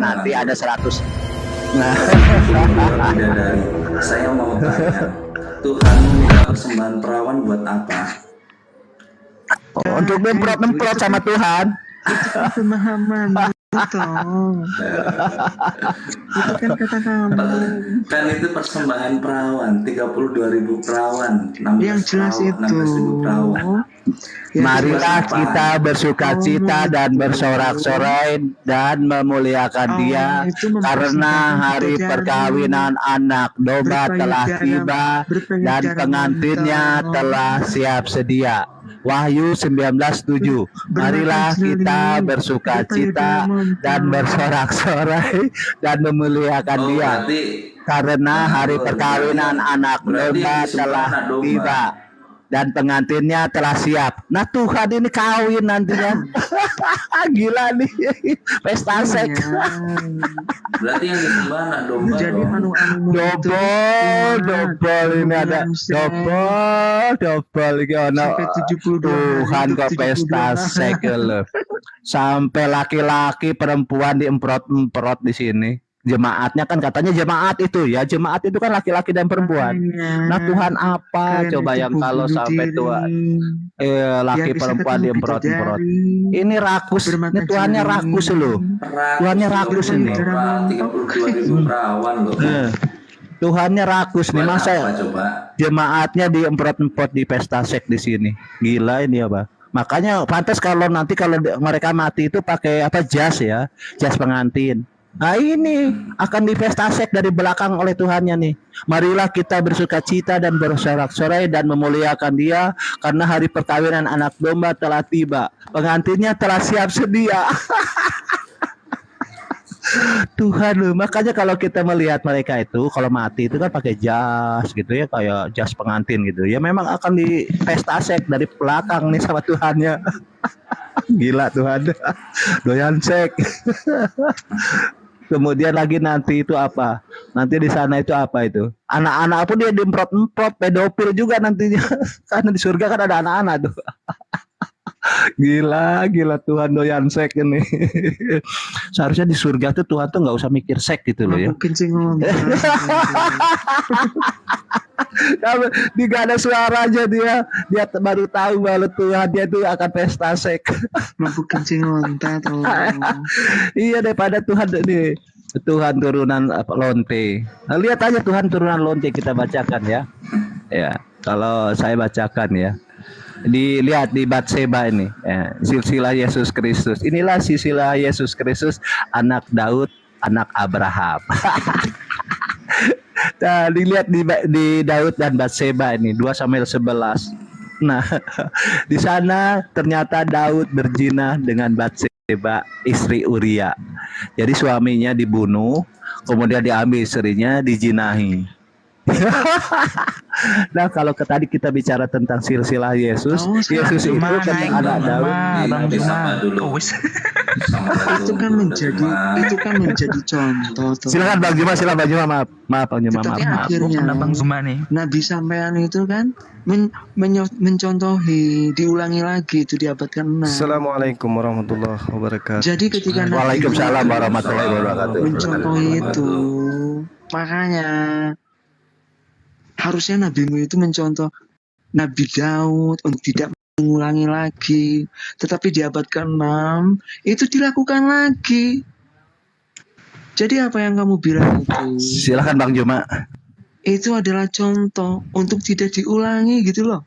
nanti ada 100. Nah, Bidadari, saya mau tanya, Tuhan minta persembahan perawan buat apa? untuk memprot sama Tuhan. Itu kan pemahaman toh. Itu kan kata kamu. Kan itu persembahan perawan, 32.000 perawan, 16 Yang jelas perawan, itu 16.000 perawan. Marilah kita bersuka cita dan bersorak-sorai dan memuliakan Dia, karena hari perkawinan anak domba telah tiba dan pengantinnya telah siap sedia. Wahyu 19:7. Marilah kita bersuka cita dan bersorak-sorai dan memuliakan Dia, karena hari perkawinan anak domba telah tiba dan pengantinnya telah siap. Nah, Tuhan ini kawin nantinya. Gila nih, pesta seks. Berarti yang disembah anak domba. Jadi Double ini ada double iki ono. Tuhan kok pesta seks lho. Sampai laki-laki perempuan diemprot-emprot di sini. Jemaatnya kan katanya jemaat itu kan laki-laki dan perempuan. Nah, Tuhan apa coba yang kalau sampai tua laki perempuan diemprot-emprot. Ini rakus, ini Tuhannya rakus loh. Tuhannya rakus ini. 32.000 perawan loh. Tuhannya rakus nih, masa jemaatnya diemprot-emprot di pesta seks di sini. Gila ini ya, Pak. Makanya pantas kalau nanti kalau mereka mati itu pakai apa, jas ya, jas pengantin. Nah, ini akan dipestasek dari belakang oleh Tuhannya nih. Marilah kita bersuka cita dan bersorak-sorai dan memuliakan Dia, karena hari perkawinan anak domba telah tiba. Pengantinnya telah siap sedia. Tuhan loh, makanya kalau kita melihat mereka itu kalau mati itu kan pakai jas gitu ya, kayak jas pengantin gitu. Ya memang akan dipestasek dari belakang nih sama Tuhannya. Gila Tuhan. Doyan sek. Kemudian lagi nanti itu apa? Nanti di sana itu apa itu? Anak-anak pun dia diemprot-emprot, pedofil juga nantinya. Karena di surga kan ada anak-anak tuh. Gila Tuhan doyan seks ini. Seharusnya di surga tuh Tuhan tuh nggak usah mikir seks gitu loh ya. Dia gak ada suaranya, dia baru tahu bahwa Tuhan dia tuh akan pesta seks. Mampu kencing lonta tuh. Iya, daripada Tuhan nih. Tuhan turunan lonte. Nah, lihat aja Tuhan turunan lonte, kita bacakan ya. Ya, kalau saya bacakan ya. Dilihat di Batseba ini, silsilah Yesus Kristus. Inilah silsilah Yesus Kristus, anak Daud, anak Abraham. Nah, dilihat di Daud dan Batseba ini, 2 Samuel 11. Nah, di sana ternyata Daud berzina dengan Batseba, istri Uria. Jadi suaminya dibunuh, kemudian diambil istrinya, dijinahi. Nah, kalau tadi kita bicara tentang silsilah Yesus, Yesus itu kan ada Daud. Itu kan menjadi contoh. Silakan Bang Juma, maaf Bang Juma, Tetapi maaf. akhirnya Bang Juma nih. Nabi sampean itu kan mencontohi, diulangi lagi itu di abad ke-6. Assalamualaikum warahmatullahi wabarakatuh. Jadi ketika Waalaikumsalam warahmatullahi wabarakatuh. mencontohi itu, makanya harusnya nabimu itu mencontoh Nabi Daud untuk tidak mengulangi lagi. Tetapi di abad ke-6 itu dilakukan lagi. Jadi apa yang kamu bilang itu? Silakan Bang Juma. Itu adalah contoh untuk tidak diulangi gitu loh.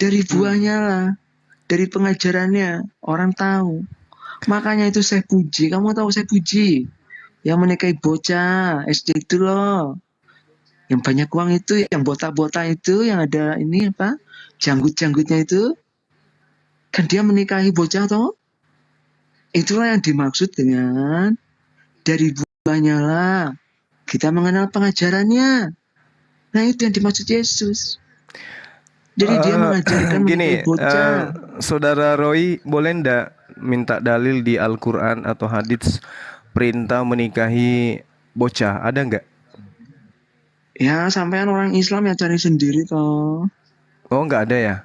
Dari buahnya lah, dari pengajarannya orang tahu. Makanya itu saya puji. Kamu tahu saya puji yang menikahi bocah SD itu loh. Yang banyak uang itu, yang botak-botak itu, yang ada ini apa, janggut-janggutnya itu, kan dia menikahi bocah toh. Itulah yang dimaksud dengan dari buahnya lah kita mengenal pengajarannya. Nah, itu yang dimaksud Yesus. Jadi dia mengajarkan gini, bocah. Saudara Roy, boleh ndak minta dalil di Al-Quran atau hadits perintah menikahi bocah? Ada nggak? Ya, sampean orang Islam ya cari sendiri toh. Oh, nggak ada ya?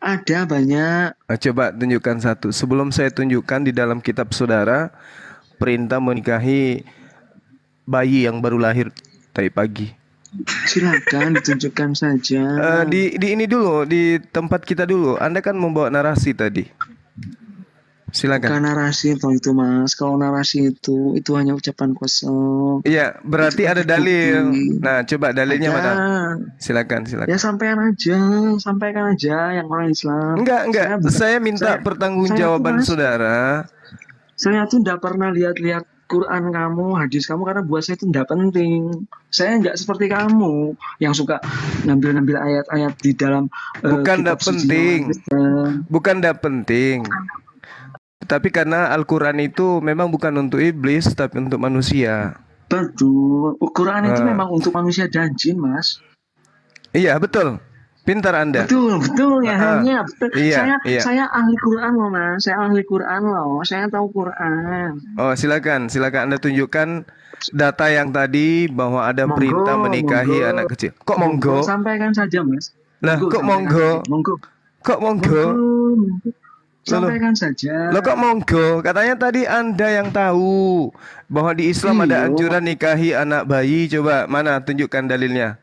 Ada banyak. Nah, coba tunjukkan satu. Sebelum saya tunjukkan di dalam kitab saudara, perintah menikahi bayi yang baru lahir tadi pagi. Silakan ditunjukkan saja. Di ini dulu, di tempat kita dulu. Anda kan membawa narasi tadi. Silakan. Bukan narasi itu Mas. Kalau narasi itu hanya ucapan kosong. Iya, berarti Itu ada bukti. dalil. Nah, coba dalilnya Ada. mana? Silakan, silakan. Ya sampaikan aja yang orang Islam. Enggak. Saya minta saya- pertanggungjawaban saya tuh, Mas, saudara. Saya tuh nggak pernah lihat-lihat Quran kamu, hadis kamu, karena buat saya itu nggak penting. Saya nggak seperti kamu yang suka ngambil ayat-ayat di dalam Bukan kitab ndak suci penting. orang Kristen. Bukan ndak penting. Tapi karena Al-Quran itu memang bukan untuk iblis, tapi untuk manusia. Betul. Quran itu Ah. memang untuk manusia dan jin, Mas. Iya, betul. Pintar Anda. Betul ya, hanya betul. Iya, iya. Saya ahli Quran loh, Mas. Saya ahli Quran loh. Saya tahu Quran. Oh, silakan Anda tunjukkan data yang tadi bahwa ada Monggo, perintah menikahi monggo. anak kecil. Kok monggo? Sampaikan saja, Mas. Lah, kok sampaikan monggo? saja. Monggo. Kok monggo? Monggo. Sampaikan saja. Lo kok monggo? Katanya tadi Anda yang tahu bahwa di Islam ada Iya. anjuran nikahi anak bayi. Coba mana tunjukkan dalilnya.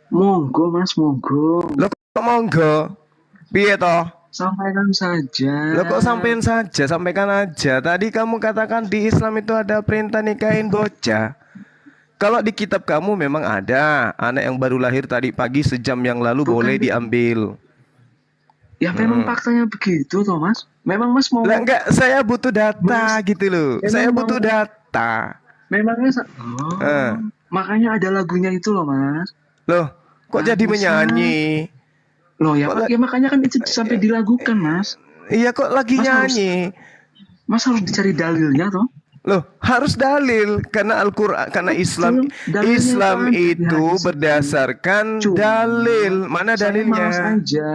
Monggo, Mas, monggo. Lo kok monggo? Piye toh? Sampaikan saja. Lo kok sampein saja, sampaikan aja. Tadi kamu katakan di Islam itu ada perintah nikahin bocah. Kalau di kitab kamu memang ada anak yang baru lahir tadi pagi sejam yang lalu Bukan boleh di- diambil. Ya memang faktanya begitu toh, Mas. Memang Mas mau Lah enggak, saya butuh data Mas, gitu loh. emang Saya mau- butuh data. memangnya Eh. makanya ada lagunya itu loh, Mas. Loh, kok Nah, jadi bisa. menyanyi? Loh ya, Kok ya makanya kan itu sampai dilakukan, Mas. Iya kok lagi Mas harus- nyanyi? Mas harus dicari dalilnya toh. Loh, harus dalil karena Al-Qur'an, karena Islam Dalilnya Islam kan di itu hadis. berdasarkan Cuma, dalil. Mana Saya malas dalilnya? aja.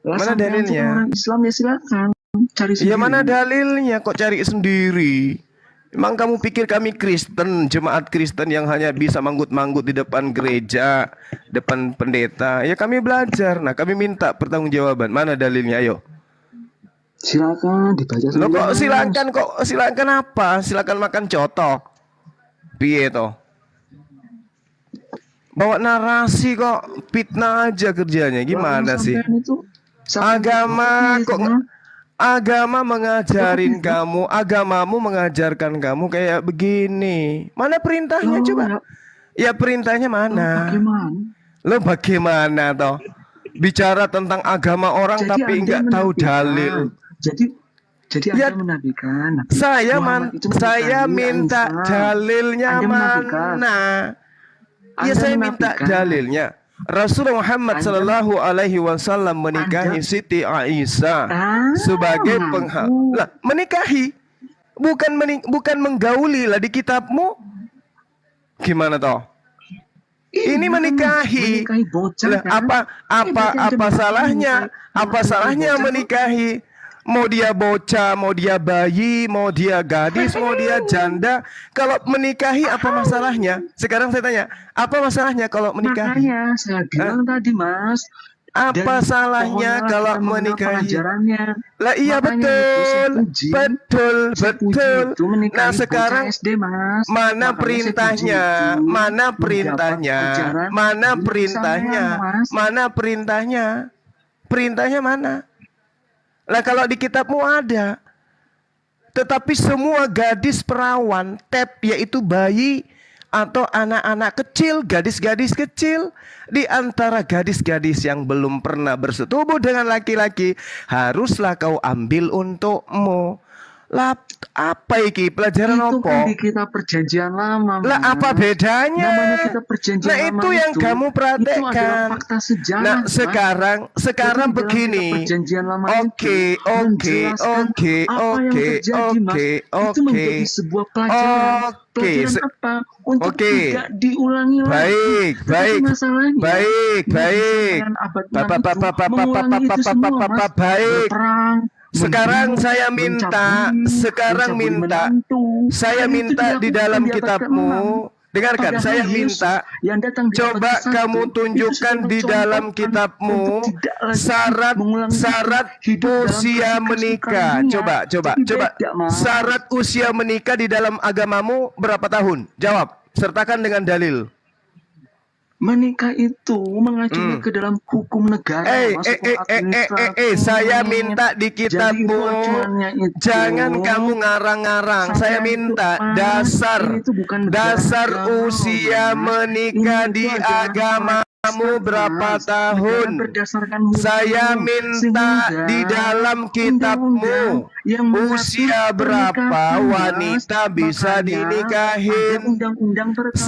Lah, Mana sampai dalilnya? antum orang Islam ya silakan cari sendiri. Ya mana dalilnya kok cari sendiri? Emang kamu pikir kami Kristen, jemaat Kristen yang hanya bisa manggut-manggut di depan gereja, depan pendeta? Ya kami belajar. Nah, kami minta pertanggungjawaban. Mana dalilnya? Ayo. Silakan dibaca Lo sendiri. kok Mas. silakan apa? Silakan makan coto. Piye toh? Bawa narasi kok fitnah aja kerjanya. Gimana Lah, sih? sampean itu sampean Agama itu, kok Mas. agama mengajarin kamu, agamamu mengajarkan kamu kayak begini. Mana perintahnya Loh, coba? ya, Ya perintahnya mana? bagaimana? Lo bagaimana toh? Bicara tentang agama orang Jadi tapi Anda nggak tahu menafikan. dalil. Jadi Ya, Anda menafikan. Nabi Saya Muhammad itu saya menikahi minta Aisyah. dalilnya Anda menafikan. mana? Ya Anda saya minta menafikan. dalilnya. Rasulullah Muhammad Anda- Sallallahu Alaihi Wasallam menikahi Anda- Siti Aisyah sebagai mengaku. lah menikahi, bukan menggauli lah di kitabmu. Gimana toh? Ini menikahi. Menikahi bocah Lah, kan? apa salahnya? Apa salahnya menikahi? Mau dia bocah, mau dia bayi, mau dia gadis, mau dia janda. Kalau menikahi apa masalahnya? Sekarang saya tanya, apa masalahnya kalau menikahi? Makanya saya bilang tadi, Mas. Apa Dan salahnya pohonlah kalau kita mengenal menikahi? pengajarannya. Lah iya Makanya itu saya puji. betul. Saya puji itu menikahi Nah bocah sekarang SD, Mas. mana Makanya saya perintahnya? puji itu. Mana Mendapat perintahnya? ajaran Mana dari perintahnya? kesamaan, Mas. Mana perintahnya? Perintahnya mana? Lah kalau di kitabmu ada. Tetapi semua gadis perawan, yaitu bayi atau anak-anak kecil, gadis-gadis kecil, di antara gadis-gadis yang belum pernah bersetubuh dengan laki-laki, haruslah kau ambil untukmu. Lah apa iki pelajaran Itu apa? kan di kitab perjanjian lama, Lah Mas. apa bedanya? Namanya kitab perjanjian Nah lama itu yang kamu Itu adalah praktekkan. fakta sejarah. Nah Mas. sekarang Jadi di dalam begini. kitab perjanjian lama Oke, itu oke, menjelaskan oke, apa yang oke, terjadi, Mas. oke, Itu oke. menjadi sebuah pelajaran. Oke, Pelajaran apa? Untuk oke. tidak diulangi lagi. Baik, Tetapi baik, masalahnya, baik, Nabi baik. zaman abad Bapak, 6 itu bapak, mengulangi itu semua, Mas. baik. Berperang, Sekarang membunuh, saya minta, mencabuli, sekarang mencabuli minta, menantu. saya Dan itu minta di dilakukan dalam di abad kitabmu, ke-6. dengarkan, Padahal saya Yesus minta yang datang di coba abad ke-1 kamu itu tunjukkan sudah di dalam mencontohkan kitabmu untuk tidak lagi syarat mengulangi usia hidup dalam kasih-kasih menikah. karunia. Coba. Tapi beda, Mas. Syarat usia menikah di dalam agamamu berapa tahun? Jawab, sertakan dengan dalil. Menikah itu mengacunya ke dalam hukum negara, Mas, hukum administratif. Saya minta di Jadi kitabmu, itu acuannya itu. jangan kamu ngarang-ngarang. Saya minta Mas, dasar ini tuh bukan negara agama, usia Mas. menikah Ini di itu adalah agamamu Mas, berapa negara tahun? berdasarkan hukum. Saya minta Sehingga di dalam kitabmu undang-undang yang mengatur usia berapa pernikahan, Mas, wanita bisa makanya dinikahin. ada undang-undang perkawinan,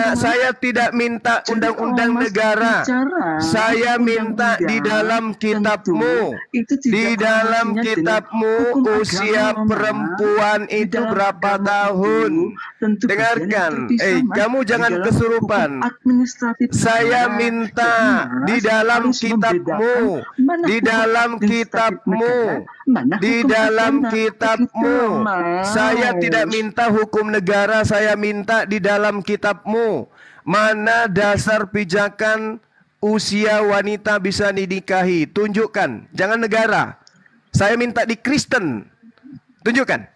Mas. Saya tidak minta Jadi undang-undang kalau Mas negara. bicara Saya minta di undang-undang, dalam kitabmu, tentu itu tidak di dalam korelasinya dengan kitabmu hukum usia agama, Mas. perempuan Di itu dalam berapa agama tahun? itu tentu Dengarkan, bagiannya terpisah, Mas. kamu Di jangan dalam kesurupan. hukum administratif Saya negara. minta Jadi, Mas, di dalam harus kitabmu, membedakan mana di hukum dalam administratif kitabmu, negara, mana di hukum dalam agama. kitabmu. Begitu, Mas. Saya tidak minta hukum negara, saya minta di dalam kitabmu. Mana dasar pijakan usia wanita bisa dinikahi? Tunjukkan, jangan negara. Saya minta di Kristen. Tunjukkan.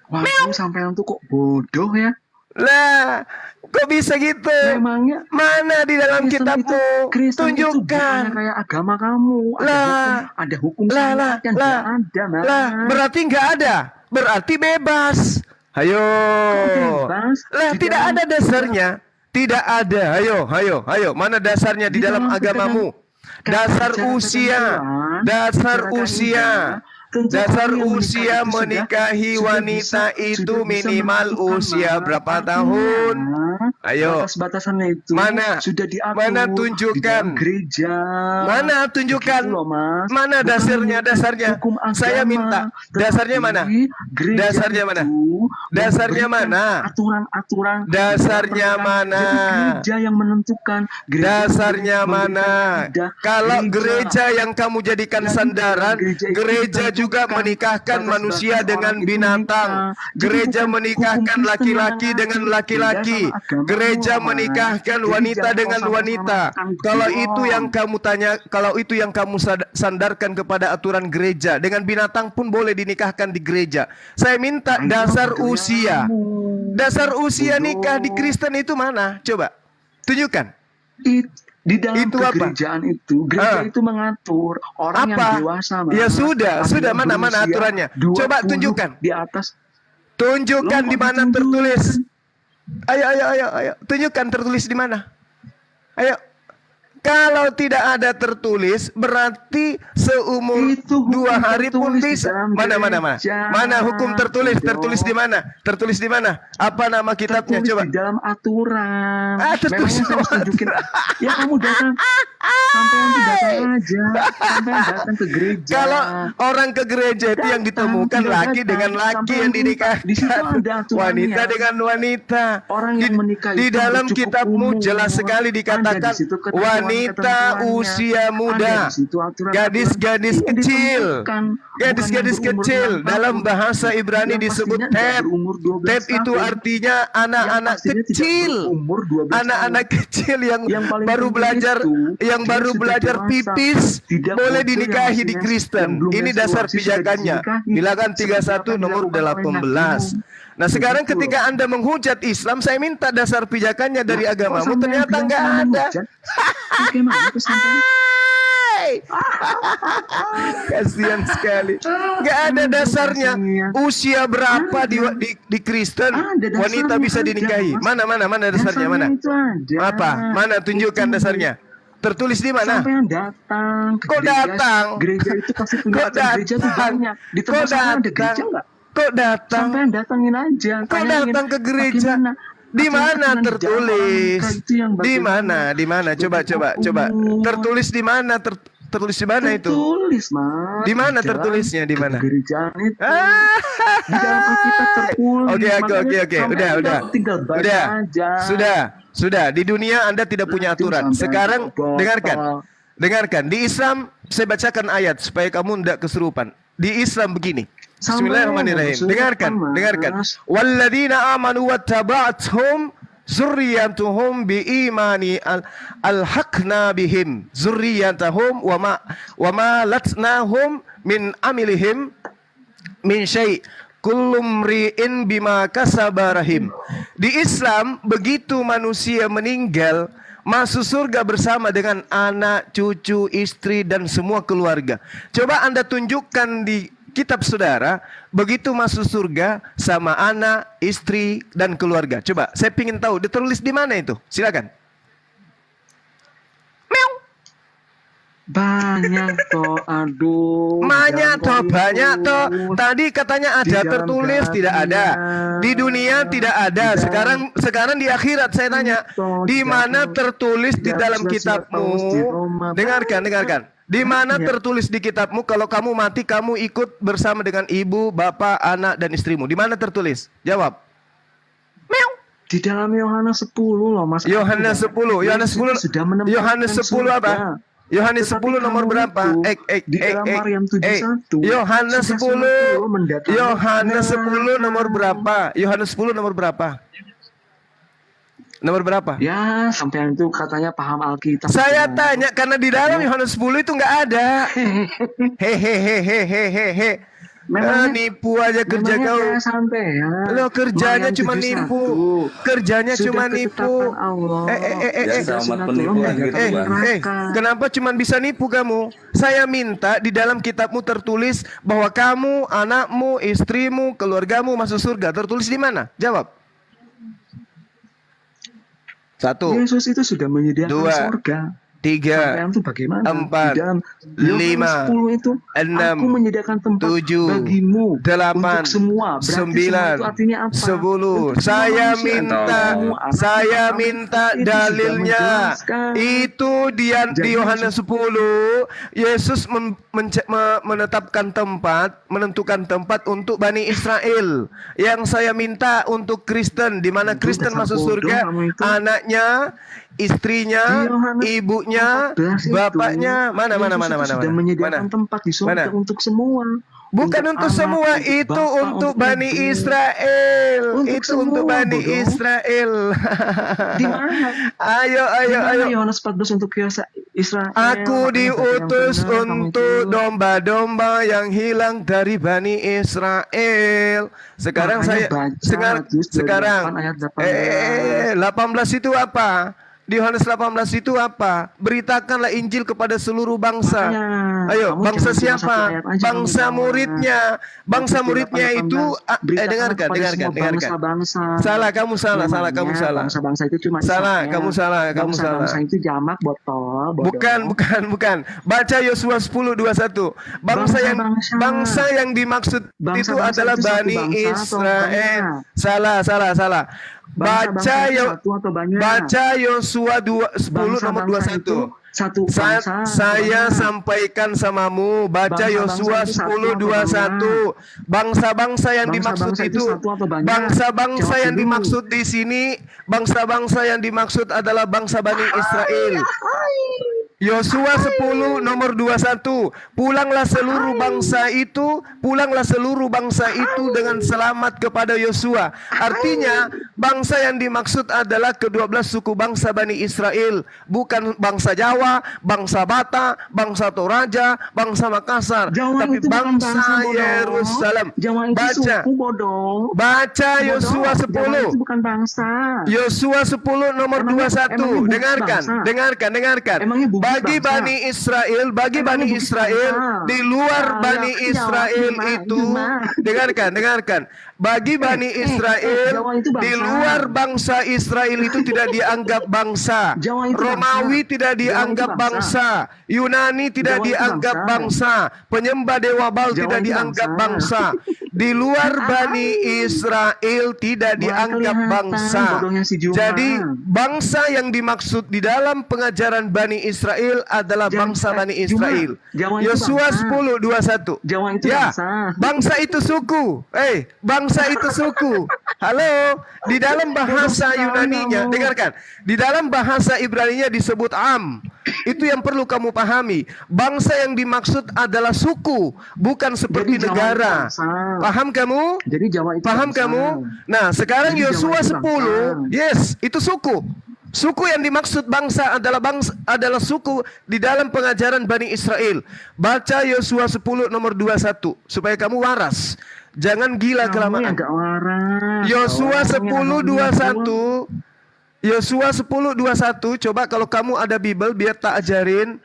Waduh, sampai untuk kok bodoh ya. Lah, kok bisa gitu? Memangnya Mana di dalam kitabmu? Kristen itu bukannya Tunjukkan. kayak agama kamu. Ada hukum Lah, yang lah, tidak ada, Mas. lah, berarti nggak ada. Berarti bebas. Ayo. Bebas? Lah, Di tidak dalam- ada dasarnya. Tidak ada. Ayo. Mana dasarnya di Di dalam dalam agamamu? Dasar secara usia. ketentuan, Dasar secara usia. tentu Dasar orang yang usia menikah itu menikahi sudah wanita bisa- itu sudah bisa minimal menentukan, usia Mas. berapa Artinya, tahun? Ayo. Batas-batasannya itu Mana? sudah diatur Mana di tunjukkan? dalam gereja. Mana tunjukkan? Begitu loh, Mas. Mana Bukan dasarnya? hukum agama, Saya minta. tetapi Dasarnya mana? gereja Dasarnya mana? itu Dasarnya memberikan mana? Aturan-aturan. Dasarnya mana? Jadi gereja yang menentukan. Gereja Dasarnya yang memberikan mana? ibadah. Kalau gereja yang kamu jadikan Jadi, sandaran, gereja itu gereja juga ditentukan menikahkan batas-batas manusia orang dengan itu binatang. menikah. Jadi Gereja bukan menikahkan hukum Kristen laki-laki yang dengan mengatur. laki-laki. Beda sama agama Gereja Mas. menikahkan Jadi wanita jangan dengan kau wanita. sama-samakan Kalau dong. itu yang kamu tanya, kalau itu yang kamu sandarkan kepada aturan gereja, dengan binatang pun boleh dinikahkan di gereja. Saya minta Ayo, dasar bodoh usia. kamu. Dasar usia Bodoh. nikah di Kristen itu mana? Coba tunjukkan. Di dalam Itu apa? kegerejaan itu, gereja Ah. itu mengatur orang Apa? yang dewasa, Mas. Ya sudah, Ada sudah. yang Mana berusia aturannya? 20 Coba tunjukkan. Di atas. Tunjukkan Loh, di kok mana ditunjukkan? tertulis. Ayo. Tunjukkan tertulis di mana. Ayo. Kalau tidak ada tertulis, berarti seumur Itu hukum 2 hari pun tertulis di bisa. dalam Mana. gereja. Mana hukum tertulis? Bodoh. Tertulis di mana? Tertulis di mana? Apa nama kitabnya? Tertulis Coba. di dalam aturan. Tertulis. Memangnya saya harus tunjukin. Ya kamu datang. Sampai nanti datang aja. Sampai datang ke gereja. Kalau orang ke gereja itu yang ditemukan tidak laki datang. dengan laki Sampai yang nanti dinikahkan. di situ ada aturannya. Wanita dengan wanita. Orang yang menikah Di itu dalam cukup kitabmu umur. jelas sekali Ada dikatakan di situ ketentuan- wanita ketentuannya. usia muda, Ada di situ aturan-aturan gadis-gadis yang kecil, ditentukan. gadis-gadis Bukan yang berumur kecil. 6 Dalam tahun. bahasa Ibrani Yang disebut pastinya tidak teb. berumur 12 Teb itu tahun. artinya anak-anak Yang pastinya tidak kecil. berumur 12 Anak-anak kecil yang paling baru penting belajar itu, yang dia baru sudah belajar dewasa. pipis Tidak boleh bocor dinikahi yang di masih- Kristen. yang belum Ini dasar menstruasi sudah pijakannya. dinikahi. Bilangan 31 Seperti nomor apa yang dilakukan oleh 18. Nabi. Nah sekarang Begitu ketika loh. Anda menghujat Islam, saya minta dasar pijakannya dari Kok agamamu, sampai ternyata bilang nggak kamu ada. menghujat? Bagaimana tuh sampai? Hai. Kasihan sekali. Nggak ada dasarnya. Usia berapa di Kristen Ada dasarnya, wanita bisa ada, dinikahi? Mas. Mana dasarnya? Mana? Itu ada. Apa? Mana tunjukkan Itu. dasarnya? Tertulis di mana? Sampai yang datang ke Kok gereja, datang? Gereja itu kasih Kok penjelasan gereja itu datang? banyak. Di Kok tempat sana ada datang? gereja nggak? Kok datang? Sampai yang datangin aja. Kok Tanyain, datang ke gereja? bagaimana? Di mana Aturan di dalam tertulis? Amerika itu yang Di bagaimana? mana? Coba. Tertulis di mana? Tertulis di mana itu? Tertulis, Mas. Di mana dalam tertulisnya? Di mana? Gegerejaan itu. Ah. Di dalam Alkitab tertulis. Oke. Makanya sampai Udah. Anda tinggal baca aja. Sudah. Di dunia Anda tidak punya Itu aturan. sampai Sekarang botol. dengarkan. Di Islam saya bacakan ayat supaya kamu tidak kesurupan. Di Islam begini. Sampai Bismillahirrahmanirrahim. kesurupan, Dengarkan. Mas. Walladzina amanu wattaba'athum zurriyatuhum bi imani alhaqna bihim zurriyatahum wa ma latnahum min amilihim min syai' kullum ri'in bima kasabarahim. Di Islam begitu manusia meninggal masuk surga bersama dengan anak, cucu, istri dan semua keluarga. Coba Anda tunjukkan di kitab saudara, begitu masuk surga sama anak, istri, dan keluarga. Coba, saya ingin tahu, ditulis di mana itu? Silakan. Meong. Banyak toh, aduh. Banyak toh, banyak toh. Tadi katanya ada, Di dalam tertulis tidak ada. Di dunia tidak ada. Sekarang di akhirat saya tanya, di mana tertulis di dalam kitabmu? Dengarkan. Di mana tertulis di kitabmu kalau kamu mati kamu ikut bersama dengan ibu, bapak, anak dan istrimu? Di mana tertulis? Jawab. Meong. Di dalam Yohanes 10 loh, Mas. Yohanes 10. Yohanes 10. Sudah menempatkan Yohanes 10 apa? surga. Yohanes Tetapi 10 nomor kamu berapa? itu, di dalam Maryam 71, Yohanes sudah 10. mendatangkan Yohanes 10 kebenaran. nomor berapa? Yohanes 10 nomor berapa? Nomor berapa? Ya, sampai itu katanya paham Alkitab. Saya tanya karena di dalam Yohanes 10 itu nggak ada. Hehehehehehehe. Nipu aja kerja memangnya kau. kayak sampai ya. Lo kerjanya Maryam cuma 71. nipu. Kerjanya Sudah cuma nipu. ketetapan Allah. Biasa umat penipu gitu Bang. Kenapa cuma bisa nipu kamu? Saya minta di dalam kitabmu tertulis bahwa kamu, anakmu, istrimu, keluargamu masuk surga. Tertulis di mana? Jawab. 1, Yesus itu sudah menyediakan 2, surga. 3, Sampai itu bagaimana? 4, Di dalam 5, Yohanes 10 itu 6, aku menyediakan tempat 7, bagimu 8, untuk semua. Berarti semua 9, itu artinya apa? 10. Untuk Saya semua manusia. saya minta Itu sudah dalilnya. menjelaskan. Itu di Jadi, Yohanes 10. Yesus menetapkan tempat, menentukan tempat untuk Bani Israel. Yang saya minta untuk Kristen, di mana Itu Kristen dasar masuk bodoh surga, kamu itu. anaknya, istrinya, Di Yohanes ibunya, 14 itu, bapaknya, mana Yesus itu sudah menyediakan tempat di surga Mana? untuk semua. Bukan untuk anak, semua, untuk itu bapak, untuk untuk Bani ibu. Israel. Untuk Itu untuk semua, Bani bodoh. Israel. Di mana? Ayo. Di mana Yohanes 14 untuk Israel? Aku Makanya diutus yang benar kamu untuk itu. domba-domba yang hilang dari Bani Israel. Sekarang Makanya baca Juz 28 ayat 18. 18 itu apa? Di Yohanes 18 itu apa? Beritakanlah Injil kepada seluruh bangsa. Makanya, Ayo, kamu bangsa jangan cuma siapa? satu ayat aja Bangsa kamu muridnya. Bangsa Juz muridnya 28, itu beritakan dengarkan. kepada semua bangsa-bangsa. Salah, kamu salah. Namanya Kamu salah. Bangsa-bangsa itu cuma Salah, Israel. kamu salah. Bangsa-bangsa itu jamak botol. bodoh. Bukan. Baca Yosua 10:21. Bangsa yang dimaksud Bangsa-bangsa itu adalah itu satu Bani bangsa atau Israel. banyak? Salah. Bangsa-bangsa itu satu atau banyak? Baca Yosua 10 nomor Bangsa-bangsa itu 21. satu bangsa. Saya atau banyak? sampaikan samamu, baca Bangsa-bangsa Yosua itu satu 10:21. Bangsa-bangsa yang dimaksud Bangsa-bangsa itu itu satu atau banyak? bangsa-bangsa Jawab yang dulu. dimaksud di sini, bangsa-bangsa yang dimaksud adalah bangsa Bani Israel. Yosua 10 nomor 21. Pulanglah seluruh bangsa itu dengan selamat kepada Yosua. Artinya bangsa yang dimaksud adalah ke-12 suku bangsa Bani Israel, bukan bangsa Jawa, bangsa Batak, bangsa Toraja, bangsa Makassar, Jawa tapi itu bukan bangsa bangsa, bodoh. Yerusalem. Jawa itu Baca. suku bodoh. Baca Yosua Bodoh. Jawa itu 10. bukan bangsa. Yosua 10 nomor Emangnya 21. bugis bangsa? Dengarkan. Emangnya bugis Bagi bangsa? Bani Israel, Emangnya bugis bangsa? di luar Ah, Bani Jawa, Israel Jawa, itu, Jawa. dengarkan. Bagi Bani Israel, Jawa itu bangsa. di luar bangsa Israel itu tidak dianggap bangsa. Jawa itu Romawi bangsa. tidak Jawa dianggap itu bangsa. Yunani tidak Jawa itu dianggap bangsa. bangsa. Penyembah dewa Baal Jawa tidak itu dianggap bangsa. bangsa. Di luar Bani Israel tidak dianggap kelihatan bangsa. bodohnya si Juma. Jadi bangsa yang dimaksud di dalam pengajaran Bani Israel adalah bangsa Bani Israel. Jawa itu Yosua bangsa. 10:21. Jawa itu Ya, bangsa. bangsa itu suku. Bangsa itu suku. Halo, di dalam bahasa Bodoh sekali Yunaninya, kamu. dengarkan. Di dalam bahasa Ibraninya disebut am. Itu yang perlu kamu pahami. Bangsa yang dimaksud adalah suku, bukan seperti Jadi Jawa negara. itu bangsa. Paham kamu? Jadi Jawa itu Paham bangsa. kamu? Nah, sekarang Jadi Yosua Jawa itu 10, bangsa. yes, itu suku. Suku yang dimaksud bangsa adalah suku di dalam pengajaran Bani Israel. Baca Yosua 10 nomor 21 supaya kamu waras. Jangan gila Kamu kelamaan. yang gak waras. Yosua Orang yang 10:21. Yosua 10:21. Coba kalau kamu ada Bible biar tak ajarin.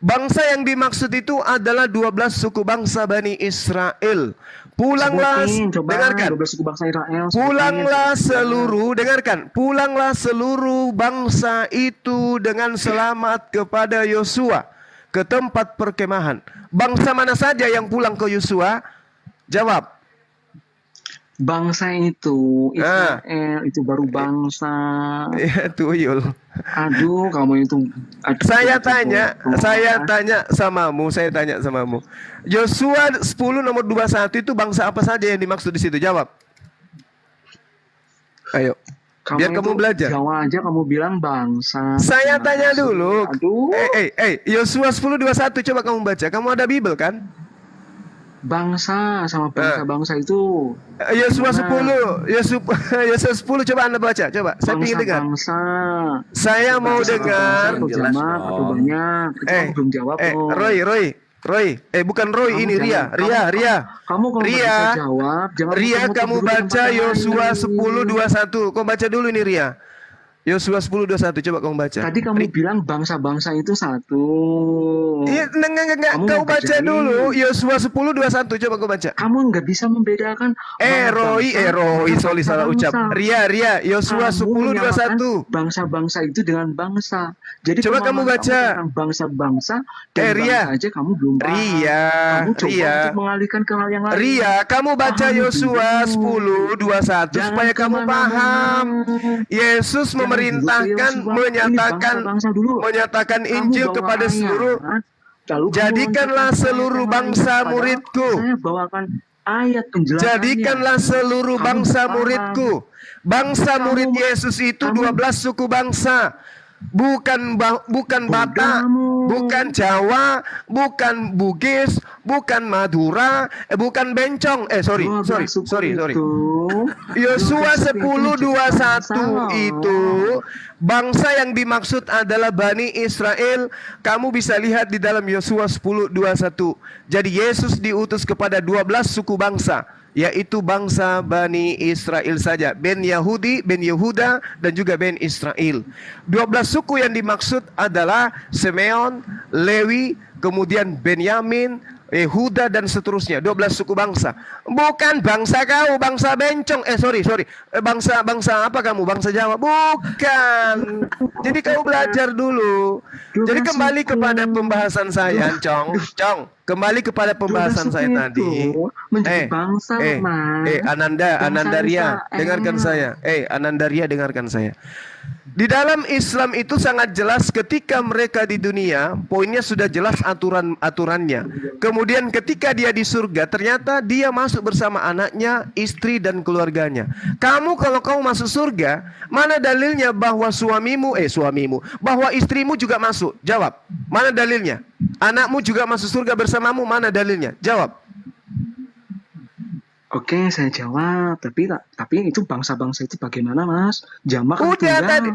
Bangsa yang dimaksud itu adalah 12 suku bangsa Bani Israel. Pulanglah, Sebutin, coba, dengarkan. 12 suku bangsa Israel. Pulanglah seluruh, dengarkan. Pulanglah seluruh bangsa itu dengan selamat kepada Yosua ke tempat perkemahan. Bangsa mana saja yang pulang ke Yosua? Jawab. Bangsa itu Israel itu baru bangsa. Ya, tuyul. Aduh, kamu itu. Aduh, Saya aduh, tanya samamu. Yosua 10 nomor 21 itu bangsa apa saja yang dimaksud di situ? Jawab. Ayo. Biar kamu itu belajar. Jawa aja kamu bilang bangsa. Saya tanya dulu. Aduh. Yosua 10:21 coba kamu baca. Kamu ada Bible kan? Bangsa sama bangsa-bangsa itu. Yosua 10, Yosua 10 coba Anda baca, coba. Saya ingin dengar. Bangsa. Saya mau dengar. Atau Jelas jamak dong. atau banyak. Itu kamu belum jawab loh. Roy. Bukan Roy, Kamu ini Ria. Kamu kalau nggak Ria. bisa jawab, jangan Ria, muter-muter kamu dulu baca tempat yang Yosua lain. 10:21. Kamu baca dulu ini Ria. Yosua 10:21 coba kamu baca. Tadi kamu bilang bangsa-bangsa itu satu. Iya, enggak. Kamu Kau mau baca bacain. dulu Yosua 10:21 coba kau baca. Kamu nggak bisa membedakan. Roy, sorry salah ucap. Ria, Yosua 10:21. Bangsa-bangsa itu dengan bangsa. Jadi Coba kamu pemahaman baca. tentang bangsa-bangsa dan Ria. bangsa aja kamu belum paham. Kamu coba untuk mengalihkan ke hal yang lain. Ria, kamu baca Paham Yosua dulu. 10:21 Jangan supaya kamu kemana-mana. paham. Yesus Jangan memerintahkan, dulu ke Yosua. Ini bangsa-bangsa dulu. menyatakan Kamu Injil bawa kepada ayat, seluruh. lalu kamu Jadikanlah loncat ke seluruh ayat yang bangsa lain. Padahal muridku. Saya bawakan ayat penjelasannya. Jadikanlah seluruh Kamu bangsa paham. muridku. Bangsa murid Yesus itu 12 suku bangsa. Bukan Batak, Bodohmu. bukan Jawa, bukan Bugis, bukan Madura, bukan Bencong. Sorry. Yosua 10:21 itu bangsa yang dimaksud adalah Bani Israel. Kamu bisa lihat di dalam Yosua 10:21. Jadi Yesus diutus kepada 12 suku bangsa, yaitu bangsa Bani Israel saja. Ben Yahudi, Ben Yehuda, dan juga Ben Israel. 12 suku yang dimaksud adalah Simeon, Lewi, kemudian Benyamin, Yehuda, dan seterusnya. 12 suku bangsa. Bukan bangsa kau, bangsa bencong. Bangsa apa kamu? Bangsa Jawa? Bukan. Jadi kau belajar dulu. Jadi kembali kepada pembahasan saya, Cong. Kembali kepada pembahasan saya tadi. Menjadi bangsa, Mas. Ananda Ria, Bangsa dengarkan saya. Ananda Ria, dengarkan saya. Di dalam Islam itu sangat jelas ketika mereka di dunia, poinnya sudah jelas aturannya. Kemudian ketika dia di surga, ternyata dia masuk bersama anaknya, istri, dan keluarganya. Kalau kamu masuk surga, mana dalilnya bahwa bahwa istrimu juga masuk? Jawab. Mana dalilnya? Anakmu juga masuk surga bersamamu, mana dalilnya? Jawab. Oke, saya jawab. Tapi itu bangsa-bangsa itu bagaimana, Mas? Jamak kan Udah tunggal. tadi.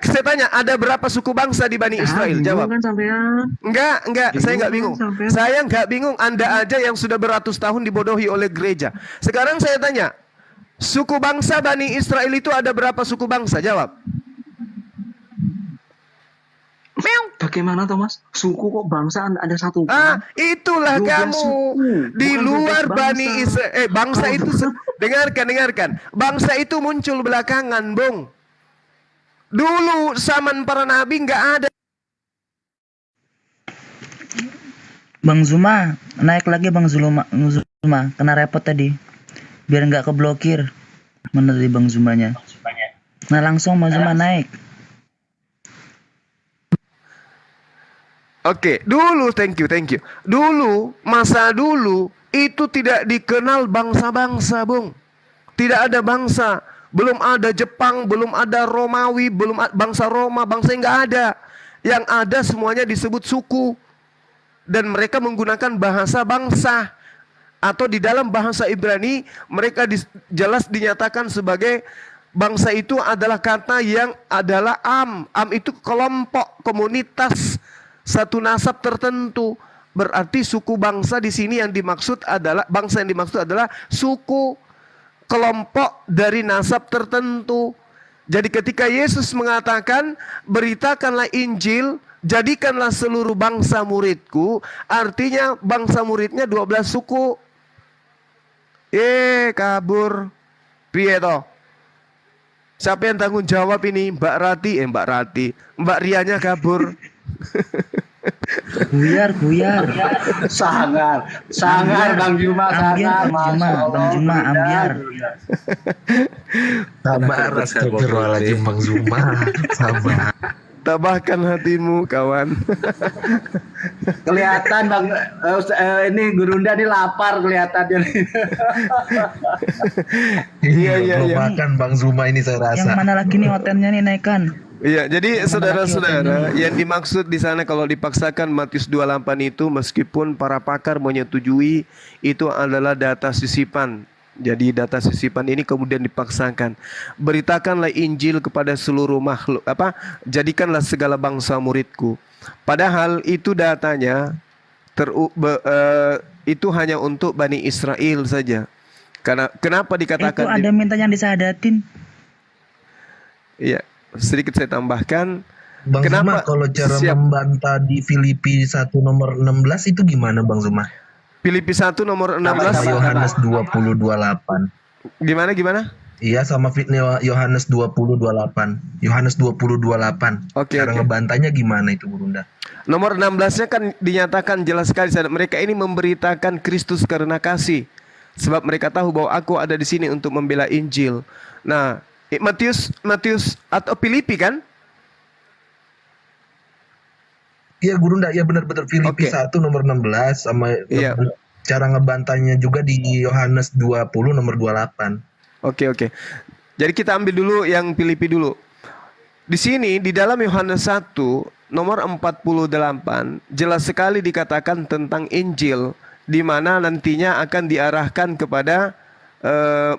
Saya tanya, ada berapa suku bangsa di Bani Israel? Bingung Jawab. kan sampean? Enggak, saya nggak bingung. Sampai- Saya nggak bingung. Anda aja yang sudah beratus tahun dibodohi oleh gereja. Sekarang saya tanya, suku bangsa Bani Israel itu ada berapa suku bangsa? Jawab. Bagaimana, Thomas? Suku kok bangsa ada satu? Itulah 12 kamu suku, di bukan luar 12 Bani bangsa. Israel. Bangsa itu dengarkan. Bangsa itu muncul belakangan, Bung. Dulu zaman para nabi nggak ada. Bang Zuma, naik lagi Bang Zuma, kena repot tadi. Biar nggak keblokir. Mana tadi Bang Zumanya? Nah langsung Bang Zuma naik. Oke, dulu thank you. Masa dulu itu tidak dikenal bangsa-bangsa, Bung. Tidak ada bangsa, belum ada Jepang, belum ada Romawi, belum bangsa Roma, bangsa yang nggak ada. yang ada semuanya disebut suku. Dan mereka menggunakan bahasa bangsa. Atau di dalam bahasa Ibrani mereka jelas dinyatakan sebagai bangsa itu adalah kata yang adalah am. Am itu kelompok, komunitas, satu nasab tertentu. Berarti suku bangsa di sini yang dimaksud adalah, bangsa yang dimaksud adalah suku, kelompok dari nasab tertentu. Jadi ketika Yesus mengatakan beritakanlah Injil, jadikanlah seluruh bangsa muridku, artinya bangsa muridnya 12 suku. Kabur. Piye toh? Siapa yang tanggung jawab ini? Mbak Rati. Mbak Rianya kabur. Buyar. Sangar Bang Juma, Ambiar, Bang Juma, ambiar. Sabar, astagfirullahaladzim Bang Zuma. Sabar. Tabahkan hatimu kawan. Kelihatan Bang ini Gurunda nih lapar kelihatannya. Iya. Belum makan Bang Zuma ini saya Yang rasa. mana lagi nih hotelnya nih naikkan? Iya, jadi saudara-saudara, yang dimaksud di sana kalau dipaksakan Matius 28 itu, meskipun para pakar menyetujui itu adalah data sisipan. Jadi data sisipan ini kemudian dipaksakan. Beritakanlah Injil kepada seluruh makhluk, jadikanlah segala bangsa muridku. Padahal itu datanya itu hanya untuk Bani Israel saja. Karena kenapa Itu dikatakan ada minta yang disahadatin. Iya, sedikit saya tambahkan. Bang Kenapa? Zuma, kalau cara Siap. membantah di Filipi 1 nomor 16 itu gimana Bang Zuma? Filipi 1 nomor Sama 16. Yohanes 20:28. Gimana? Iya, sama Yohanes 20:28. Yohanes 20:28. Oke, Cara oke. ngebantahnya gimana itu Gurunda? Nomor 16-nya kan dinyatakan jelas sekali. Mereka ini memberitakan Kristus karena kasih. Sebab mereka tahu bahwa aku ada di sini untuk membela Injil. Nah, Matius atau Filipi kan? Iya Gurunda, ya benar-benar Filipi Oke. 1 nomor 16 sama Iya. cara ngebantahnya juga di Yohanes 20 nomor 28. Oke. Jadi kita ambil dulu yang Filipi dulu. Di sini di dalam Yohanes 1 nomor 48 jelas sekali dikatakan tentang Injil, di mana nantinya akan diarahkan kepada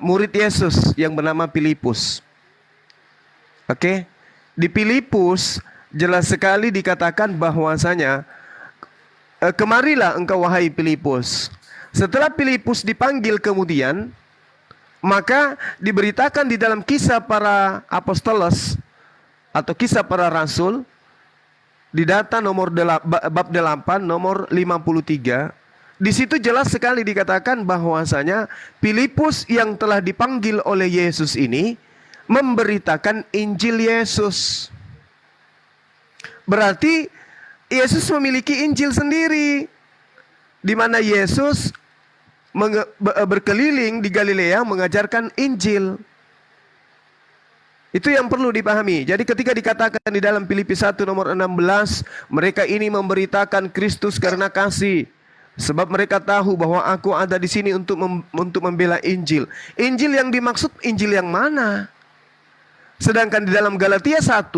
murid Yesus yang bernama Filipus. Oke. Di Filipus jelas sekali dikatakan bahwasanya kemarilah engkau wahai Filipus. Setelah Filipus dipanggil kemudian, maka diberitakan di dalam kisah para apostolos atau kisah para rasul di data nomor bab 8 nomor 53. Di situ jelas sekali dikatakan bahwasanya Filipus yang telah dipanggil oleh Yesus ini memberitakan Injil Yesus. Berarti Yesus memiliki Injil sendiri, di mana Yesus berkeliling di Galilea mengajarkan Injil. Itu yang perlu dipahami. Jadi ketika dikatakan di dalam Filipi 1 nomor 16, mereka ini memberitakan Kristus karena kasih. Sebab mereka tahu bahwa aku ada di sini untuk membela Injil. Injil yang dimaksud Injil yang mana? Sedangkan di dalam Galatia 1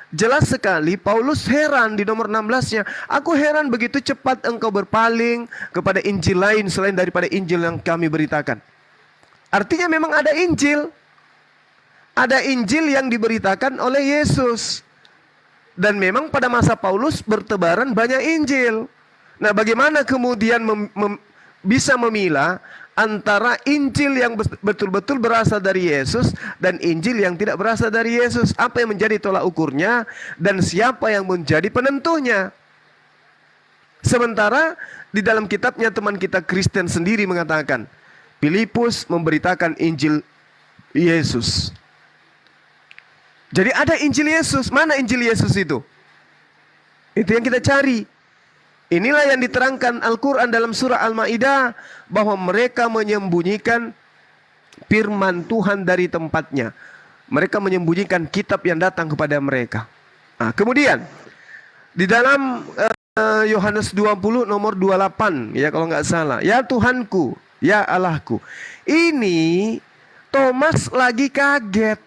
jelas sekali Paulus heran di nomor 16-nya. Aku heran begitu cepat engkau berpaling kepada Injil lain selain daripada Injil yang kami beritakan. Artinya memang ada Injil. Ada Injil yang diberitakan oleh Yesus. Dan memang pada masa Paulus bertebaran banyak Injil. Nah, bagaimana kemudian bisa memilah antara Injil yang betul-betul berasal dari Yesus dan Injil yang tidak berasal dari Yesus? Apa yang menjadi tolak ukurnya dan siapa yang menjadi penentunya? Sementara di dalam kitabnya teman kita Kristen sendiri mengatakan Filipus memberitakan Injil Yesus. Jadi ada Injil Yesus. Mana Injil Yesus itu? Itu yang kita cari. Inilah yang diterangkan Al-Quran dalam surah Al-Ma'idah, bahwa mereka menyembunyikan firman Tuhan dari tempatnya. Mereka menyembunyikan kitab yang datang kepada mereka. Nah, kemudian di dalam Yohanes 20 nomor 28 ya kalau nggak salah, ya Tuhanku, ya Allahku. Ini Thomas lagi kaget.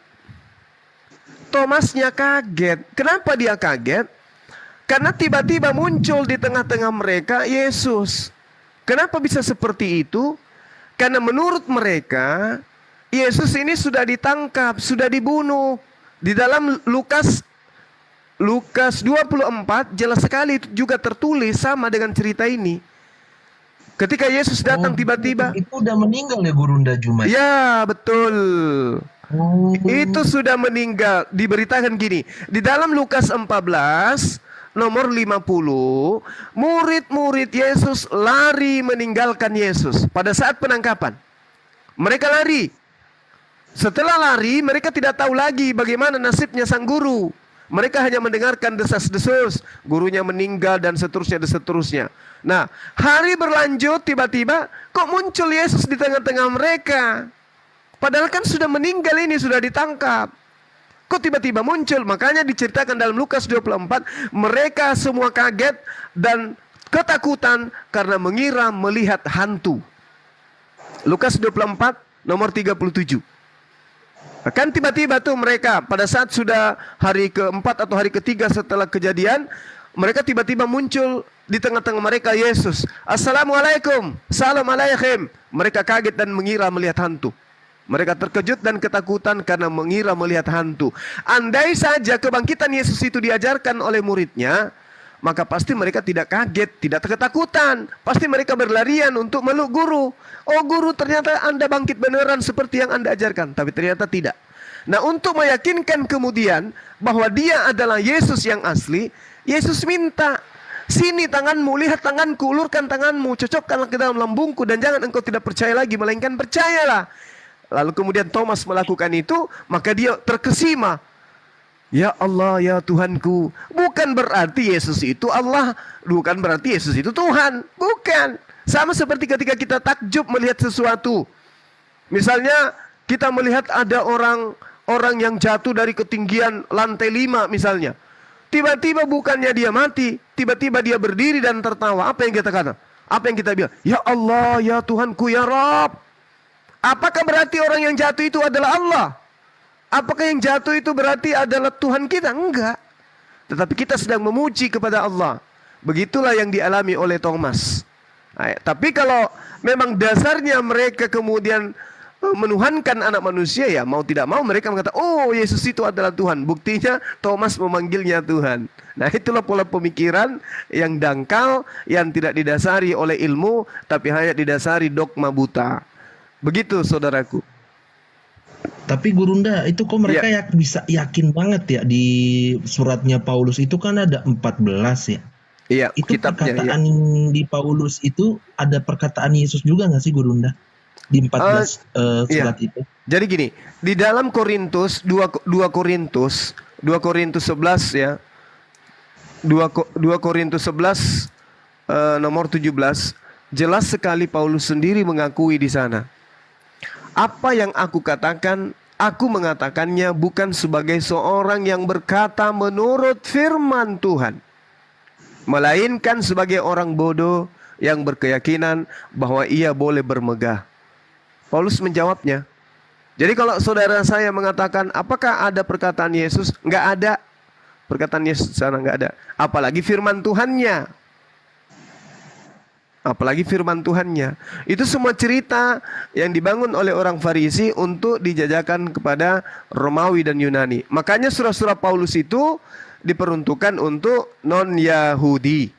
Thomasnya kaget. Kenapa dia kaget? Karena tiba-tiba muncul di tengah-tengah mereka Yesus. Kenapa bisa seperti itu? Karena menurut mereka Yesus ini sudah ditangkap, sudah dibunuh. Di dalam Lukas 24 jelas sekali juga tertulis sama dengan cerita ini. Ketika Yesus datang tiba-tiba, Itu udah meninggal ya Gurunda Juma. ya betul. Oh. Itu sudah meninggal. Diberitakan gini, di dalam Lukas 14 nomor 50, murid-murid Yesus lari meninggalkan Yesus pada saat penangkapan. Mereka lari. Setelah lari, mereka tidak tahu lagi bagaimana nasibnya sang guru. Mereka hanya mendengarkan desas-desus, gurunya meninggal dan seterusnya dan seterusnya. Nah, hari berlanjut, tiba-tiba kok muncul Yesus di tengah-tengah mereka. Padahal kan sudah meninggal ini, sudah ditangkap. Kok tiba-tiba muncul? Makanya diceritakan dalam Lukas 24, mereka semua kaget dan ketakutan karena mengira melihat hantu. Lukas 24 nomor 37. Kan tiba-tiba tuh mereka pada saat sudah hari keempat atau hari ketiga setelah kejadian, mereka tiba-tiba muncul di tengah-tengah mereka Yesus. Assalamualaikum, salam alaikum. Mereka kaget dan mengira melihat hantu. Mereka terkejut dan ketakutan karena mengira melihat hantu. Andai saja kebangkitan Yesus itu diajarkan oleh muridnya, maka pasti mereka tidak kaget, tidak ketakutan. Pasti mereka berlarian untuk meluk guru. Oh guru, ternyata Anda bangkit beneran seperti yang Anda ajarkan. Tapi ternyata tidak. Nah, untuk meyakinkan kemudian bahwa dia adalah Yesus yang asli, Yesus minta, sini tanganmu, lihat tanganku, ulurkan tanganmu, cocokkanlah ke dalam lambungku, dan jangan engkau tidak percaya lagi, melainkan percayalah. Lalu kemudian Thomas melakukan itu, maka dia terkesima. Ya Allah, ya Tuhanku. Bukan berarti Yesus itu Allah. Bukan berarti Yesus itu Tuhan. Bukan. Sama seperti ketika kita takjub melihat sesuatu. Misalnya kita melihat ada orang yang jatuh dari ketinggian lantai 5 misalnya. Tiba-tiba bukannya dia mati. Tiba-tiba dia berdiri dan tertawa. Apa yang kita kata? Apa yang kita bilang? Ya Allah, ya Tuhanku, ya Rabb. Apakah berarti orang yang jatuh itu adalah Allah? Apakah yang jatuh itu berarti adalah Tuhan kita? Enggak. Tetapi kita sedang memuji kepada Allah. Begitulah yang dialami oleh Thomas. Nah, tapi kalau memang dasarnya mereka kemudian menuhankan anak manusia, ya mau tidak mau mereka mengatakan, oh Yesus itu adalah Tuhan. Buktinya Thomas memanggilnya Tuhan. Nah, itulah pola pemikiran yang dangkal, yang tidak didasari oleh ilmu, tapi hanya didasari dogma buta. Begitu saudaraku. Tapi Gurunda, itu kok mereka bisa yakin banget ya di suratnya Paulus itu kan ada 14 ya. Iya, Itu kitabnya, perkataan di Paulus itu ada perkataan Yesus juga nggak sih Gurunda? Di 14 surat itu. Jadi gini, di dalam Korintus 2 Korintus 11 ya. 2 Korintus 11 nomor 17 jelas sekali Paulus sendiri mengakui di sana. Apa yang aku katakan, aku mengatakannya bukan sebagai seorang yang berkata menurut firman Tuhan, melainkan sebagai orang bodoh yang berkeyakinan bahwa ia boleh bermegah. Paulus menjawabnya. Jadi kalau saudara saya mengatakan, apakah ada perkataan Yesus? Enggak ada. Perkataan Yesus sana enggak ada. Apalagi firman Tuhannya. Apalagi firman Tuhannya. Itu semua cerita yang dibangun oleh orang Farisi untuk dijajakan kepada Romawi dan Yunani. Makanya surah-surah Paulus itu diperuntukkan untuk non-Yahudi.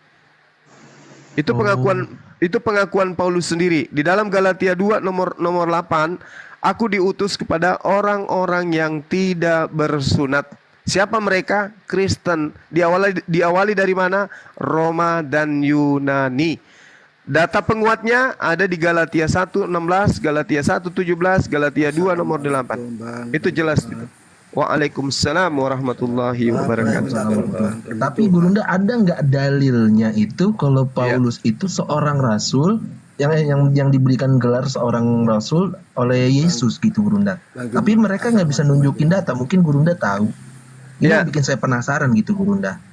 Itu pengakuan Paulus sendiri. Di dalam Galatia 2 nomor 8, aku diutus kepada orang-orang yang tidak bersunat. Siapa mereka? Kristen. Diawali dari mana? Roma dan Yunani. Data penguatnya ada di Galatia 1:16, Galatia 1:17, Galatia 2 nomor 8. Itu jelas itu. Waalaikumsalam warahmatullahi wabarakatuh. Tapi Gurunda, ada nggak dalilnya itu kalau Paulus itu seorang rasul yang diberikan gelar seorang rasul oleh Yesus gitu Gurunda. Tapi mereka nggak bisa nunjukin data. Mungkin Gurunda tahu. Ini yang bikin saya penasaran gitu Gurunda.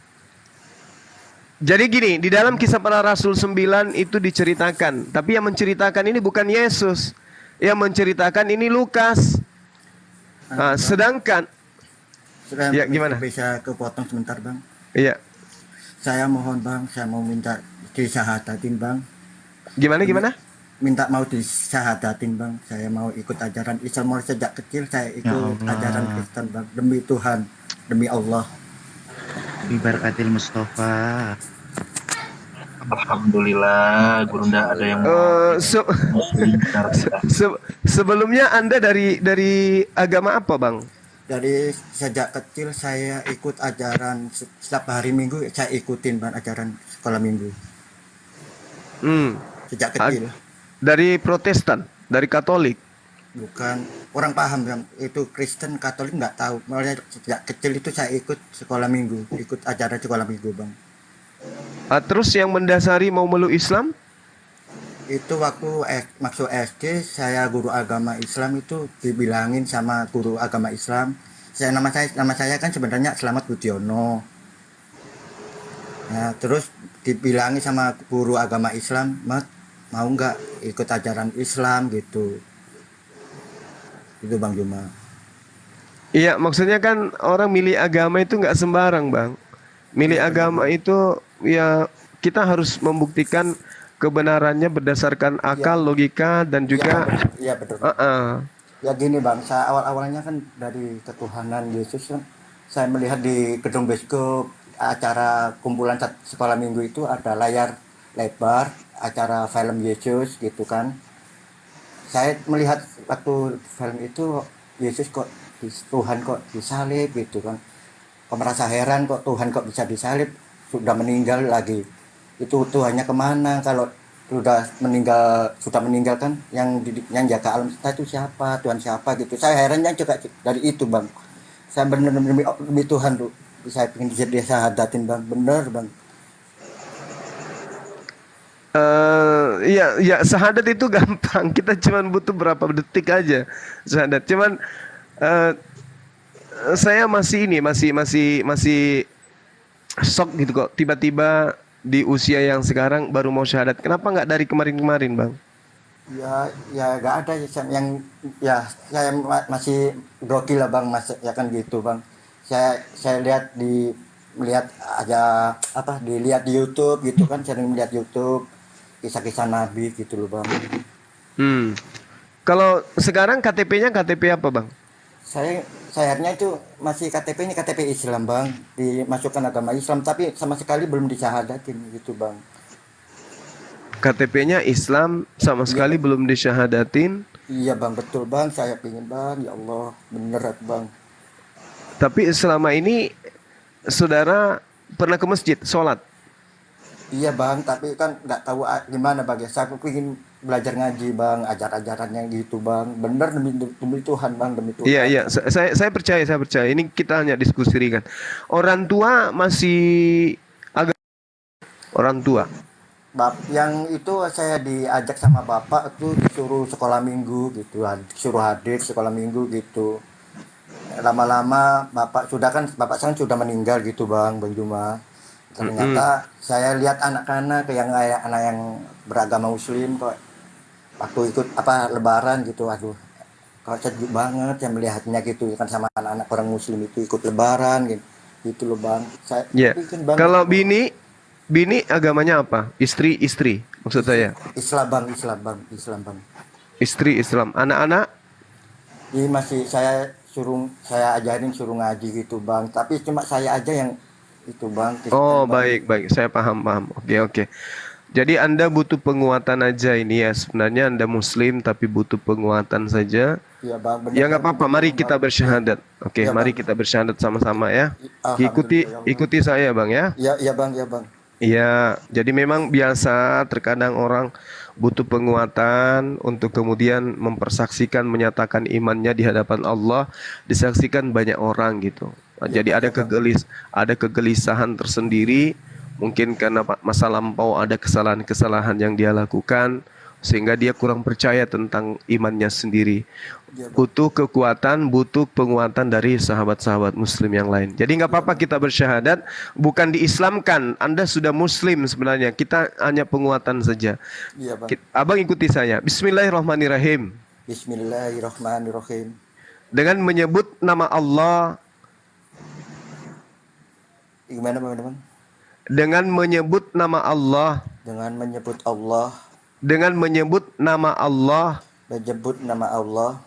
Jadi gini, di dalam Kisah Para Rasul 9 itu diceritakan. Tapi yang menceritakan ini bukan Yesus. Yang menceritakan ini Lukas. Sedangkan ya, gimana? Bisa kepotong sebentar Bang. Iya. Saya mohon bang, saya mau minta disyahadatin bang. Gimana? Minta mau disyahadatin bang. Saya mau ikut ajaran Islam mulai sejak kecil. Saya Ya ikut ajaran Allah. Kristen bang. Demi Tuhan, demi Allah. Bibarakatil Mustafa. Alhamdulillah, Gurunda ada yang Se- pintar kita. sebelumnya Anda dari agama apa, Bang? Dari sejak kecil saya ikut ajaran setiap hari Minggu. Saya ikutin bang ajaran sekolah Minggu. Sejak kecil. Dari Protestan, dari Katolik. Bukan orang paham bang. Itu Kristen Katolik nggak tahu. Mulai sejak kecil itu saya ikut sekolah Minggu. Ikut ajaran sekolah Minggu bang. Terus yang mendasari mau meluk Islam? Itu waktu masuk SD saya guru agama Islam itu dibilangin sama guru agama Islam nama saya kan sebenarnya Slamet Budiono. Nah terus dibilangin sama guru agama Islam, Mat mau nggak ikut ajaran Islam gitu. Itu Bang Juma. Iya, maksudnya kan orang milih agama itu nggak sembarang, Bang. Milih agama itu ya kita harus membuktikan kebenarannya berdasarkan akal, logika, dan juga Iya betul. Ya gini bang, saya awalnya kan dari ketuhanan Yesus kan, saya melihat di gedung bioskop acara kumpulan sekolah minggu itu ada layar lebar acara film Yesus gitu kan. Saya melihat waktu film itu Yesus kok Tuhan kok disalib gitu kan. Kok merasa heran kok Tuhan kok bisa disalib, sudah meninggal lagi. Itu Tuhannya kemana kalau sudah meninggalkan yang jaga alam kita itu siapa, Tuhan siapa gitu. Saya herannya juga dari itu bang. Saya benar-benar demi Tuhan tuh saya ingin jadi syahadatin bang, bener bang. Ya syahadat itu gampang. Kita cuman butuh berapa detik aja syahadat. Cuman saya masih shock gitu kok. Tiba-tiba di usia yang sekarang baru mau syahadat. Kenapa nggak dari kemarin-kemarin, Bang? Ya nggak ada yang ya saya masih grogi lah bang, masih ya kan gitu bang. Saya melihat aja dilihat di YouTube gitu kan, sering melihat YouTube kisah-kisah Nabi gitu loh bang. Kalau sekarang KTP-nya KTP apa, Bang? Sayangnya itu masih KTP-nya KTP Islam bang, dimasukkan agama Islam tapi sama sekali belum disyahadatin gitu bang. KTP-nya Islam sama sekali belum disyahadatin. Iya bang, betul bang, saya pingin bang, ya Allah bener bang. Tapi selama ini saudara pernah ke masjid sholat? Iya bang, tapi kan nggak tahu gimana bang ya. Saya pingin belajar ngaji bang, ajar-ajarannya gitu bang. Bener demi Tuhan bang, demi Tuhan. Iya. Saya percaya. Ini kita hanya diskusi ringan. Orang tua masih agak orang tua. Yang itu saya diajak sama bapak tuh disuruh sekolah minggu gitu, disuruh hadir sekolah minggu gitu. Lama-lama bapak saya sudah meninggal gitu bang Juma. Ternyata saya lihat anak-anak anak yang beragama Muslim kok waktu ikut Lebaran gitu, aduh, kok sejuk banget yang melihatnya gitu kan sama anak-anak orang Muslim itu ikut Lebaran gitu loh bang. Saya bikin bang. Kalau bini agamanya apa? Istri maksud saya. Islam bang. Istri Islam. Anak-anak? Ini masih saya ajarin suruh ngaji gitu bang. Tapi cuma saya aja yang itu bang. Oh bang. Baik. Saya paham. Oke. Jadi Anda butuh penguatan aja ini ya. Sebenarnya Anda Muslim tapi butuh penguatan saja. Iya bang. Bener, Ya nggak apa-apa. Mari kita bersyahadat. Oke. Ya, mari bang. kita bersyahadat sama-sama ya. Alhamdulillah, Ikuti saya bang ya. Iya bang. Iya, jadi memang biasa terkadang orang butuh penguatan untuk kemudian mempersaksikan, menyatakan imannya di hadapan Allah, disaksikan banyak orang gitu. Jadi ada kegelisahan tersendiri, mungkin karena masa lampau ada kesalahan-kesalahan yang dia lakukan, sehingga dia kurang percaya tentang imannya sendiri. Butuh kekuatan, butuh penguatan dari sahabat-sahabat Muslim yang lain. Jadi nggak apa-apa kita bersyahadat, bukan diislamkan. Anda sudah Muslim sebenarnya. Kita hanya penguatan saja. Iya bang. Abang ikuti saya. Bismillahirrahmanirrahim. Bismillahirrahmanirrahim. Dengan menyebut nama Allah. Gimana bang? dengan menyebut nama Allah, dengan menyebut Allah, dengan menyebut nama Allah menyebut nama Allah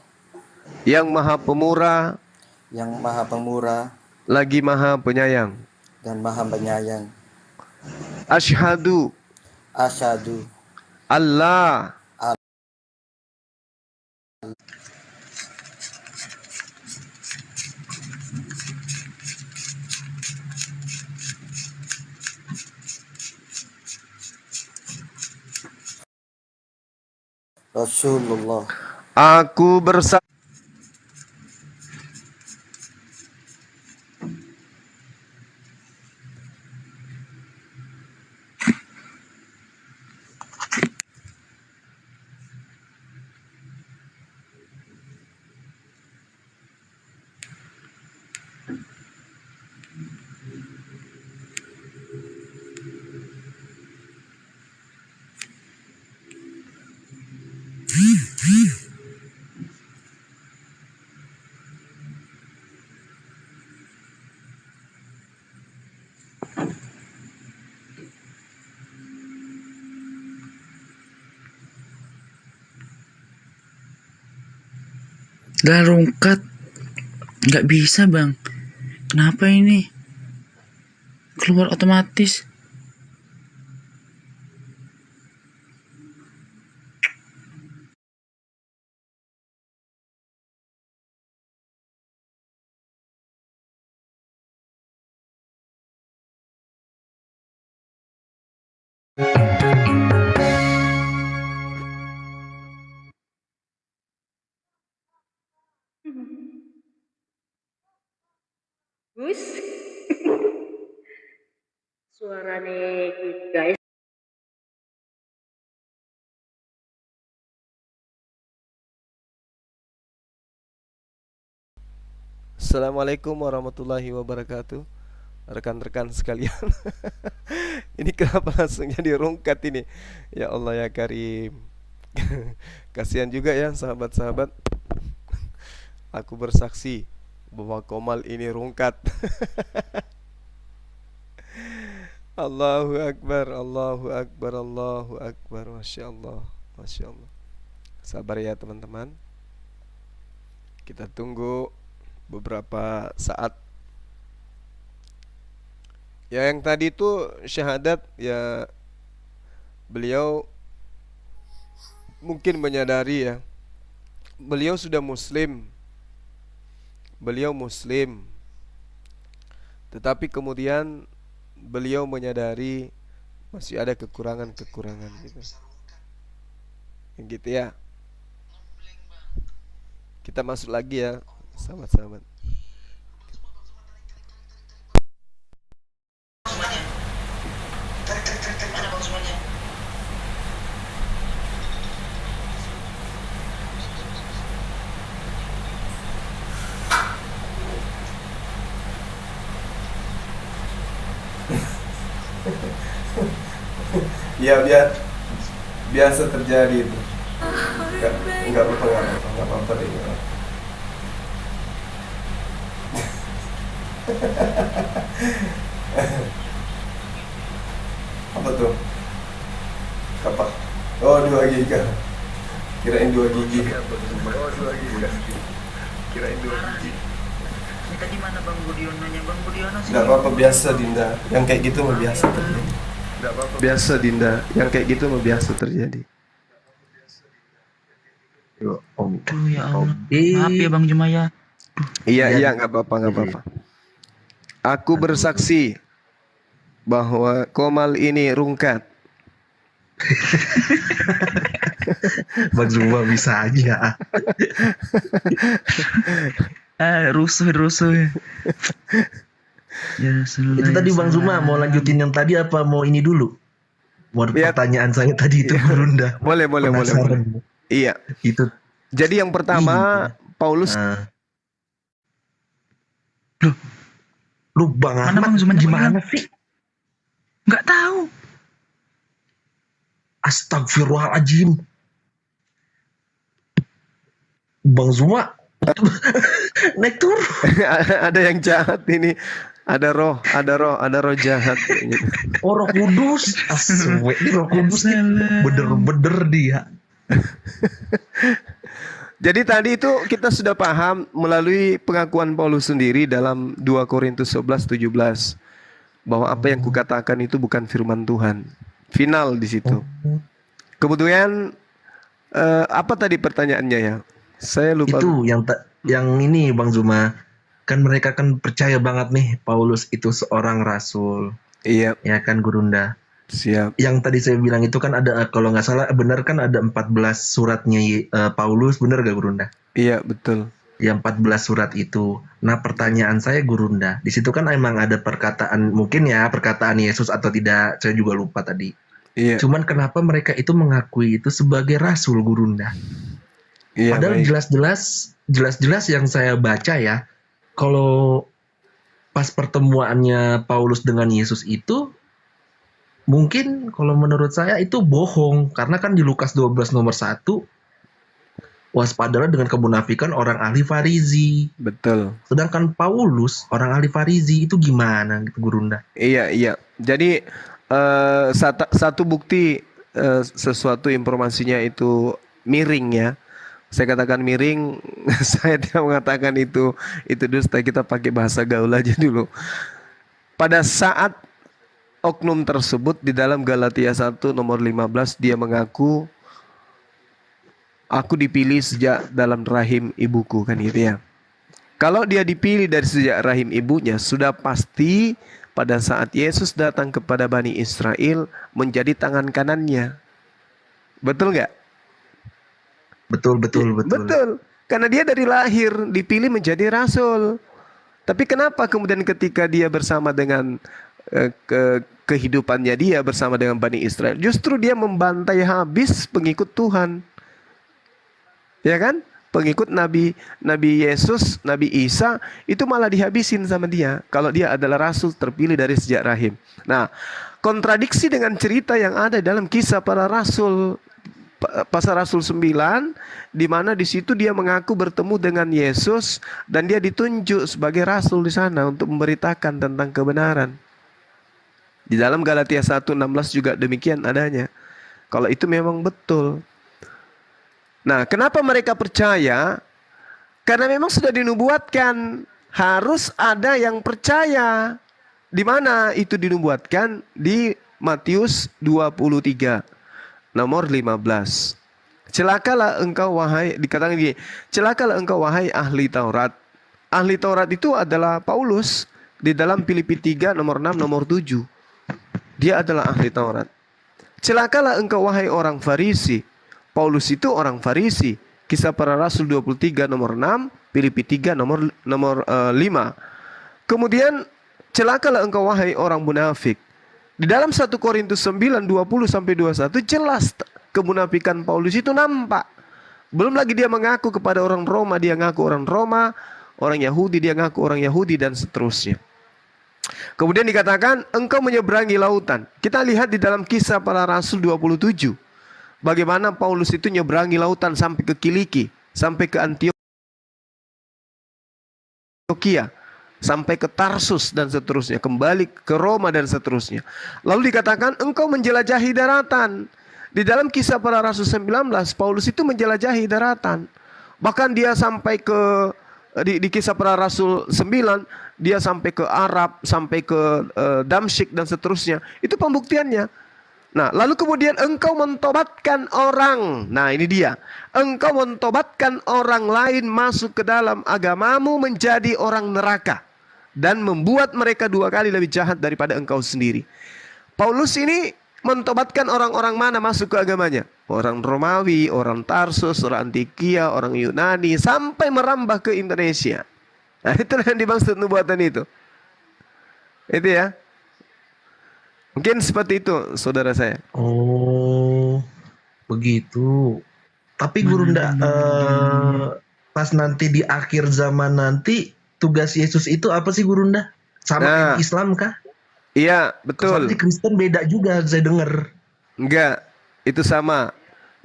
yang Maha Pemurah yang Maha Pemurah lagi Maha Penyayang. dan Maha Penyayang. Asyhadu Asyhadu Allah Rasulullah. aku bersaksi Gak rungkat. Gak bisa bang. Kenapa ini? Keluar otomatis. Gus, suarane guys. Assalamualaikum warahmatullahi wabarakatuh. Rekan-rekan sekalian. Ini kenapa langsung jadi rungkat ini? Ya Allah ya Karim. Kasihan juga ya sahabat-sahabat. Aku bersaksi bahwa Komal ini rungkat. Allahu Akbar, Allahu Akbar, Allahu Akbar. Masya Allah, Masya Allah. Sabar ya teman-teman. Kita tunggu beberapa saat. Ya yang tadi itu syahadat ya, beliau mungkin menyadari ya, beliau sudah muslim. Beliau muslim. Tetapi kemudian beliau menyadari masih ada kekurangan-kekurangan gitu. Yang gitu ya. Kita masuk lagi ya, sahabat-sahabat. Ya biasa terjadi itu. Enggak apa-apa deh. Apa tuh? Apa? Oh 2 giga. Kirain 2 gigi. Oh 2 giga. Kirain 2 gigi. Ini tadi mana Bang Budiononya? Bang Budiono sih. Enggak apa-apa, biasa Dinda. Yang kayak gitu mah biasa terjadi. Enggak apa-apa. Biasa Dinda. Yang kayak gitu mah biasa terjadi. Aduh ya Allah. Maaf ya Bang Jumaya. Iya, enggak apa-apa. Aku bersaksi bahwa Komal ini rungkat. Bang Zuma bisa aja. Rusuh. Ya Rasulullah. Itu tadi Bang Zuma mau lanjutin yang tadi apa mau ini dulu? Mau Ya. pertanyaan saya tadi itu Burunda. Boleh. Penasaran. Iya. Itu. Jadi yang pertama Paulus Nah. Lu Bang Mana Ahmad Bang Zuma gimana sih? Nggak tahu. Astagfirullahaladzim. Bang Zuma naik turun. ada yang jahat ini. Ada roh jahat gitu. Oh, Roh Kudus. Aswe, ini Roh Kudus nih bener-bener dia. Jadi tadi itu kita sudah paham melalui pengakuan Paulus sendiri dalam 2 Korintus 11:17 bahwa apa yang kukatakan itu bukan firman Tuhan. Final di situ. Kemudian apa tadi pertanyaannya ya? Saya lupa. Itu yang ini Bang Zuma. Kan mereka kan percaya banget nih Paulus itu seorang rasul. Iya, Ya kan Gurunda. siap. Yang tadi saya bilang itu kan ada, kalau nggak salah benar kan ada 14 suratnya Paulus, benar gak Gurunda? Iya, betul. Yang 14 surat itu. Nah, pertanyaan saya Gurunda, di situ kan emang ada perkataan, mungkin ya perkataan Yesus atau tidak, saya juga lupa tadi. Iya. Cuman kenapa mereka itu mengakui itu sebagai rasul Gurunda? Iya, Padahal baik. jelas-jelas yang saya baca ya, kalau pas pertemuannya Paulus dengan Yesus itu, mungkin kalau menurut saya itu bohong. Karena kan di Lukas 12 nomor 1, waspadalah dengan kemunafikan orang ahli Farisi. Betul. Sedangkan Paulus, orang ahli Farisi, itu gimana gitu Gurunda? Iya, iya. Jadi satu bukti sesuatu informasinya itu miring ya. Saya katakan miring, saya tidak mengatakan itu dusta, kita pakai bahasa gaul aja dulu. Pada saat oknum tersebut di dalam Galatia 1 nomor 15 dia mengaku aku dipilih sejak dalam rahim ibuku, kan gitu ya. Kalau dia dipilih dari sejak rahim ibunya, sudah pasti pada saat Yesus datang kepada Bani Israel menjadi tangan kanannya. Betul nggak? Betul. Betul. Karena dia dari lahir dipilih menjadi rasul. Tapi kenapa kemudian ketika dia bersama dengan kehidupannya dia bersama dengan Bani Israel, justru dia membantai habis pengikut Tuhan. Ya kan? Pengikut Nabi Yesus, Nabi Isa itu malah dihabisin sama dia. Kalau dia adalah rasul terpilih dari sejak rahim. Nah, kontradiksi dengan cerita yang ada dalam Kisah Para Rasul pasal Rasul 9, di mana di situ dia mengaku bertemu dengan Yesus dan dia ditunjuk sebagai rasul di sana untuk memberitakan tentang kebenaran. Di dalam Galatia 1:16 juga demikian adanya. Kalau itu memang betul. Nah, kenapa mereka percaya? Karena memang sudah dinubuatkan harus ada yang percaya. Di mana itu dinubuatkan? Di Matius 23 nomor 15. Celakalah engkau wahai, dikatakan gini, celakalah engkau wahai ahli Taurat. Ahli Taurat itu adalah Paulus di dalam Filipi 3 nomor 6 nomor 7. Dia adalah ahli Taurat. Celakalah engkau wahai orang Farisi. Paulus itu orang Farisi. Kisah Para Rasul 23 nomor 6, Filipi 3 nomor 5. Kemudian celakalah engkau wahai orang munafik. Di dalam 1 Korintus 9 20-21 jelas kemunafikan Paulus itu nampak. Belum lagi dia mengaku kepada orang Roma, dia ngaku orang Roma, orang Yahudi dia ngaku orang Yahudi dan seterusnya. Kemudian dikatakan engkau menyeberangi lautan. Kita lihat di dalam Kisah Para Rasul 27. Bagaimana Paulus itu nyeberangi lautan sampai ke Kiliki, sampai ke Antioquia, sampai ke Tarsus dan seterusnya, kembali ke Roma dan seterusnya. Lalu dikatakan engkau menjelajahi daratan. Di dalam Kisah Para Rasul 19, Paulus itu menjelajahi daratan. Bahkan dia sampai ke di Kisah Para Rasul 9, dia sampai ke Arab, sampai ke Damsyik dan seterusnya. Itu pembuktiannya. Nah, lalu kemudian engkau mentobatkan orang. Nah, ini dia. Engkau mentobatkan orang lain masuk ke dalam agamamu menjadi orang neraka. Dan membuat mereka 2 kali lebih jahat daripada engkau sendiri. Paulus ini mentobatkan orang-orang mana masuk ke agamanya? Orang Romawi, orang Tarsus, orang Antioquia, orang Yunani, sampai merambah ke Indonesia. Nah, itulah yang dimaksud nubuatan itu. Itu ya. Mungkin seperti itu, saudara saya. Oh, begitu. Tapi Gurunda, pas nanti di akhir zaman nanti, tugas Yesus itu apa sih Gurunda? Sama Nah, yang Islam kah? iya, betul. Soalnya di Kristen beda juga, saya dengar. Enggak, itu sama.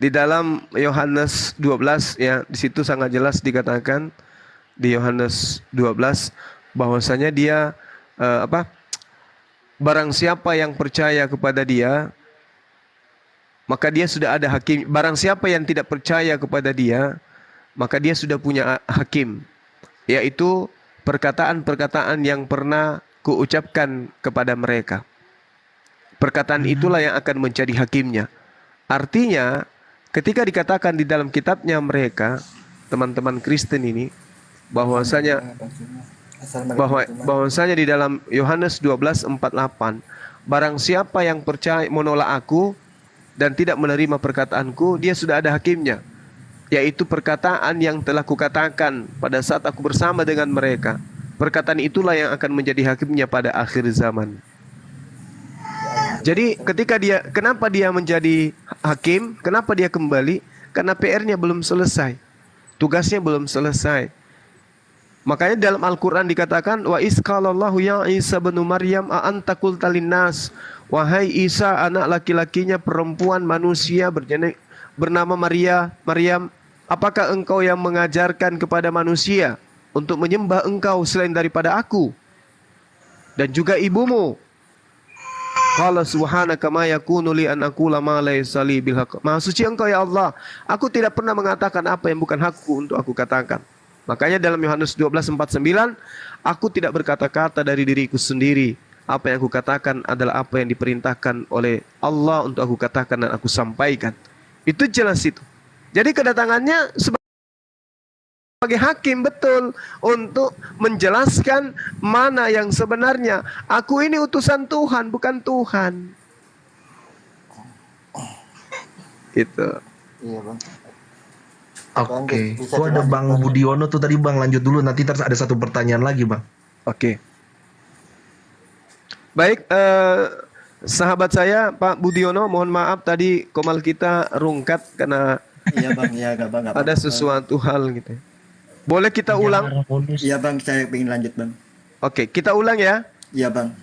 Di dalam Yohanes 12 ya, di situ sangat jelas dikatakan di Yohanes 12 bahwasanya dia barang siapa yang percaya kepada dia, maka dia sudah ada hakim. Barang siapa yang tidak percaya kepada dia, maka dia sudah punya hakim, yaitu perkataan-perkataan yang pernah kuucapkan kepada mereka. Perkataan itulah yang akan menjadi hakimnya. Artinya, ketika dikatakan di dalam kitabnya mereka, teman-teman Kristen ini, bahwasanya di dalam Yohanes 12:48, barang siapa yang percaya menolak aku dan tidak menerima perkataanku, dia sudah ada hakimnya, yaitu perkataan yang telah kukatakan pada saat aku bersama dengan mereka. Perkataan itulah yang akan menjadi hakimnya pada akhir zaman. Jadi kenapa dia menjadi hakim? Kenapa dia kembali? Karena PR-nya belum selesai. Tugasnya belum selesai. Makanya dalam Al-Quran dikatakan, wa isqalallahu ya Isa bin Maryam a anta qulta linnas, wahai Isa, anak laki-lakinya perempuan manusia bernama Maryam, apakah engkau yang mengajarkan kepada manusia untuk menyembah engkau selain daripada aku dan juga ibumu? Qala subhanaka ma yakunu li an aqula ma laysa li bil haqq. Maha suci engkau ya Allah, aku tidak pernah mengatakan apa yang bukan hakku untuk aku katakan. Makanya dalam Yohanes 12:49, aku tidak berkata-kata dari diriku sendiri. Apa yang aku katakan adalah apa yang diperintahkan oleh Allah untuk aku katakan dan aku sampaikan. Itu jelas itu. Jadi kedatangannya sebagai hakim, betul, untuk menjelaskan mana yang sebenarnya. Aku ini utusan Tuhan, bukan Tuhan. Gitu. Iya bang. Oke. Gua ada Bang Budiono tuh tadi Bang, lanjut dulu, nanti terus ada satu pertanyaan lagi Bang. Oke. Baik, sahabat saya Pak Budiono, mohon maaf tadi komal kita rungkat karena Iya bang, iya gak bang. ada sesuatu hal gitu. Boleh kita ulang? Iya bang, saya ingin lanjut bang. Oke, kita ulang ya. Iya bang.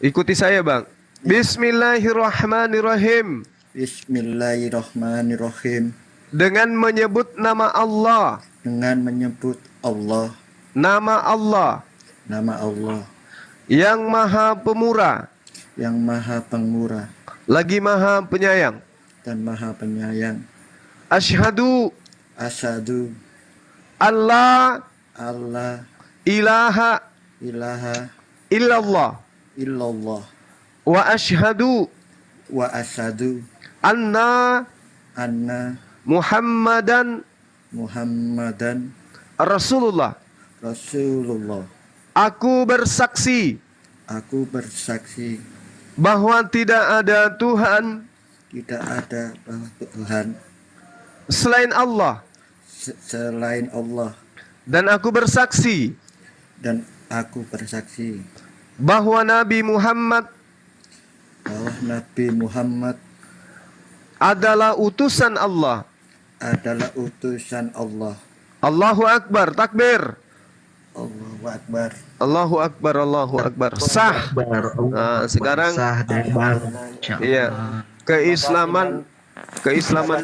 Ikuti saya bang. Bismillahirrahmanirrahim. Bismillahirrahmanirrahim. Dengan menyebut nama Allah. Dengan menyebut Allah. Nama Allah. Nama Allah. Yang maha pemurah. Yang maha pemurah. Lagi maha penyayang. Dan maha penyayang. Asyhadu. Asyhadu. Allah. Allah. Ilaha. Ilaha. Illallah. Illallah. Wa asyhadu. Wa asyhadu. Anna. Muhammadan Rasulullah. Aku bersaksi bahwa tidak ada Tuhan selain Allah. Dan aku bersaksi bahwa Nabi Muhammad adalah utusan Allah. Allahu Akbar, takbir. Allahu Akbar. Sah. Nah, sekarang iya, keislaman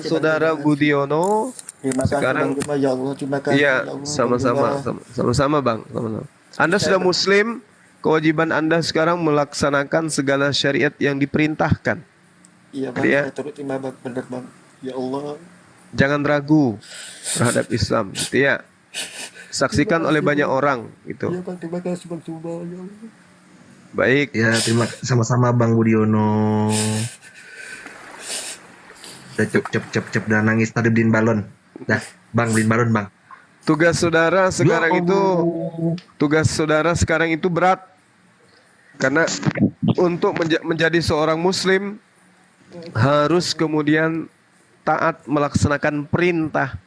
saudara Budiono sekarang. Iya, sama-sama Bang. Anda sudah muslim, kewajiban Anda sekarang melaksanakan segala syariat yang diperintahkan. Iya bang, Ya. saya turut lima bang, benar bang. Ya Allah. Jangan ragu terhadap Islam, gitu ya. Saksikan oleh banyak orang, gitu. Iya bang, terima kasih bang, coba ya Allah. Baik. Ya, terima sama-sama Bang Budiono. Udah cep dah nangis tadi beliin balon. Dah, Bang beliin balon, Bang. Tugas saudara sekarang itu berat. Karena untuk menjadi seorang muslim harus kemudian taat melaksanakan perintah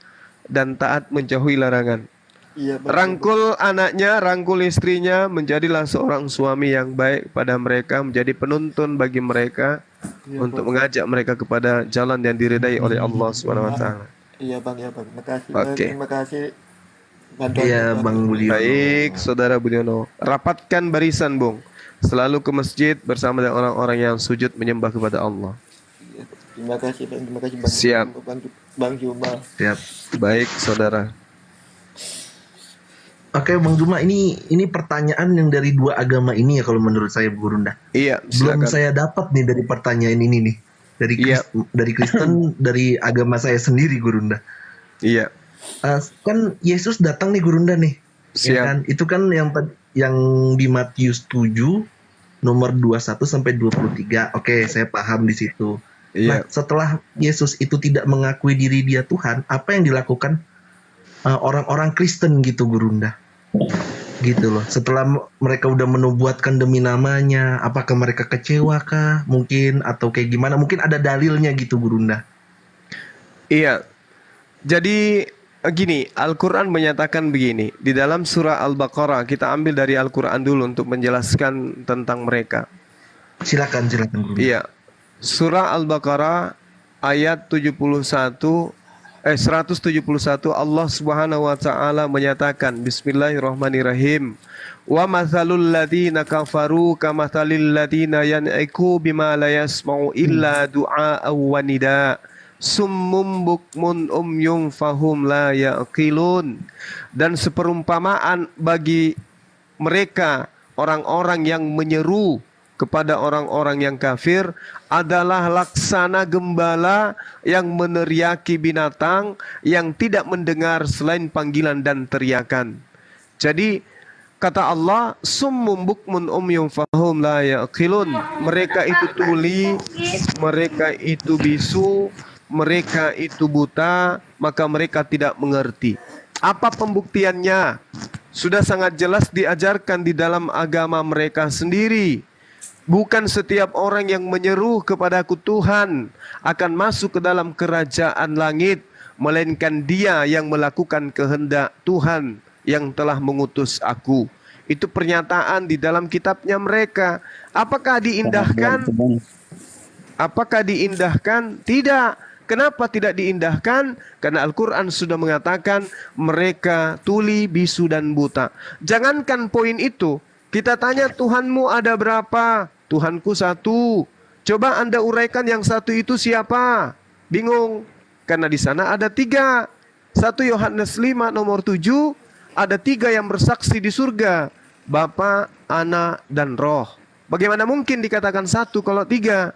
dan taat menjauhi larangan. Iya, bang. Rangkul anaknya, rangkul istrinya, menjadilah seorang suami yang baik pada mereka, menjadi penuntun bagi mereka untuk mengajak mereka kepada jalan yang diridai oleh Allah SWT. Iya bang, makasih. Oke. Terima kasih. Iya Bang Budiono. Baik, saudara Budiono, rapatkan barisan, Bung. Selalu ke masjid bersama dengan orang-orang yang sujud menyembah kepada Allah. Terima kasih bang, Siap. Bang Juma. Siap. Baik, saudara. Oke, Bang Zuma, ini pertanyaan yang dari dua agama ini ya kalau menurut saya, Bu Gurunda. Iya, Belum silakan. saya dapat nih dari pertanyaan ini nih. Iya. Dari Kristen, dari agama saya sendiri, Gurunda. Iya. Kan Yesus datang nih, Gurunda nih. Siap. Ya kan? Itu kan yang di Matius 7 nomor 21 sampai 23. Oke, saya paham di situ. Nah, Iya. setelah Yesus itu tidak mengakui diri dia Tuhan, apa yang dilakukan orang-orang Kristen gitu, Gurunda? Gitu loh. Setelah mereka udah menubuatkan demi namanya, apakah mereka kecewa kah? Mungkin atau kayak gimana? Mungkin ada dalilnya gitu, Gurunda. Iya. Jadi gini, Al-Quran menyatakan begini. Di dalam surah Al-Baqarah, kita ambil dari Al-Quran dulu untuk menjelaskan tentang mereka. Silakan, Gurunda. Iya. Surah Al-Baqarah ayat 171 Allah Subhanahu wa taala menyatakan, Bismillahirrahmanirrahim. Wa mathalul ladzina kafaru kamathalil ladzina yan'iku bima la yasma'u illa du'a wa nida. Summum bukmun umyum fahum la yaqilun. Dan seperumpamaan bagi mereka orang-orang yang menyeru kepada orang-orang yang kafir adalah laksana gembala yang meneriaki binatang yang tidak mendengar selain panggilan dan teriakan. Jadi kata Allah, summum bukmun umyum fahum la yaqilun. Mereka itu tuli, mereka itu bisu, mereka itu buta, maka mereka tidak mengerti. Apa pembuktiannya? Sudah sangat jelas diajarkan di dalam agama mereka sendiri. Bukan setiap orang yang menyeru kepadaku Tuhan akan masuk ke dalam kerajaan langit, melainkan dia yang melakukan kehendak Tuhan yang telah mengutus aku. Itu pernyataan di dalam kitabnya mereka. Apakah diindahkan? Apakah diindahkan? Tidak. Kenapa tidak diindahkan? Karena Al-Quran sudah mengatakan mereka tuli, bisu, dan buta. Jangankan poin itu, kita tanya Tuhanmu ada berapa? Tuhanku satu. Coba Anda uraikan yang satu itu siapa? Bingung. Karena di sana ada 3. 1 Yohanes 5 nomor 7, ada 3 yang bersaksi di surga. Bapa, Anak, dan Roh. Bagaimana mungkin dikatakan 1 kalau 3?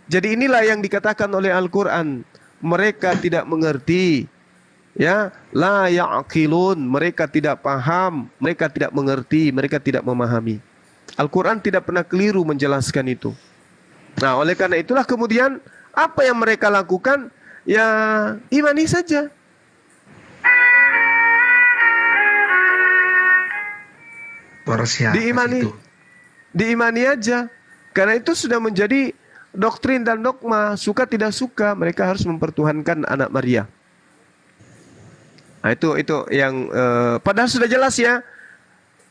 Jadi inilah yang dikatakan oleh Al-Quran. Mereka tidak mengerti. Ya, la ya'qilun, mereka tidak paham, mereka tidak mengerti, mereka tidak memahami. Al-Quran tidak pernah keliru menjelaskan itu. Nah, oleh karena itulah kemudian apa yang mereka lakukan? Ya, imani saja. Diimani aja. Karena itu sudah menjadi doktrin dan dogma. Suka tidak suka, mereka harus mempertuhankan anak Maria. Nah, itu yang padahal sudah jelas ya.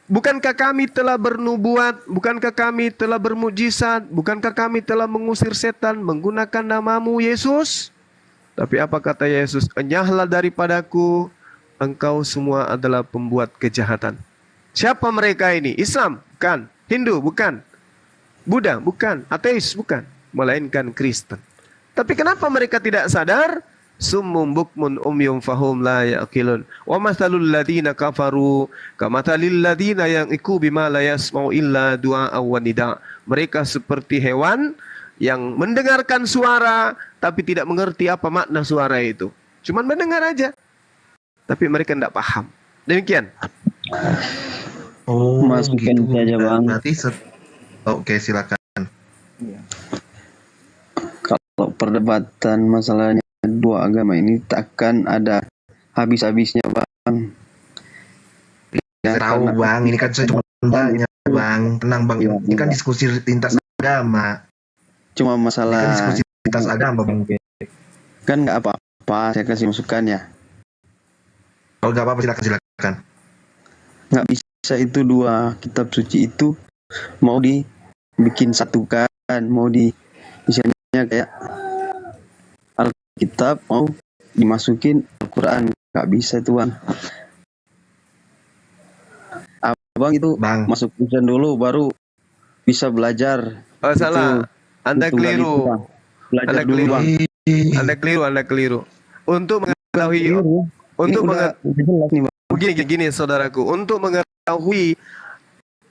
Bukankah kami telah bernubuat, bukankah kami telah bermujizat, bukankah kami telah mengusir setan menggunakan namamu Yesus? Tapi apa kata Yesus? Enyahlah daripadaku, engkau semua adalah pembuat kejahatan. Siapa mereka ini? Islam? Bukan. Hindu? Bukan. Buddha? Bukan. Ateis? Bukan. Melainkan Kristen. Tapi kenapa mereka tidak sadar? Summum bukmun umyum fahum la yaqilun. Wa mathalul ladzina kafaru kamathalil ladzina yan'iku bima la yasma'u illa du'a wa nida. Mereka seperti hewan yang mendengarkan suara tapi tidak mengerti apa makna suara itu. Cuman mendengar aja. Tapi mereka tidak paham. Demikian. Oh, Masukin gitu. saja, Bang. Berarti oke, silakan. Kalau perdebatan masalahnya dua agama ini takkan ada habis-habisnya, Bang. Saya tahu, Bang. Ini kan saya cuma tanya, Bang. Tenang, Bang. Ya, Ini kan diskusi lintas agama. Cuma Ini kan masalah diskusi lintas agama, Bang. kan nggak apa-apa, saya kasih masukan ya. Oh, nggak apa-apa, silakan. Nggak bisa itu dua kitab suci itu mau dibikin satukan, mau misalnya kayak Alkitab mau dimasukin Al-Quran, nggak bisa itu, Bang. Abang itu Bang. masuk Kristen dulu baru bisa belajar. Oh, salah. Anda Itu keliru. itu, Bang. Belajar Anda dulu, keliru. Bang. Anda keliru. Untuk mengetahui Keliru. untuk Ini udah jelas nih, Bang. Begini saudaraku, untuk mengetahui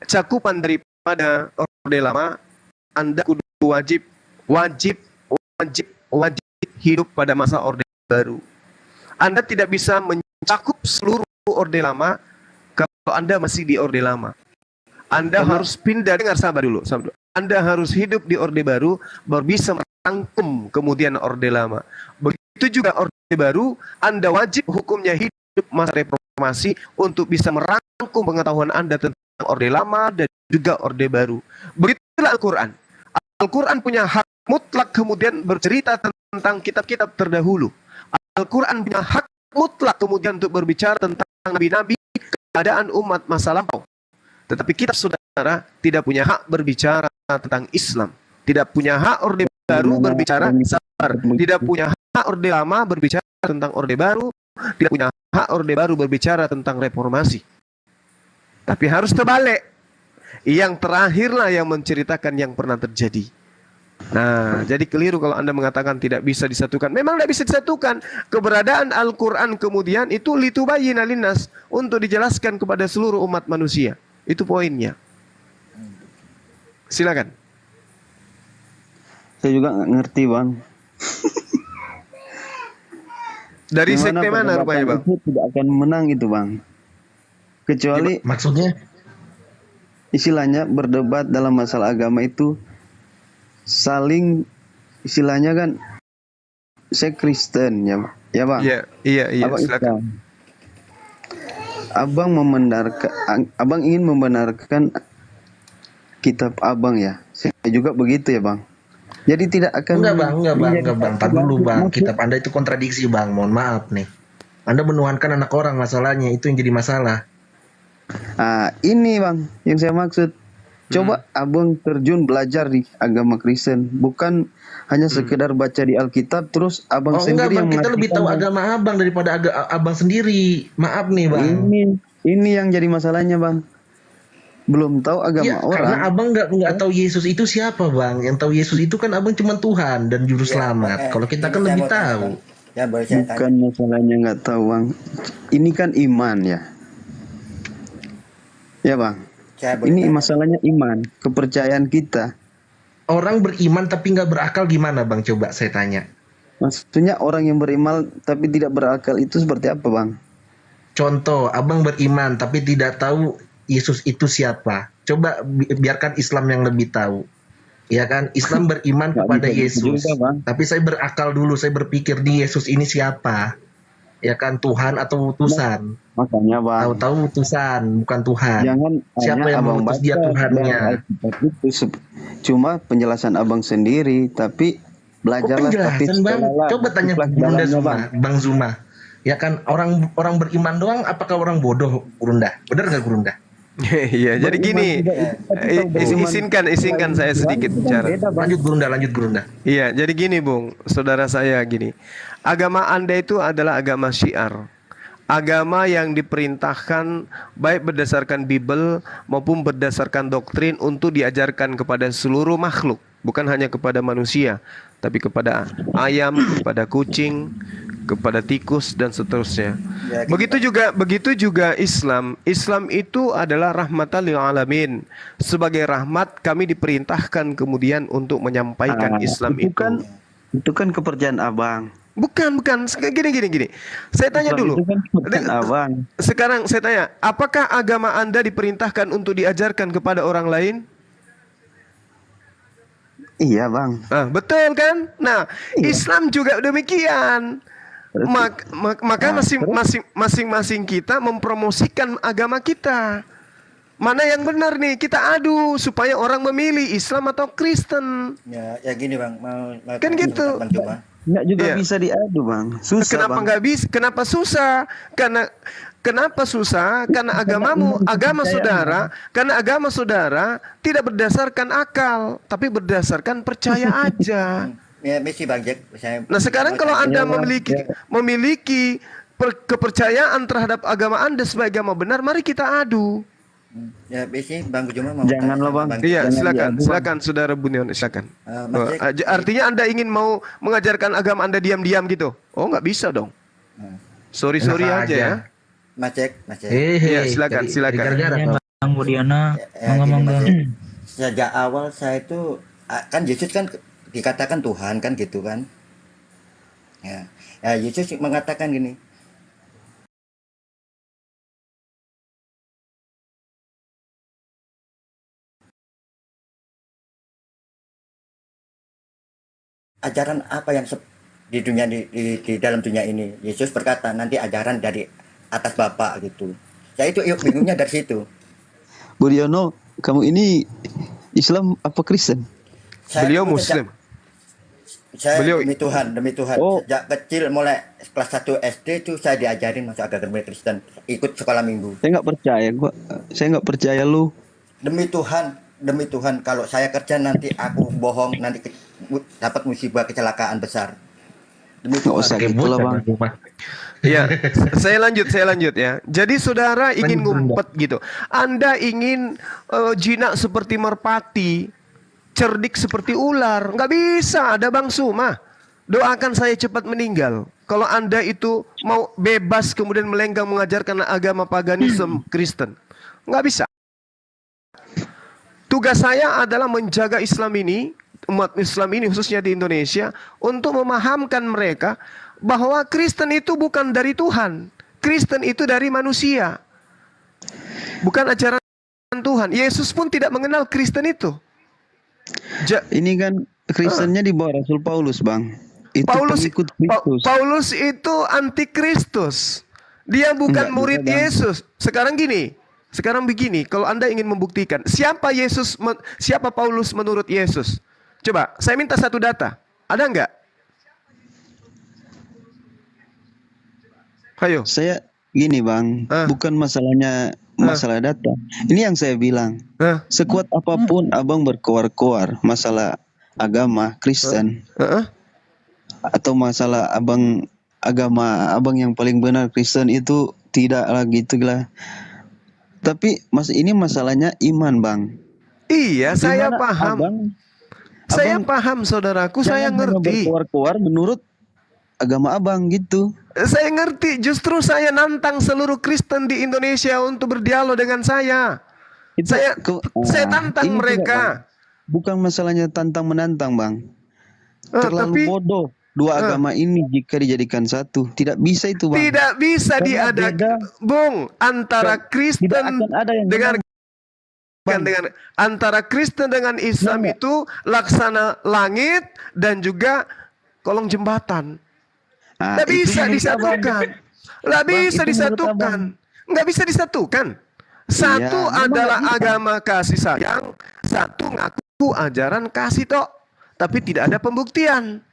cakupan daripada orde lama, Anda kudu wajib hidup pada masa orde baru. Anda tidak bisa mencakup seluruh orde lama kalau Anda masih di orde lama. Anda harus pindah, dengar sabar dulu. Anda harus hidup di orde baru, baru bisa merangkum kemudian orde lama. Begitu juga orde baru, Anda wajib hukumnya hidup masa reformasi untuk bisa merangkum pengetahuan Anda tentang orde lama dan juga orde baru. Begitulah Al-Quran. Al-Quran punya hak mutlak kemudian bercerita tentang kitab-kitab terdahulu. Al-Quran punya hak mutlak kemudian untuk berbicara tentang nabi-nabi, keadaan umat masa lampau. Tetapi kita saudara tidak punya hak berbicara tentang Islam. Tidak punya hak orde baru berbicara sabar. Tidak punya hak orde lama berbicara tentang orde baru. Tidak punya hak orde baru berbicara tentang reformasi. Tapi harus terbalik. Yang terakhirlah yang menceritakan yang pernah terjadi. Nah, jadi keliru kalau Anda mengatakan tidak bisa disatukan. Memang tidak bisa disatukan. Keberadaan Al-Quran kemudian itu litubayyina linnas, untuk dijelaskan kepada seluruh umat manusia. Itu poinnya. Silakan. Saya juga nggak ngerti bang. Dari Gimana sekte mana rupanya bang? itu tidak akan menang itu bang. Kecuali Maksudnya istilahnya berdebat dalam masalah agama itu saling, istilahnya kan saya Kristen ya bang. Iya Abang silakan. Islam. Abang ingin membenarkan kitab abang ya. Saya juga begitu ya bang. Jadi tidak akan enggak bang. Tar dulu bang. Kitab Anda itu kontradiksi bang. Mohon maaf nih. Anda menuhankan anak orang, masalahnya itu yang jadi masalah. Ini bang yang saya maksud. Coba abang terjun belajar di agama Kristen, bukan hanya sekedar baca di Alkitab terus abang sendiri bang, yang kita lebih tahu agama abang daripada abang sendiri. Maaf nih bang. Ini yang jadi masalahnya bang. Belum tahu agama orang. Karena abang nggak tahu Yesus itu siapa bang. Yang tahu Yesus itu kan abang cuma Tuhan dan juru selamat. Kalau kita kan lebih tahu. Ya, boleh saya Bukan masalahnya nggak tahu bang. Ini kan iman ya. Ya bang. Ini masalahnya iman, kepercayaan kita. Orang beriman tapi nggak berakal gimana bang? Coba saya tanya. Maksudnya orang yang beriman tapi tidak berakal itu seperti apa bang? Contoh, abang beriman tapi tidak tahu Yesus itu siapa. Coba biarkan Islam yang lebih tahu. Ya kan, Islam beriman kepada Yesus. Juga, tapi saya berakal dulu, saya berpikir di Yesus ini siapa? Ya kan, Tuhan atau utusan? Makanya bang. Tahu-tahu utusan, bukan Tuhan. Jangan siapa yang mengutus dia Tuhannya? Itu cuma penjelasan abang sendiri, tapi belajarlah. Penjelasan bang. Coba tanya Bunda Zuma, bang Zuma. Ya kan, orang beriman doang, apakah orang bodoh, Gurunda? Benar nggak Gurunda? Iya, jadi gini, izinkan saya sedikit bicara. Lanjut Gurunda. Iya, jadi gini Bung, saudara saya gini. Agama Anda itu adalah agama syiar. Agama yang diperintahkan baik berdasarkan Bible maupun berdasarkan doktrin untuk diajarkan kepada seluruh makhluk, bukan hanya kepada manusia, tapi kepada ayam, kepada kucing, kepada tikus dan seterusnya. Begitu juga Islam. Islam itu adalah rahmatan lil alamin. Sebagai rahmat kami diperintahkan kemudian untuk menyampaikan Islam itu. Itu kan kepercayaan abang. Bukan. Gini. Saya tanya dulu. Abang. Sekarang saya tanya, apakah agama Anda diperintahkan untuk diajarkan kepada orang lain? Iya bang. Betul kan? Nah, iya. Islam juga demikian. Maka masing-masing kita mempromosikan agama kita. Mana yang benar nih? Kita adu supaya orang memilih Islam atau Kristen. Ya gini bang. Kan gitu. Nggak juga bisa diadu bang. Susah. Kenapa nggak bisa? Kenapa susah? Kenapa susah? Karena agama saudara tidak berdasarkan akal, tapi berdasarkan percaya aja. Ya, misi bang Jack. Nah sekarang kalau Anda memiliki kepercayaan terhadap agama Anda sebagai agama benar, mari kita adu. Ya, biasanya Bang Juma mau. Janganlah bang. Iya, silakan saudara Bunion, silakan. Artinya Anda ingin mau mengajarkan agama Anda diam-diam gitu? Oh, nggak bisa dong. Sorry aja ya. Mas Cek, Mas Cek. Iya, silakan, silakan. Gara-gara Ya, Pak. Bang Budiana, Gini, monggo-monggo. Mas Cek. Sejak awal saya itu kan Yesus kan dikatakan Tuhan kan gitu kan. Ya, Yesus mengatakan gini, ajaran apa yang di dunia di dalam dunia ini. Yesus berkata nanti ajaran dari atas Bapa gitu. Saya itu bingungnya dari situ. Budiono, kamu ini Islam apa Kristen? Saya Beliau itu Muslim. Saya Beliau- demi Tuhan. Oh. Sejak kecil mulai kelas 1 SD itu saya diajarin masuk agama Kristen, ikut sekolah minggu. Saya nggak percaya lu. Demi Tuhan kalau saya kerja nanti aku bohong nanti dapat musibah kecelakaan besar. Demi Nggak Tuhan. usah gitu lah bang. Iya, saya lanjut ya. Jadi saudara ingin ngumpet gitu. Anda ingin jinak seperti merpati, cerdik seperti ular. Nggak bisa, ada Bang Suma. Doakan saya cepat meninggal. Kalau Anda itu mau bebas kemudian melenggang mengajarkan agama paganisme Kristen. Nggak bisa. Tugas saya adalah menjaga Islam ini, umat Islam ini khususnya di Indonesia, untuk memahamkan mereka bahwa Kristen itu bukan dari Tuhan. Kristen itu dari manusia. Bukan ajaran Tuhan. Yesus pun tidak mengenal Kristen itu. Ini kan Kristennya di bawah Rasul Paulus bang. Itu pengikut Kristus. Paulus itu antikristus. Dia bukan Enggak murid juga, Bang. Yesus. Sekarang begini, kalau Anda ingin membuktikan siapa Paulus menurut Yesus? Coba, saya minta satu data. Ada enggak? Ayo. Saya gini bang, bukan masalah data. Ini yang saya bilang. Sekuat apapun abang berkoar-koar masalah agama Kristen atau masalah agama abang yang paling benar Kristen itu tidak lagi itulah. Tapi ini masalahnya iman bang. Iya, saya Gimana paham. Saya paham saudaraku, saya Jangan hanya ngerti. berkoar-koar menurut agama abang gitu. Saya ngerti, justru saya nantang seluruh Kristen di Indonesia untuk berdialog dengan saya. Saya tantang ini juga, mereka. Bang. Bukan masalahnya tantang menantang bang. Terlalu tapi bodoh dua agama ini jika dijadikan satu. Tidak bisa itu bang. tidak bisa Karena diadakan, Bung, antara Kristen akan ada yang dengan antara Kristen dengan Islam itu laksana langit dan juga kolong jembatan. Nggak itu bisa menurut disatukan. Nggak Bang, bisa itu menurut disatukan. Nggak bisa disatukan. Satu memang adalah nggak bisa. agama kasih sayang, satu ngaku ajaran kasih tok, tapi tidak ada pembuktian.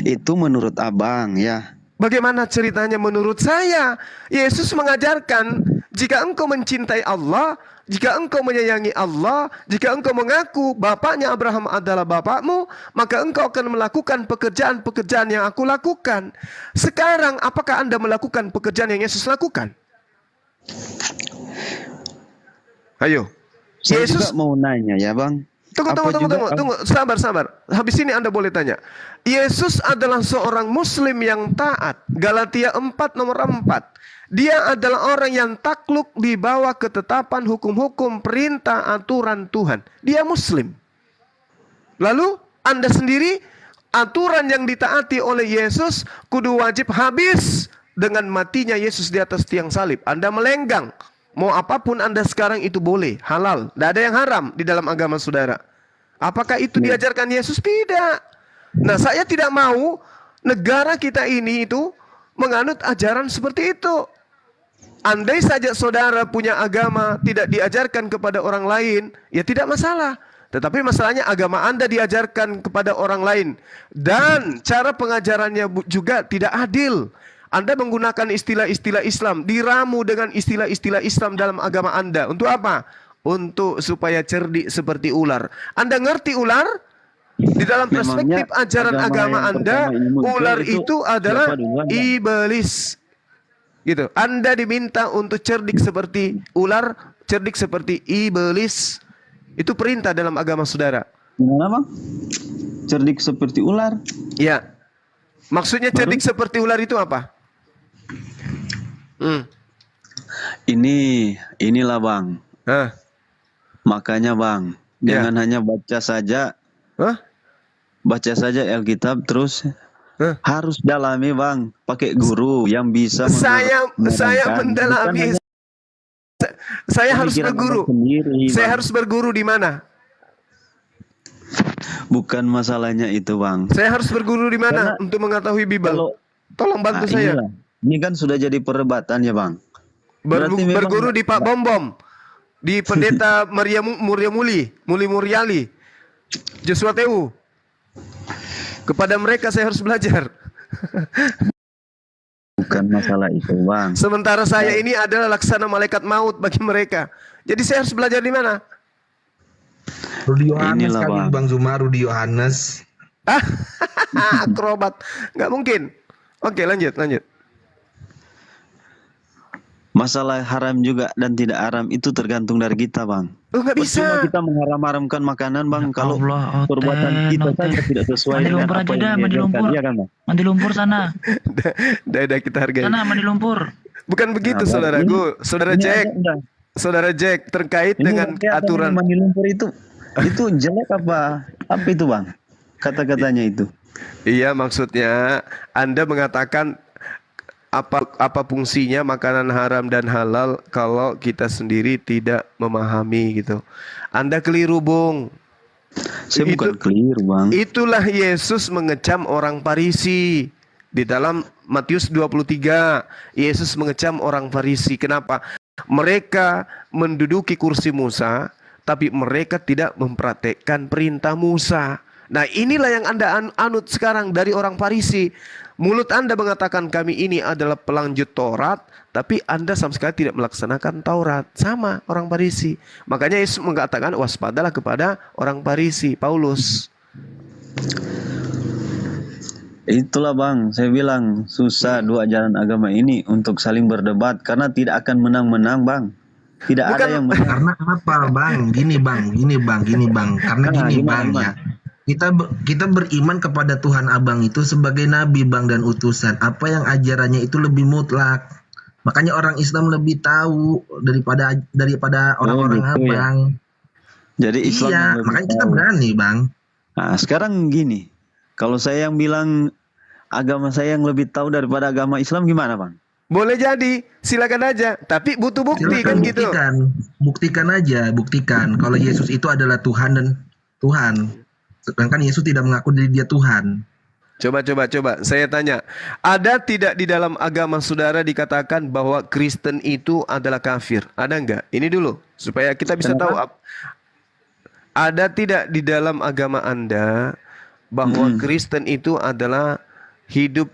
Itu menurut abang ya. Bagaimana ceritanya menurut saya? Yesus mengajarkan, jika engkau mencintai Allah, jika engkau menyayangi Allah, jika engkau mengaku bapaknya Abraham adalah bapakmu, maka engkau akan melakukan pekerjaan-pekerjaan yang aku lakukan. Sekarang, apakah Anda melakukan pekerjaan yang Yesus lakukan? Ayo. Saya Yesus juga mau nanya ya bang. Tunggu. Sabar. Habis ini Anda boleh tanya. Yesus adalah seorang muslim yang taat. Galatia 4 nomor 4. Dia adalah orang yang takluk di bawah ketetapan hukum-hukum, perintah, aturan Tuhan. Dia muslim. Lalu Anda sendiri, aturan yang ditaati oleh Yesus kudu wajib habis dengan matinya Yesus di atas tiang salib. Anda melenggang. Mau apapun Anda sekarang itu boleh, halal. Tidak ada yang haram di dalam agama saudara. Apakah itu diajarkan Yesus? Tidak. Nah, saya tidak mau negara kita ini itu menganut ajaran seperti itu. Andai saja saudara punya agama tidak diajarkan kepada orang lain, ya tidak masalah. Tetapi masalahnya agama Anda diajarkan kepada orang lain. Dan cara pengajarannya juga tidak adil. Anda menggunakan istilah-istilah Islam, diramu dengan istilah-istilah Islam dalam agama Anda. Untuk apa? Untuk supaya cerdik seperti ular. Anda ngerti ular? Di dalam perspektif Memangnya ajaran agama yang Anda, pertama ini muncul ular itu adalah siapa duluan, Bang? iblis. Gitu. Anda diminta untuk cerdik seperti ular, cerdik seperti iblis. Itu perintah dalam agama saudara. Gimana bang? Cerdik seperti ular? Ya. Maksudnya cerdik seperti ular itu apa? Inilah bang. Makanya bang, jangan hanya baca saja. Baca saja Alkitab terus harus dalami bang, pakai guru yang bisa Saya menerangkan. mendalami. Bukan hanya Saya harus pemikiran berguru. abang sendiri, Saya Bang. harus berguru di mana? Bukan masalahnya itu bang. Saya harus berguru di mana Karena untuk mengetahui Bible? Tolong bantu Nah, saya. inilah. Ini kan sudah jadi perdebatan ya bang. Berarti memang- Berguru di Pak Bom, di Pendeta Muli Muriali, Joshua Tewu. Kepada mereka saya harus belajar. Bukan masalah itu bang. Sementara saya ini adalah laksana malaikat maut bagi mereka. Jadi saya harus belajar di mana? Rudi Yohanes Inilah, kali Bang. Bang Zuma, Rudi Yohanes. Akrobat. Nggak mungkin. Oke, lanjut. Masalah haram juga dan tidak haram itu tergantung dari kita bang. Oh, nggak bisa. Percuma kita mengharam-haramkan makanan bang kalau Allah, perbuatan kita saja tidak sesuai Mandi dengan lumpur apa aja dah, yang mandi diajarkan. lumpur. Iya kan bang? Mandi lumpur sana. Dah kita hargai. Sana mandi lumpur. Bukan begitu Nah, saudaraku. Saudara Ini Jack. ada, udah. Saudara Jack terkait Ini dengan berarti apa aturan. ini mandi lumpur itu jelek apa itu bang? Kata-katanya itu. Iya, maksudnya Anda mengatakan apa fungsinya makanan haram dan halal kalau kita sendiri tidak memahami gitu. Anda keliru, Bung. Saya bukan keliru bang. Itulah Yesus mengecam orang Farisi. Di dalam Matius 23, Yesus mengecam orang Farisi. Kenapa? Mereka menduduki kursi Musa, tapi mereka tidak mempraktekkan perintah Musa. Nah, inilah yang Anda anut sekarang dari orang Farisi. Mulut Anda mengatakan kami ini adalah pelanjut Taurat, tapi Anda sama sekali tidak melaksanakan Taurat. Sama orang Farisi. Makanya Yesus mengatakan waspadalah kepada orang Farisi, Paulus. Itulah bang, saya bilang susah dua ajaran agama ini untuk saling berdebat karena tidak akan menang-menang bang. Tidak ada yang menang. Karena apa bang? Gini bang. Karena gini bang ya. Kita beriman kepada Tuhan Abang itu sebagai nabi bang dan utusan. Apa yang ajarannya itu lebih mutlak. Makanya orang Islam lebih tahu daripada orang-orang gitu ya. abang. Jadi Islam yang Iya, lebih makanya kita tahu. berani bang. Nah, sekarang gini, kalau saya yang bilang agama saya yang lebih tahu daripada agama Islam gimana bang? Boleh jadi, silakan aja. Tapi butuh bukti kan gitu. Buktikan. Kalau Yesus itu adalah Tuhan dan Tuhan. Sedangkan Yesus tidak mengaku diri dia Tuhan. Coba. Saya tanya, ada tidak di dalam agama saudara dikatakan bahwa Kristen itu adalah kafir? Ada enggak? Ini dulu, supaya kita bisa tahu. Ada tidak di dalam agama Anda bahwa Kristen itu adalah hidup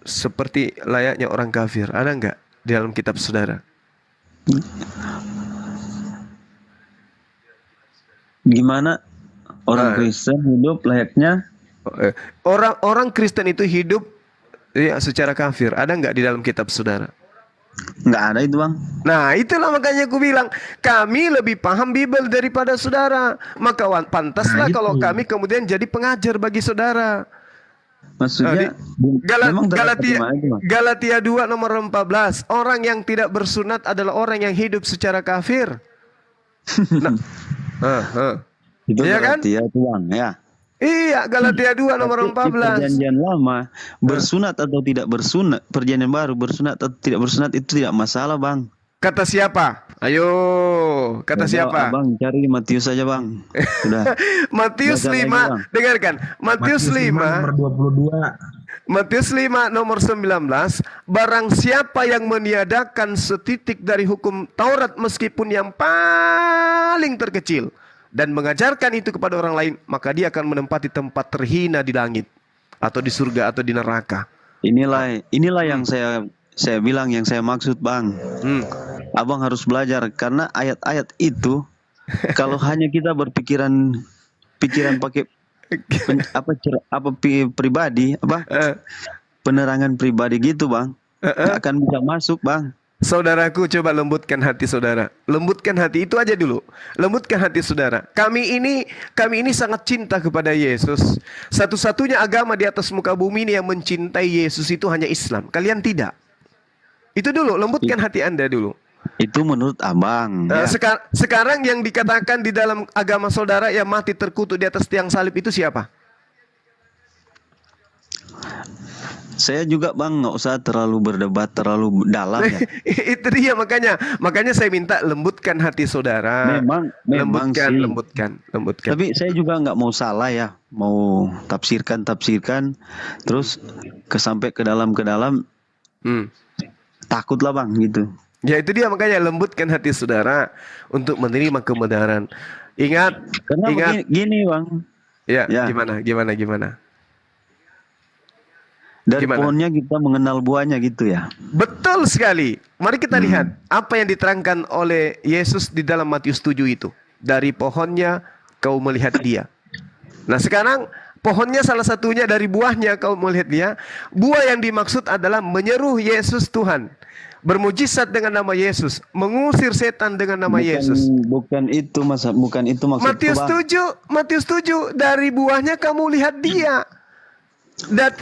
seperti layaknya orang kafir? Ada enggak di dalam kitab saudara? Gimana orang Kristen hidup layaknya? Orang Kristen itu hidup ya, secara kafir. Ada enggak di dalam kitab saudara? Nggak ada itu bang. Nah, itulah makanya aku bilang kami lebih paham Bible daripada saudara. Maka pantaslah kalau kami kemudian jadi pengajar bagi saudara. Maksudnya memang Galatia 2 nomor 14. Orang yang tidak bersunat adalah orang yang hidup secara kafir. Itu iya kan? berarti ya bang ya. Iya, Galatia 2 nomor 14. Perjanjian lama bersunat atau tidak bersunat, perjanjian baru bersunat atau tidak bersunat itu tidak masalah bang. Kata siapa? Ayo, kata siapa? Bang, cari Matius saja bang. Sudah. Matius 5, dengarkan. Matius 5 nomor 22. Matius 5 nomor 19, barang siapa yang meniadakan setitik dari hukum Taurat meskipun yang paling terkecil dan mengajarkan itu kepada orang lain, maka dia akan menempati tempat terhina di langit atau di surga atau di neraka. Inilah yang saya bilang, yang saya maksud bang. Abang harus belajar karena ayat-ayat itu kalau hanya kita berpikiran pakai pribadi penerangan pribadi gitu bang, nggak akan bisa masuk bang. Saudaraku, coba lembutkan hati saudara. Lembutkan hati itu aja dulu. Lembutkan hati saudara. Kami ini sangat cinta kepada Yesus. Satu-satunya agama di atas muka bumi ini yang mencintai Yesus itu hanya Islam. Kalian tidak. Itu dulu, lembutkan hati Anda dulu. Itu menurut abang. Ya. Sekarang yang dikatakan di dalam agama saudara yang mati terkutuk di atas tiang salib itu siapa? Saya juga bang nggak usah terlalu berdebat terlalu dalam ya. Itu dia makanya saya minta lembutkan hati saudara. Memang sih. Lembutkan. Tapi saya juga nggak mau salah ya, mau tafsirkan terus sampai ke dalam takut lah bang gitu. Ya itu dia makanya lembutkan hati saudara untuk menerima kebenaran. Ingat. Gini bang. Ya. Gimana? Dari pohonnya kita mengenal buahnya gitu ya. Betul sekali. Mari kita lihat apa yang diterangkan oleh Yesus di dalam Matius 7 itu. Dari pohonnya kau melihat dia. Nah sekarang pohonnya salah satunya dari buahnya kau melihat dia. Buah yang dimaksud adalah menyeru Yesus Tuhan. Bermujizat dengan nama Yesus, mengusir setan dengan nama Yesus. Bukan itu maksud. Matius 7 dari buahnya kamu lihat dia.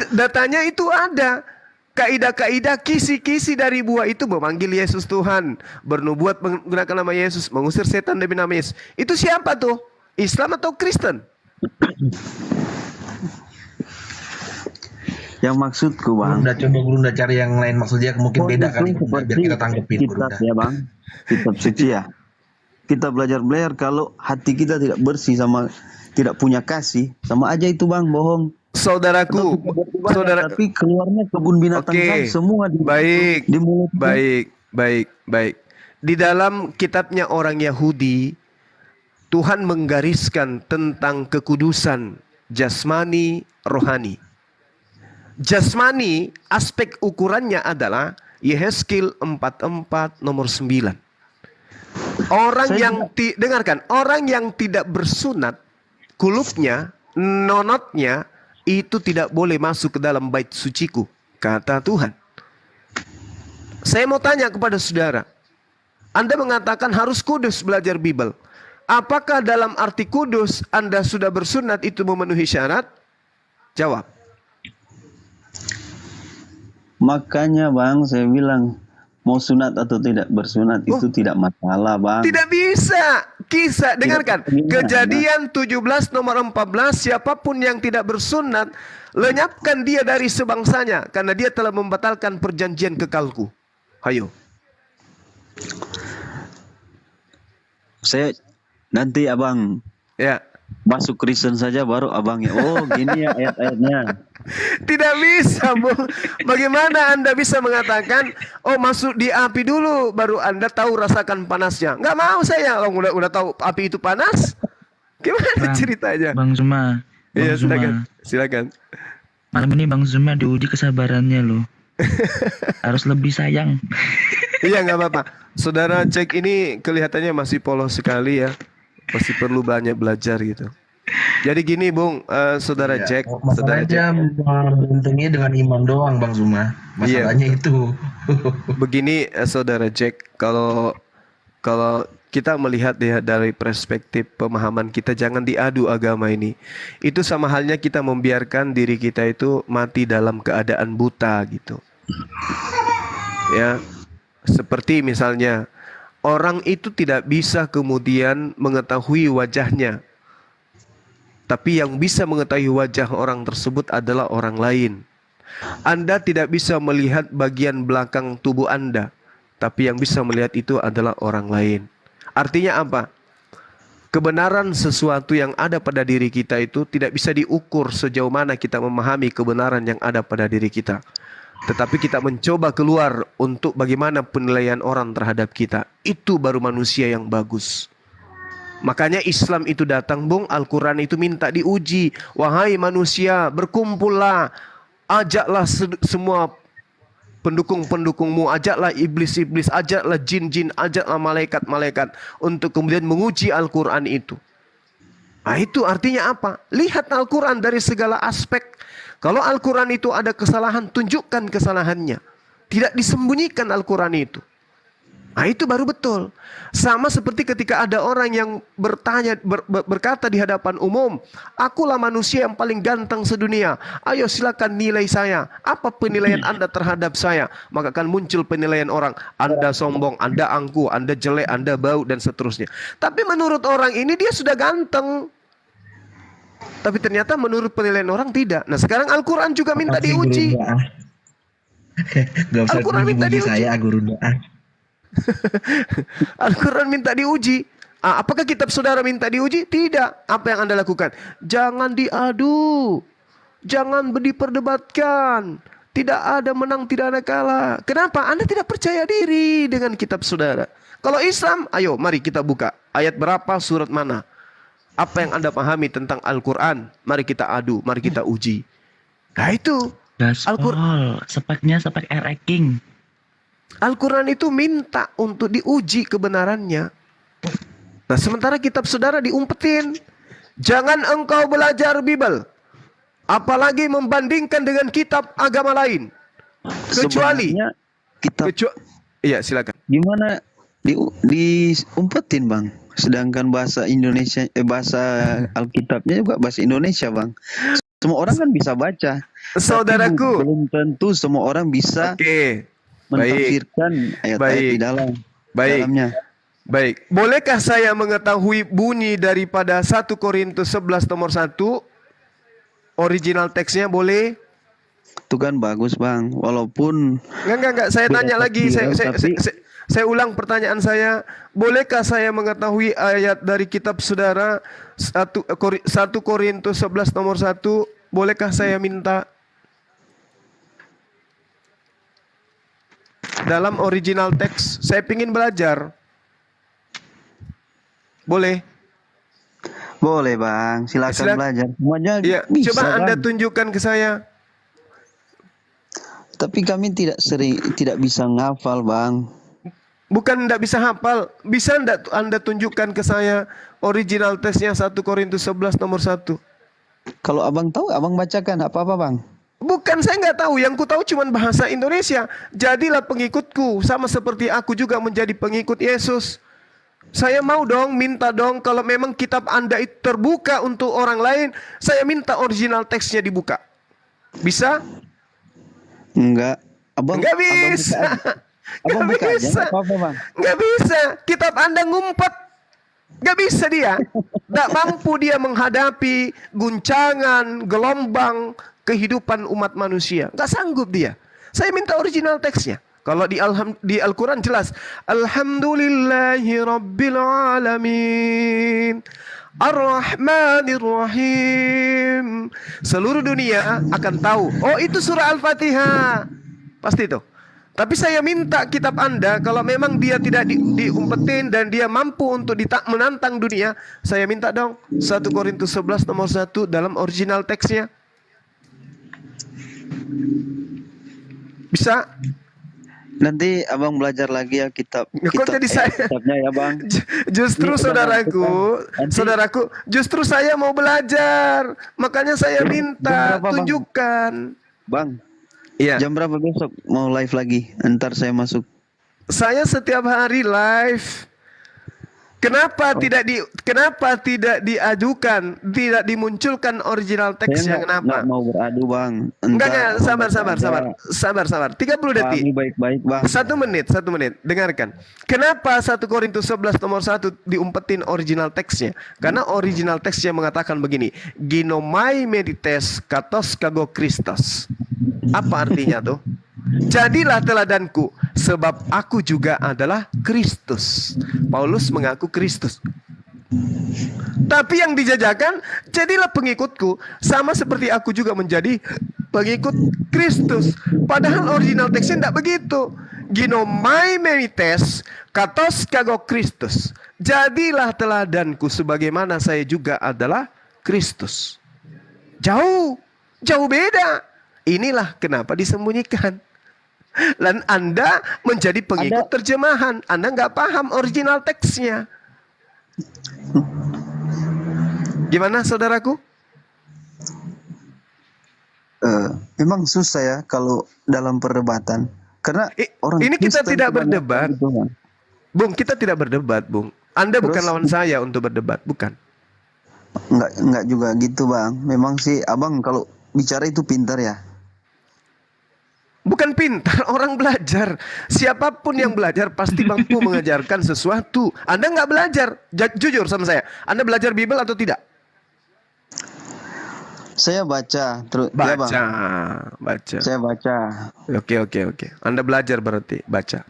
Datanya itu ada. Kaidah-kaidah, kisi-kisi dari buah itu memanggil Yesus Tuhan, bernubuat menggunakan nama Yesus, mengusir setan demi nama Yesus. Itu siapa tuh? Islam atau Kristen? Yang maksudku bang, Gurunda cari yang lain, maksudnya mungkin beda kali, biar kita tanggepin kitab ya bang, kitab suci ya. Kita belajar kalau hati kita tidak bersih sama tidak punya kasih, sama aja itu bang, bohong. Saudaraku, tapi keluarnya kebun binatang semua di mulut. Baik. Di dalam kitabnya orang Yahudi, Tuhan menggariskan tentang kekudusan jasmani, rohani. Jasmani, aspek ukurannya adalah Yehezkiel 44 nomor 9. Dengarkan, orang yang tidak bersunat, kulupnya, nonotnya, itu tidak boleh masuk ke dalam bait suciku, kata Tuhan. Saya mau tanya kepada saudara, Anda mengatakan harus kudus belajar Bible. Apakah dalam arti kudus Anda sudah bersunat itu memenuhi syarat? Jawab. Makanya bang, saya bilang mau sunat atau tidak bersunat itu tidak masalah bang. Tidak bisa. Kisah, dengarkan. Kejadian 17 nomor 14, siapapun yang tidak bersunat, lenyapkan dia dari sebangsanya, karena dia telah membatalkan perjanjian kekalku. Hayo. Saya nanti abang masuk Kristen saja baru abangnya. Oh gini ya ayat-ayatnya. Tidak bisa, Bu. Bagaimana Anda bisa mengatakan, oh masuk di api dulu baru Anda tahu rasakan panasnya? Nggak mau saya, udah tahu api itu panas. Gimana ceritanya? Bang Zuma. Iya, silakan. Malam ini Bang Zuma diuji kesabarannya loh. Harus lebih sayang. Iya, nggak apa-apa. Saudara Jack ini kelihatannya masih polos sekali ya. Masih perlu banyak belajar gitu. Jadi gini Bung, saudara Jack. Masalahnya beruntungnya dengan iman doang Bang Zuma. Masalahnya itu. Begini saudara Jack, kalau kita melihat ya dari perspektif pemahaman kita, jangan diadu agama ini. Itu sama halnya kita membiarkan diri kita itu mati dalam keadaan buta gitu. Ya, seperti misalnya orang itu tidak bisa kemudian mengetahui wajahnya. Tapi yang bisa mengetahui wajah orang tersebut adalah orang lain. Anda tidak bisa melihat bagian belakang tubuh Anda. Tapi yang bisa melihat itu adalah orang lain. Artinya apa? Kebenaran sesuatu yang ada pada diri kita itu tidak bisa diukur sejauh mana kita memahami kebenaran yang ada pada diri kita. Tetapi kita mencoba keluar untuk bagaimana penilaian orang terhadap kita. Itu baru manusia yang bagus. Makanya Islam itu datang, Bung. Al-Quran itu minta diuji. Wahai manusia, berkumpullah. Ajaklah semua pendukung-pendukungmu. Ajaklah iblis-iblis. Ajaklah jin-jin. Ajaklah malaikat-malaikat. Untuk kemudian menguji Al-Quran itu. Nah, itu artinya apa? Lihat Al-Quran dari segala aspek. Kalau Al-Quran itu ada kesalahan, tunjukkan kesalahannya. Tidak disembunyikan Al-Quran itu. Nah, itu baru betul. Sama seperti ketika ada orang yang berkata di hadapan umum, akulah manusia yang paling ganteng sedunia. Ayo silakan nilai saya. Apa penilaian Anda terhadap saya? Maka akan muncul penilaian orang. Anda sombong, Anda angkuh, Anda jelek, Anda bau, dan seterusnya. Tapi menurut orang ini dia sudah ganteng. Tapi ternyata menurut penilaian orang tidak. Nah, sekarang Al-Quran juga minta diuji. Gak usah Al-Quran minta diuji. saya, Guru doa. Al-Quran minta diuji. Apakah kitab saudara minta diuji? Tidak. Apa yang Anda lakukan? Jangan diadu. Jangan diperdebatkan. Tidak ada menang, tidak ada kalah. Kenapa? Anda tidak percaya diri dengan kitab saudara. Kalau Islam, ayo mari kita buka. Ayat berapa, surat mana? Apa yang Anda pahami tentang Al-Quran? Mari kita adu, mari kita uji. Nah itu. Gaspol, speknya spek RX King. Al-Quran itu minta untuk diuji kebenarannya. Nah, sementara kitab saudara diumpetin. Jangan engkau belajar Bible, apalagi membandingkan dengan kitab agama lain. Kecuali kitab. Iya, silakan. Gimana diumpetin, Bang? Sedangkan bahasa Indonesia, bahasa Alkitabnya juga bahasa Indonesia, Bang. Semua orang kan bisa baca. Saudaraku, belum tentu semua orang bisa mentafsirkan ayat-ayat di dalamnya. Baik. Bolehkah saya mengetahui bunyi daripada 1 Korintus 11 nomor 1? Original teksnya boleh? Itu kan bagus, Bang. Walaupun Enggak. Saya tanya lagi. Saya ulang pertanyaan saya. Bolehkah saya mengetahui ayat dari kitab saudara 1 Korintus 11 nomor 1? Bolehkah saya minta? Dalam original teks, saya ingin belajar. Boleh? Boleh, Bang. Silakan belajar. Semuanya bisa, coba Anda Bang. tunjukkan ke saya. Tapi kami tidak bisa ngafal, Bang. Bukan tidak bisa hafal. Bisa tidak Anda tunjukkan ke saya original teksnya 1 Korintus 11 nomor 1? Kalau Abang tahu, Abang bacakan. Apa-apa, Bang. Bukan, saya nggak tahu. Yang ku tahu cuma bahasa Indonesia. Jadilah pengikutku, sama seperti aku juga menjadi pengikut Yesus. Saya mau dong, minta dong, kalau memang kitab Anda itu terbuka untuk orang lain, saya minta original teksnya dibuka. Bisa? Enggak. Nggak bisa. Abang buka aja, nggak apa-apa, Bang. Nggak bisa. Kitab Anda ngumpet. Nggak bisa dia. Nggak mampu dia menghadapi guncangan, gelombang kehidupan umat manusia. Nggak sanggup dia. Saya minta original teksnya. Kalau di Al-Quran jelas. Alhamdulillahi Rabbil Alamin. Ar-Rahmanir-Rahim. Seluruh dunia akan tahu. Oh, itu surah Al-Fatihah. Pasti itu. Tapi saya minta kitab Anda, kalau memang dia tidak diumpetin dan dia mampu untuk menantang dunia, saya minta dong 1 Korintus 11 nomor 1 dalam original teksnya. Bisa? Nanti Abang belajar lagi ya kitabnya ya, Bang. Justru saudaraku, justru saya mau belajar. Makanya saya minta tunjukkan. Bang. Iya. Jam berapa besok mau live lagi? Ntar saya masuk. Saya setiap hari live. Kenapa tidak diajukan, tidak dimunculkan original teksnya? Kenapa? Nggak mau beradu, Bang. Enggak, sabar. 30 detik. Baik-baik, Bang. 1 menit. Dengarkan. Kenapa 1 Korintus 11 nomor 1 diumpetin original teksnya? Karena original teksnya mengatakan begini. Ginomai medites katos kago Kristos. Apa artinya tuh? Jadilah teladanku, sebab aku juga adalah Kristus. Paulus mengaku Kristus. Tapi yang dijajakan, jadilah pengikutku, sama seperti aku juga menjadi pengikut Kristus. Padahal original teksnya tidak begitu. Ginomai menites katos kago Kristus. Jadilah teladanku, sebagaimana saya juga adalah Kristus. Jauh beda. Inilah kenapa disembunyikan. Dan Anda menjadi pengikut terjemahan. Anda nggak paham original teksnya. Gimana, saudaraku? Memang susah ya kalau dalam perdebatan. Karena orang ini kita Kristen tidak berdebat. Bung, kita tidak berdebat, Bung. Anda Terus? bukan lawan saya untuk berdebat, bukan. Enggak juga gitu bang. Memang sih abang kalau bicara itu pintar ya. Bukan pintar, orang belajar. Siapapun yang belajar pasti mampu mengajarkan sesuatu. Anda nggak belajar, jujur sama saya. Anda belajar Bible atau tidak? Saya baca terus. Baca, Ya, bang. baca. Saya baca. Oke. Anda belajar berarti, baca.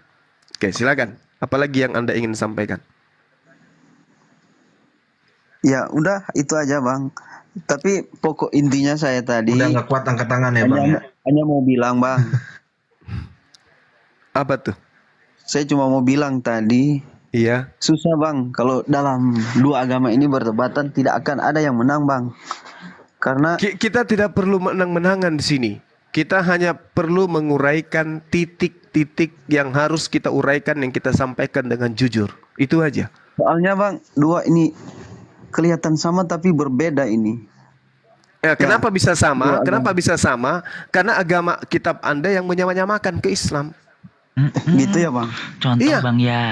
Oke, silakan. Apalagi yang Anda ingin sampaikan? Ya udah itu aja bang. Tapi pokok intinya saya tadi Udah nggak kuat angkat tangan ya bang ya. hanya mau bilang bang. Apa tuh? Saya cuma mau bilang tadi Iya. susah bang kalau dalam dua agama ini berdebatan tidak akan ada yang menang bang. Karena Kita tidak perlu menang-menangan di sini. Kita hanya perlu menguraikan titik-titik yang harus kita uraikan, yang kita sampaikan dengan jujur. Itu aja. soalnya bang dua ini kelihatan sama tapi berbeda ini. Ya, kenapa bisa sama? dua Kenapa bisa sama? Karena agama kitab Anda yang menyamakan ke Islam. Gitu ya bang. Contoh Iya. bang ya,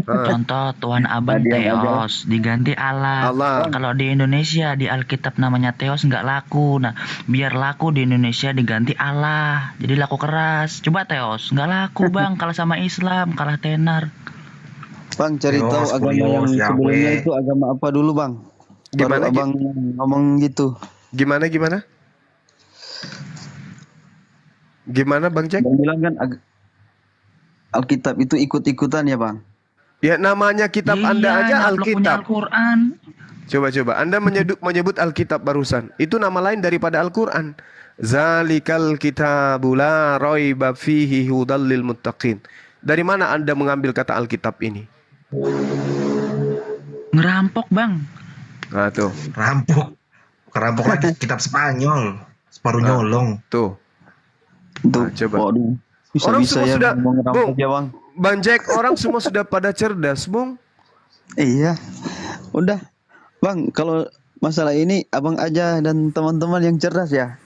contoh Tuhan Abang Theos diganti Allah. Allah. Kalau di Indonesia di Alkitab namanya Theos nggak laku. Nah, biar laku di Indonesia diganti Allah. Jadi laku keras. Coba Theos nggak laku bang, kalah sama Islam, kalah tenar. Bang cari Theos, tahu agama yang Kurios, sebelumnya Yahweh. itu agama apa dulu bang. Gimana, Baru abang ngomong gitu. Gimana? Gimana Bang Jack? Bang bilang kan Alkitab itu ikut-ikutan ya bang. Ya namanya kitab Anda aja nyablok punya Alkitab. Al-Quran. Coba. Anda menyebut Alkitab barusan. Itu nama lain daripada Al-Quran. Zalikal kitabu la raiba fihi hudal lil muttaqin. Dari mana Anda mengambil kata Alkitab ini? Ngerampok bang. Nah tuh, Kerampok lagi kitab Spanyol. Separuh nyolong. tuh. Tuh, coba. waduh. Orang Bisa-bisa semua ya sudah, ngomong ngerampok Bung. ya bang. Bang Jack, orang semua sudah pada cerdas, Bung. Iya. Udah. Bang, kalau masalah ini abang aja dan teman-teman yang cerdas ya.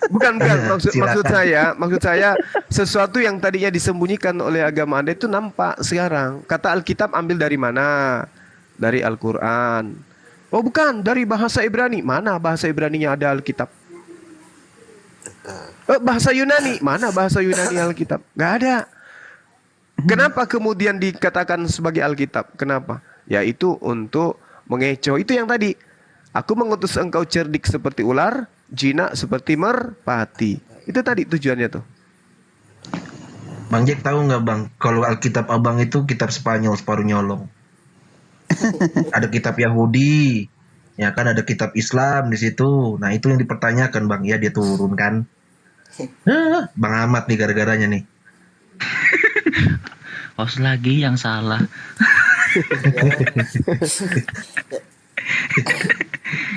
Bukan. Maksud Silakan. saya sesuatu yang tadinya disembunyikan oleh agama Anda itu nampak sekarang. Kata Alkitab ambil dari mana? Dari Al-Quran. Oh bukan, dari bahasa Ibrani. Mana bahasa Ibraninya ada Alkitab? Bahasa Yunani. Mana bahasa Yunani Alkitab? Gak ada. Kenapa kemudian dikatakan sebagai Alkitab? Kenapa? Yaitu untuk mengecoh. Itu yang tadi. Aku mengutus engkau cerdik seperti ular, jinak seperti merpati. Itu tadi tujuannya tuh. Bang Jack tahu nggak bang? Kalau Alkitab abang itu kitab Spanyol separuh nyolong. Ada kitab Yahudi, ya kan ada kitab Islam di situ. Nah itu yang dipertanyakan bang. Ya dia turun kan. Bang Ahmad nih gara-garanya nih. Host lagi yang salah.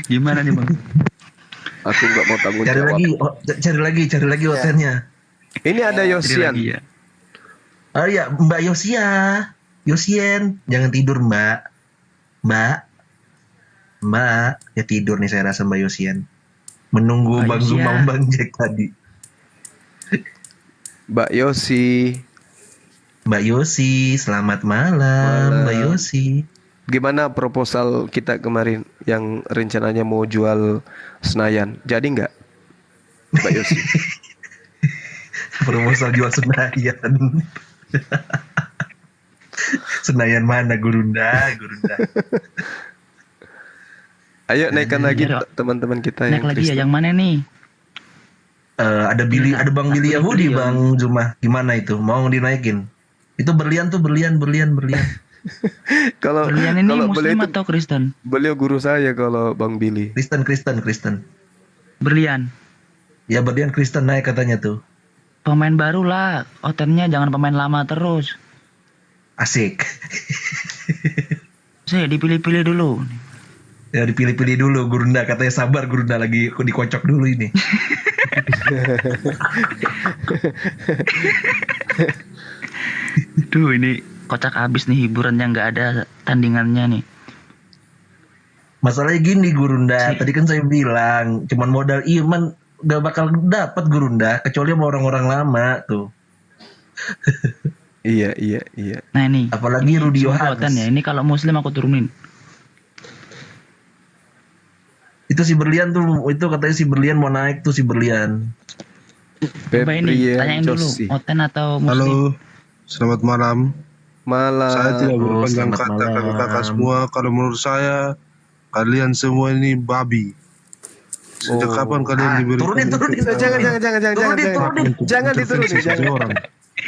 Gimana nih bang? Aku nggak mau tanggung Cari jawab. lagi hotelnya. Ini ada Yosian. Lagi ya. Oh iya Mbak Yosien, jangan tidur Mbak. Mbak, ya tidur nih saya rasa Mbak Yosien. Menunggu Mbak Bang Yosia. Zuma, Bang Jack tadi. Mbak Yosi. Mbak Yosi, selamat malam Mbak Yosi. Gimana proposal kita kemarin yang rencananya mau jual Senayan? Jadi nggak, Mbak Yosi? Proposal jual Senayan. Senayan mana Gurunda? Ayo naikkan lagi Iya, teman-teman kita Naik yang lagi ya, Kristen. yang mana nih? Ada Bang Billy Yahudi Billy, Bang Zuma. Gimana itu? Mau dinaikin? Itu berlian tuh berlian. Kalau Kalian ini kalau beliau Muslim itu, atau Kristen? beliau guru saya kalau Bang Billy. Kristen. Berlian. Ya berlian Kristen naik katanya tuh. Pemain baru lah. Otennya jangan pemain lama terus. Asik. Saya dipilih-pilih dulu. Ya dipilih-pilih dulu Gurunda, katanya sabar Gurunda lagi dikocok dulu ini. Duh ini kocak abis nih hiburannya, nggak ada tandingannya nih. Masalahnya gini Gurunda, tadi kan saya bilang cuman modal iman gak bakal dapat Gurunda kecuali sama orang-orang lama tuh. Iya, iya, iya. Nah ini. Apalagi ini Rudi jempotan Yohanes. ya. Ini kalau muslim aku turunin. Itu si Berlian tuh, itu katanya si Berlian mau naik tuh si Berlian. Coba ini tanyain dulu, Oten atau muslim? Halo, selamat malam. Malam. Saya tidak Halo, berpanjang selamat kata malam. kakak semua. Kalau menurut saya, kalian semua ini babi. Sejak kapan kalian diberi? Turunin. Jangan diturunin, jangan.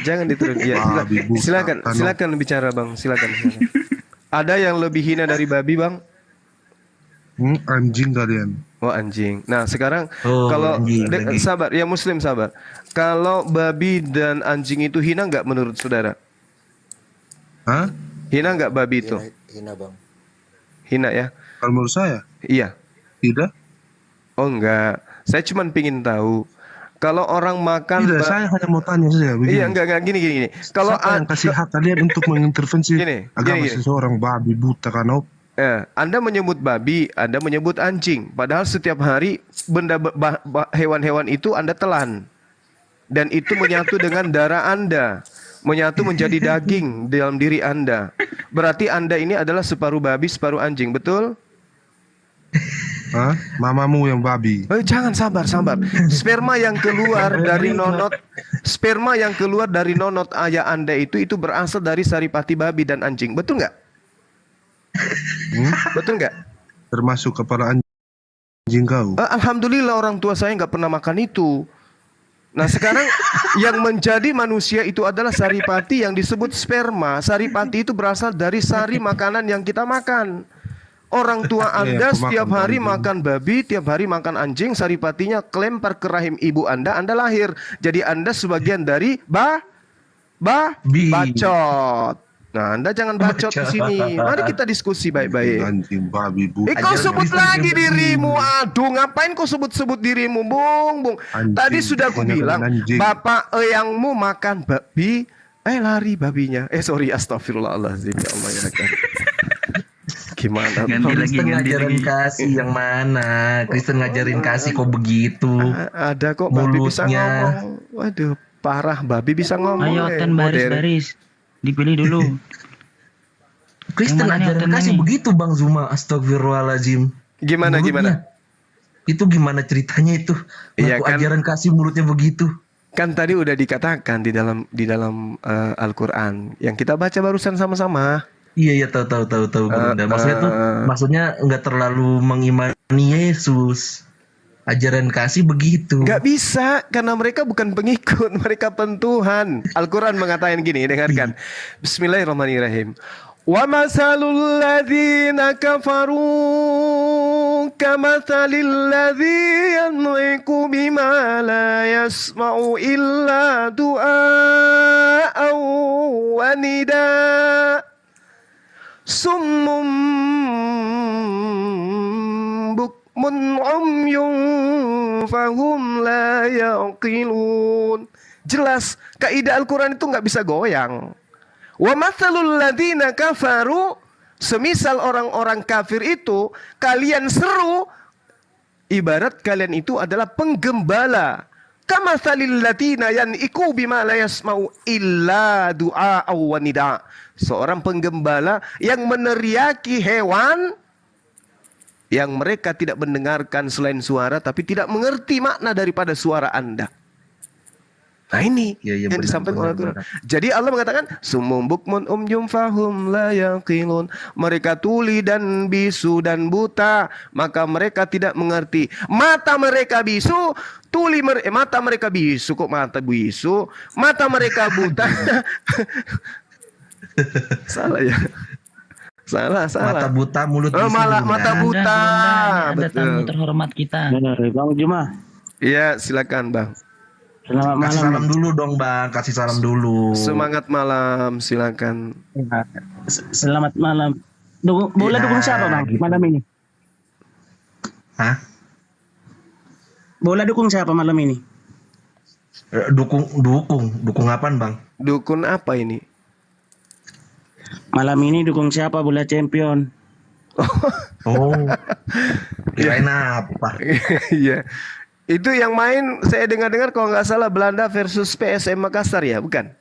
Jangan diturunin. Ya, Babi, buta, silakan, tanah. silakan bicara bang, silakan. Ada yang lebih hina dari babi bang? Anjing kalian. Oh anjing. Nah sekarang Oh, kalau anjing lagi. sabar, ya muslim sabar. Kalau babi dan anjing itu hina nggak menurut saudara? Hah? Hina nggak babi itu? Hina bang. Hina ya? Kalau menurut saya, Iya. tidak. Oh enggak. Saya cuma pingin tahu. Kalau orang makan Tidak, saya hanya mau tanya saja. Begini. Iya enggak gini. Kalau Siapa yang kasih hak kalian untuk mengintervensi agama gini. seseorang babi buta karena Anda menyebut babi, Anda menyebut anjing. Padahal setiap hari benda hewan-hewan itu Anda telan. Dan itu menyatu dengan darah Anda. Menyatu menjadi daging dalam diri Anda. Berarti Anda ini adalah separuh babi, separuh anjing, betul? Hah? Mamamu yang babi. Jangan sabar. Sperma yang keluar dari nonot ayah Anda itu berasal dari saripati babi dan anjing. Betul nggak? Betul nggak? Termasuk kepala anjing kau. Alhamdulillah orang tua saya nggak pernah makan itu. Nah sekarang yang menjadi manusia itu adalah saripati yang disebut sperma. Saripati itu berasal dari sari makanan yang kita makan. Orang tua Anda setiap hari makan babi, tiap hari makan anjing, saripatinya kelempar ke rahim ibu Anda lahir. Jadi Anda sebagian dari bacot. Nah, Anda jangan bacot di sini. Mari kita diskusi baik-baik. Anjing babi buta. Kau sebut lagi dirimu. Aduh, ngapain kau sebut-sebut dirimu, Bung? Tadi sudah aku bilang, bapak eyangmu makan babi, lari babinya. Sorry, astagfirullahaladzim. Ya Allah ya kan. Gimana? Kristen ngajarin kasih yang mana? Kristen ngajarin kasih kok begitu? Ada kok babi bisa ngomong. Waduh, parah babi bisa ngomong. Ayo Oten baris. Dipilih dulu. Kristen ajaran kasih begitu Bang Zuma. Astagfirullahaladzim. Gimana? Itu gimana ceritanya itu? Iya kan? Ajaran kasih mulutnya begitu. Kan tadi udah dikatakan di dalam Al-Qur'an yang kita baca barusan sama-sama. Iya tahu Bunda. Maksudnya nggak terlalu mengimani Yesus. Ajaran kasih begitu. Gak bisa, karena mereka bukan pengikut, mereka pentuhan. Al-Quran mengatakan gini, dengarkan. Bismillahirrahmanirrahim. Wa masalul ladzina kafaru kamathalil ladzi yan'iqu bima la yasma'u illa du'a'an wa nida' summum umyun fahum la yaqilun. Jelas kaidah Al-Quran itu nggak bisa goyang. Wa mathalul ladzina kafaru, semisal orang-orang kafir itu kalian seru, ibarat kalian itu adalah penggembala. Kamathalil ladzina yan'iqu bima la yasma'u illa du'a wa nida'. Seorang penggembala yang meneriaki hewan yang mereka tidak mendengarkan selain suara, tapi tidak mengerti makna daripada suara Anda. Nah ini yang disampaikan oleh Al-Quran. Jadi Allah mengatakan, Summum bukmun umyum fahum la yaqilun. Mereka tuli dan bisu dan buta, maka mereka tidak mengerti. Mata mereka bisu, mata mereka bisu, kok mata bisu? Mata mereka buta. Salah ya. Salah. Mata buta, mulut bisu. Mata buta. Ada tamu terhormat kita. Benar, Bang Juma. Iya, silakan Bang. Selamat malam. Kasih salam dulu dong Bang, kasih salam dulu. Semangat malam, silakan. Selamat malam. Boleh dukung siapa Bang malam ini? Hah? Boleh dukung siapa malam ini? Dukung apaan Bang? Dukun apa ini? Malam ini dukung siapa bola champion? Oh. Kirain apa? Iya. Itu yang main saya dengar-dengar kalau nggak salah Belanda versus PSM Makassar ya, bukan?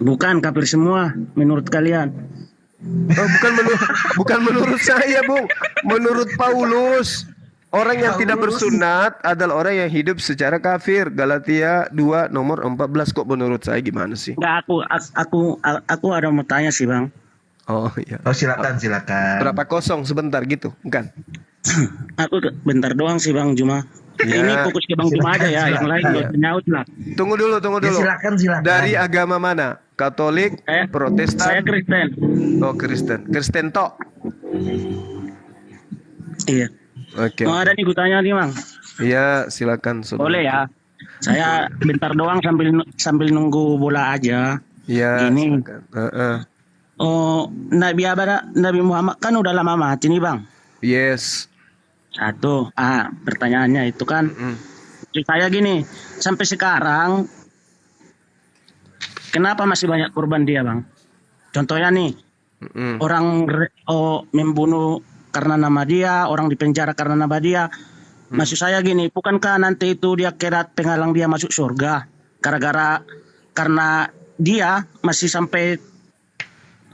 Bukan kafir semua menurut kalian. Oh, bukan menurut saya, Bung. Menurut Paulus, orang yang tidak bersunat adalah orang yang hidup secara kafir. Galatia 2 nomor 14. Kok menurut saya gimana sih? Enggak, aku ada mau tanya sih, Bang. Oh iya. Oh, silakan. Berapa kosong sebentar gitu, bukan? Aku bentar doang sih, Bang Juma. Ya. Ini fokus ke Bang Juma aja ya, yang lain nggak nyaut lah. Tunggu dulu. Ya, silakan. Dari agama mana? Katolik, Protestan? Saya Kristen. Oh, Kristen. Kristen tok. Iya. Oke. Mau ada nih gue tanya nih, Bang. Iya, silakan. Saudara. Boleh ya. Saya bentar doang sambil nunggu bola aja. Iya. Gini. Silakan. Oh, Nabi Muhammad kan udah lama mati nih, Bang. Yes. Satu. Pertanyaannya itu kan saya gini, sampai sekarang kenapa masih banyak korban dia, Bang? Contohnya nih, orang membunuh karena nama dia, orang dipenjara karena nama dia. Maksud saya gini, bukankah nanti itu dia kerat penghalang dia masuk surga karena dia masih sampai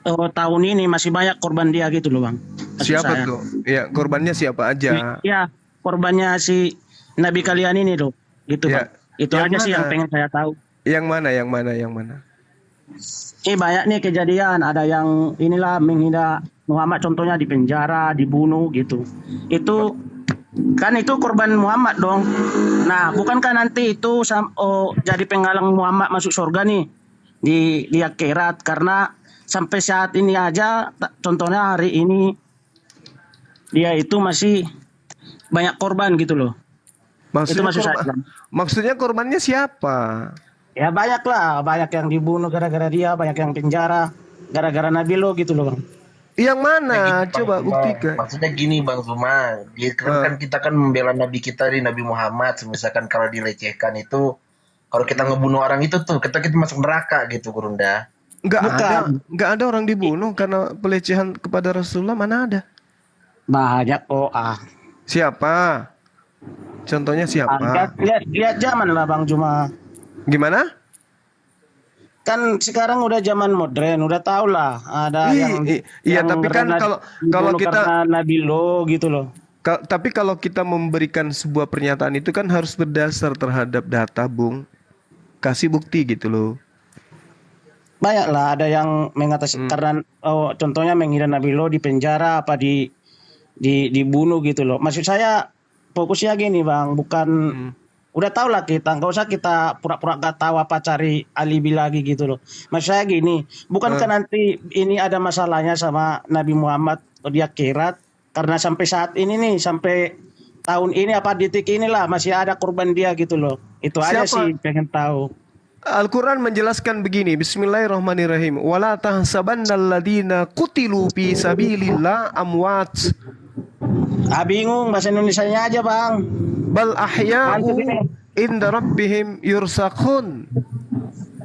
tahun ini masih banyak korban dia gitu loh, Bang. Maksud Siapa saya. tuh? Ya, korbannya siapa aja? Ya, korbannya si Nabi kalian ini loh, gitu, Ya. Bang. Itu Yang aja sih mana? yang pengen saya tahu. Yang mana? Banyak nih kejadian, ada yang inilah menghina Muhammad, contohnya di penjara, dibunuh gitu. Itu kan itu korban Muhammad dong. Nah, bukankah nanti itu jadi penghalang Muhammad masuk surga nih di akhirat, karena sampai saat ini aja contohnya hari ini dia itu masih banyak korban gitu loh. Itu maksud saya. Maksudnya korbannya siapa? Ya banyak lah, banyak yang dibunuh gara-gara dia, banyak yang penjara gara-gara Nabi lo gitu loh, Bang. Yang mana? Gitu, Coba Bang Zuma. buktikan. Maksudnya gini, Bang Zuma, kan kita kan membela Nabi kita di Nabi Muhammad. Misalkan kalau dilecehkan itu, kalau kita ngebunuh orang itu tuh, kita masuk neraka gitu, Gurunda. Nggak ada orang dibunuh karena pelecehan kepada Rasulullah, mana ada? Banyak Siapa? Contohnya siapa? Lihat zaman lah, Bang Juma. Gimana? Kan sekarang udah zaman modern, udah tau lah ada Iya, tapi kan kalau kita karena Nabi lo gitu loh. Tapi kalau kita memberikan sebuah pernyataan itu kan harus berdasar terhadap data, Bung. Kasih bukti gitu loh. Banyak lah ada yang mengatasi karena contohnya menghina Nabi lo di penjara apa dibunuh gitu loh. Maksud saya fokusnya gini, Bang, bukan udah tau lah kita, nggak usah kita pura-pura gak tahu apa cari alibi lagi gitu loh. Maksud saya gini, bukankah nanti ini ada masalahnya sama Nabi Muhammad di akhirat karena sampai saat ini nih, sampai tahun ini apa detik inilah masih ada korban dia gitu loh. Itu aja sih pengen tahu. Al-Quran menjelaskan begini, Bismillahirrahmanirrahim. Wala tahsabannalladzina qutilu fi sabilillah amwat. Bingung bahasa Indonesianya aja, Bang. Bal ahya'u inda rabbihim yursaqun.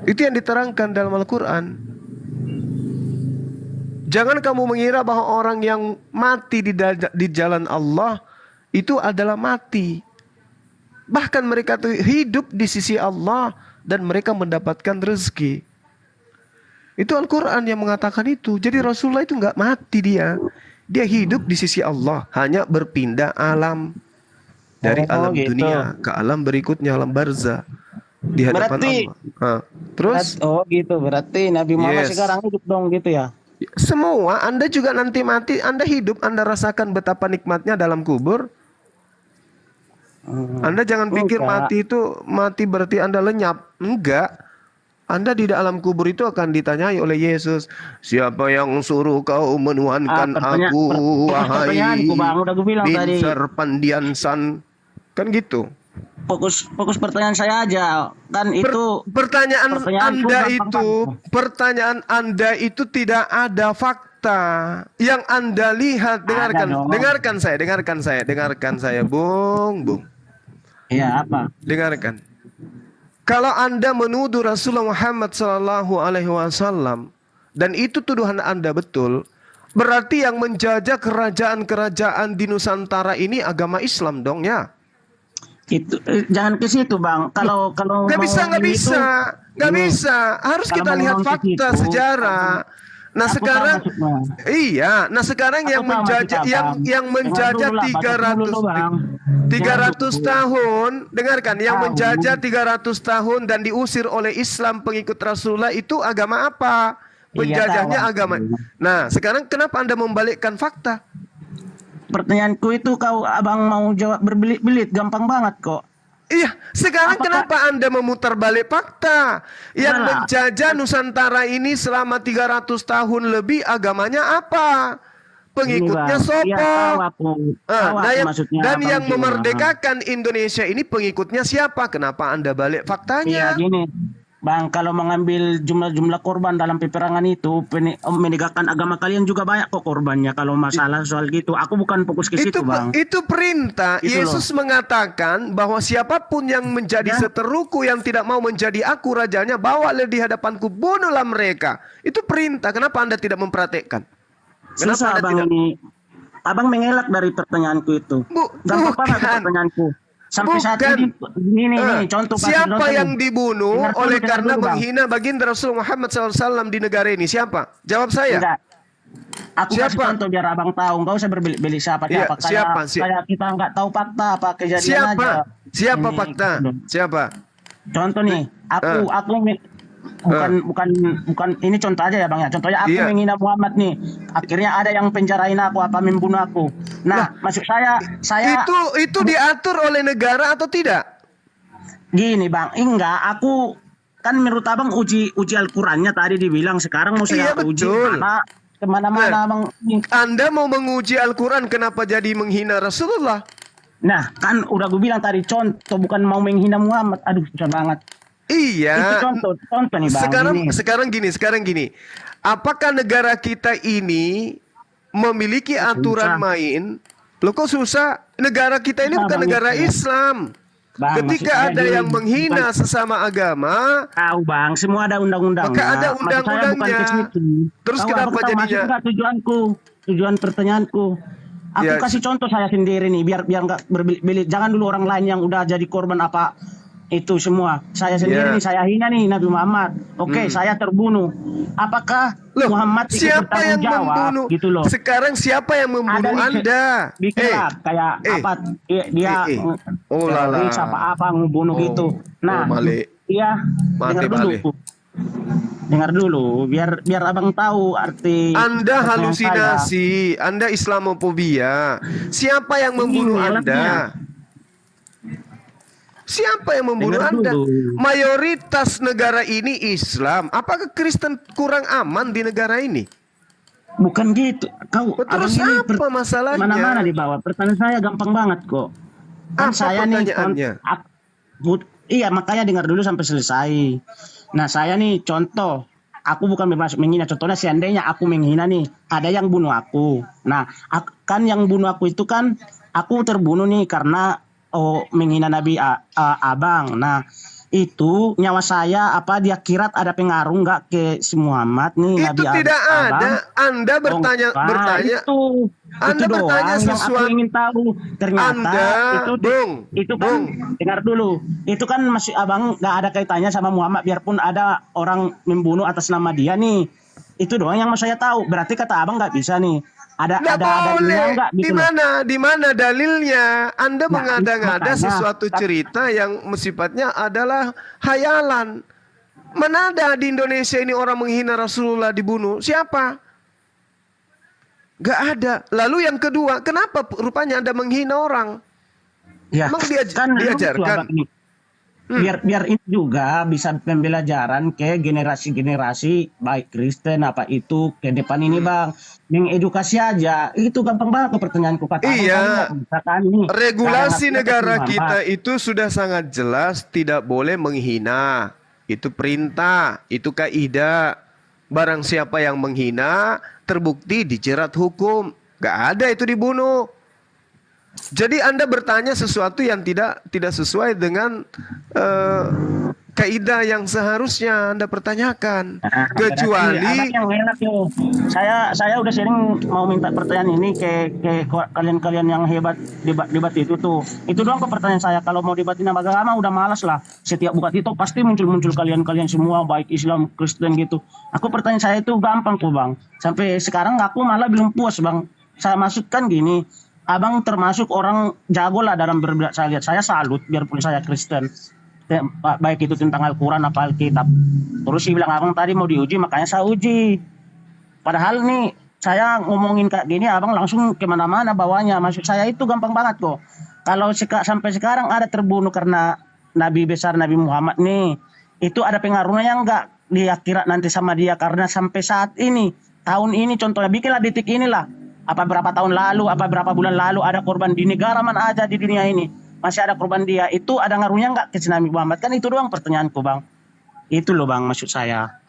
Itu yang diterangkan dalam Al-Quran. Jangan kamu mengira bahwa orang yang mati di jalan Allah itu adalah mati. Bahkan mereka itu hidup di sisi Allah dan mereka mendapatkan rezeki. Itu Al-Quran yang mengatakan itu. Jadi Rasulullah itu nggak mati dia. Dia hidup di sisi Allah, hanya berpindah alam dari alam dunia ke alam berikutnya, alam barzah di hadapan Allah. Terus? Gitu. Berarti Nabi Muhammad sekarang hidup dong gitu ya. Semua Anda juga nanti mati, Anda hidup, Anda rasakan betapa nikmatnya dalam kubur. Anda jangan pikir mati itu mati berarti Anda lenyap. Enggak. Anda di dalam kubur itu akan ditanyai oleh Yesus, siapa yang suruh kau menuhankan aku, wahai bin Sarpandiansan. Kan gitu. Fokus pertanyaan saya aja. Kan itu pertanyaan Anda itu tidak ada fakta. Yang Anda lihat, dengarkan saya, Bung. Iya, apa? Dengarkan. Kalau Anda menuduh Rasulullah Muhammad SAW dan itu tuduhan Anda betul, berarti yang menjajah kerajaan-kerajaan di Nusantara ini agama Islam dong ya. Itu jangan ke situ bang. Kalau Nggak mau bisa, nggak ini itu, bisa, nggak ini, bisa. Harus kalau kita mau lihat ngomong ke fakta situ, sejarah. Nah aku tahu sekarang, maksudnya. iya. Nah sekarang Aku yang tahu maksud menjajah, abang. yang Dengar menjajah dulu lah, baca dulu bang. 300 tahun, dengarkan, yang Tahu. menjajah 300 tahun dan diusir oleh Islam pengikut Rasulullah itu agama apa? Penjajahnya tahu. agama. Nah sekarang kenapa Anda membalikkan fakta? Pertanyaanku itu kau abang mau jawab berbelit-belit, gampang banget kok. Iya, sekarang kenapa Anda memutar balik fakta? Yang Salah. menjajah Nusantara ini selama 300 tahun lebih agamanya apa? Pengikutnya Ini, Bang. Iya, tahu sopo? aku. Tahu aku maksudnya Dan abang yang gimana. memerdekakan Indonesia ini pengikutnya siapa? Kenapa Anda balik Iya faktanya? gini, Bang, kalau mengambil jumlah korban dalam peperangan itu, menegakkan agama kalian juga banyak kok korbannya. Kalau masalah soal gitu, aku bukan fokus ke situ, Bang. Itu perintah. Itu Yesus mengatakan bahwa siapapun yang menjadi Ya. seteruku yang tidak mau menjadi aku rajanya, bawalah di hadapanku, bunuhlah mereka. Itu perintah. Kenapa Anda tidak mempraktekkan? Kenapa Susah, Anda Bang, tidak? ini. Abang mengelak dari pertanyaanku itu. Gampang banget pertanyaanku. Sampai saat ini, ini contoh. Siapa contoh yang nih. dibunuh Dengar dulu, oleh dengar karena dulu, Bang. menghina baginda Rasul Muhammad SAW di negara ini? Siapa? Jawab saya. Enggak. Aku kasih Siapa? contoh biar abang tahu. Enggak usah berbelit-belit siapa Iya, siapa. siapa? Kayak kita enggak tahu fakta apa kejadian Siapa? aja. Siapa Ini, fakta? gitu. Siapa? Contoh nih, bukan ini contoh aja ya Bang ya. Contohnya aku Iya. menghina Muhammad nih. Akhirnya ada yang penjarain aku apa membunuh aku. Nah, maksud saya Itu diatur oleh negara atau tidak? gini Bang, enggak, aku kan menurut Abang uji Al-Qur'annya tadi dibilang sekarang mau saya Iya, uji betul. kemana-mana Bang. Anda mau menguji Al-Quran, kenapa jadi menghina Rasulullah? Nah, kan udah gue bilang tadi contoh, bukan mau menghina Muhammad. Aduh, susah banget. Iya. Itu contoh nih Bang. Sekarang gini. Apakah negara kita ini memiliki aturan main? Loh kok susah? Negara kita ini Susah, bukan Bang, negara ya. Islam. Bang, Ketika maksud saya ada gini, yang menghina sesama agama, tahu Bang, semua ada undang-undangnya. maka ada Maksud saya bukan undang-undangnya. ke situ. Terus Tahu, kenapa Abang tahu jadinya? maksud nggak tujuan pertanyaanku. Aku Ya. kasih contoh saya sendiri nih, biar nggak berbelit-belit. Jangan dulu orang lain yang udah jadi korban apa itu semua. Saya sendiri Ya. nih, saya hina nih Nabi Muhammad. Oke, saya terbunuh. Apakah Muhammad ikut Siapa yang bertanggung jawab? membunuh? Gitu loh. Sekarang siapa yang membunuh nih, Anda? bikinlah kayak apa dia Oh lala. teroris apa ngebunuh gitu. Nah, Malik. iya, Mati, dengar dulu. Dengar dulu, biar abang tahu arti. Anda pertanyaan halusinasi, Anda Islamofobia. Siapa yang membunuh Ini Anda? alatnya. Siapa yang membunuh Dengar Anda? dulu. Mayoritas negara ini Islam. Apakah Kristen kurang aman di negara ini? Bukan gitu. Kau Terus abang ini apa masalahnya? Mana-mana dibawa. Pertanyaan saya gampang banget kok. Kan Apa saya nih pertanyaannya? iya, makanya dengar dulu sampai selesai. Nah, saya nih contoh. Aku bukan bermaksud menghina. Contohnya seandainya aku menghina nih, ada yang bunuh aku. Nah, kan yang bunuh aku itu kan aku terbunuh nih karena menghina Nabi Abang. Nah, itu nyawa saya apa dia kira ada pengaruh nggak ke si Muhammad nih Itu Nabi tidak Abang? ada. Anda bertanya, Nah, bertanya. Anda itu doang bertanya yang aku sesuatu. ingin tahu. Ternyata Anda, itu kan dengar dulu. Itu kan masih abang nggak ada kaitannya sama Muhammad, biarpun ada orang membunuh atas nama dia nih. Itu doang yang mau saya tahu. Berarti kata abang nggak bisa nih. Ada dalilnya nggak gitu loh. Di mana dalilnya? Anda Nah, mengada-ngada makanya, sesuatu cerita yang sifatnya adalah hayalan. Mana ada di Indonesia ini orang menghina Rasulullah dibunuh? Siapa? Gak ada. Lalu yang kedua, kenapa rupanya Anda menghina orang? Ya, Emang kan diajarkan? Biar itu juga bisa pembelajaran ke generasi-generasi baik Kristen apa itu ke depan ini Bang. Mengedukasi aja. Itu gampang banget pertanyaanku kata abang Iya. tadi, misalkan nih, Regulasi karena negara Muhammad. kita itu sudah sangat jelas tidak boleh menghina. Itu perintah, itu kaidah. Barang siapa yang menghina terbukti dijerat hukum. Gak ada itu dibunuh. Jadi Anda bertanya sesuatu yang tidak sesuai dengan kaidah yang seharusnya Anda pertanyakan. Berarti Kecuali abang yang enak tuh. Saya udah sering mau minta pertanyaan ini ke kalian-kalian yang hebat debat itu tuh. Itu doang kok pertanyaan saya. Kalau mau debatin agama udah malas lah. Setiap buka TikTok pasti muncul kalian semua baik Islam, Kristen gitu. Aku pertanyaan saya itu gampang kok bang. Sampai sekarang aku malah belum puas bang. Saya maksudkan gini, abang termasuk orang jago lah dalam berdebat. Saya lihat, saya salut biarpun saya Kristen. Baik itu tentang Al-Quran apa Alkitab. Terus dia bilang abang tadi mau diuji, makanya saya uji. Padahal nih saya ngomongin kayak gini abang langsung kemana-mana bawanya. Maksud saya itu gampang banget kok. Kalau sampai sekarang ada terbunuh karena Nabi besar Nabi Muhammad nih, itu ada pengaruhnya enggak di akhirat nanti sama dia? Karena sampai saat ini, tahun ini contohnya, bikinlah detik inilah, apa berapa tahun lalu, apa berapa bulan lalu ada korban di negara mana aja di dunia ini, masih ada korban dia, itu ada ngaruhnya enggak ke Nabi Muhammad? Kan itu doang pertanyaanku bang. Itu loh bang maksud saya.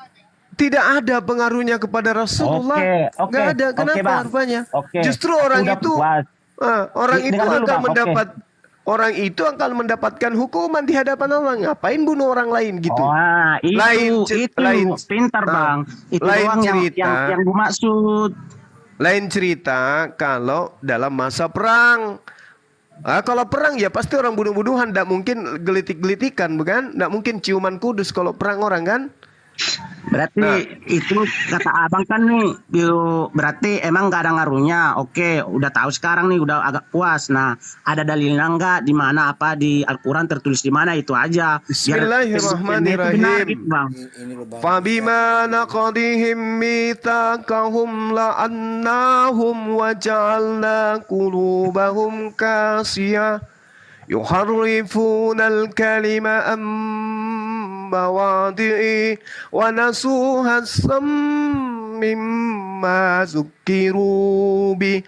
tidak ada pengaruhnya kepada Rasulullah. Nggak ada. Kenapa rupanya? Justru orang itu orang itu akan mendapatkan hukuman di hadapan Allah. Ngapain bunuh orang lain gitu? Itu pintar bang. Itu lain doang cerita. yang gue maksud. Lain cerita kalau dalam masa perang. Kalau perang ya pasti orang bunuh-bunuhan, tidak mungkin gelitik-gelitikan, bukan? Tidak mungkin ciuman kudus kalau perang orang kan? Berarti itu kata abang kan nih, berarti emang gak ada ngaruhnya. Oke, udah tahu sekarang nih, udah agak puas. Nah, ada dalilnya enggak di mana apa di Al-Quran tertulis di mana, itu aja. Bismillahirrahmanirrahim. Fabima naqadihim mitsaqahum la'annahum wa ja'alna qulubahum kasiyah yuharrifuna al-kalima مواضعه ونسوا حظا مما ذكروا به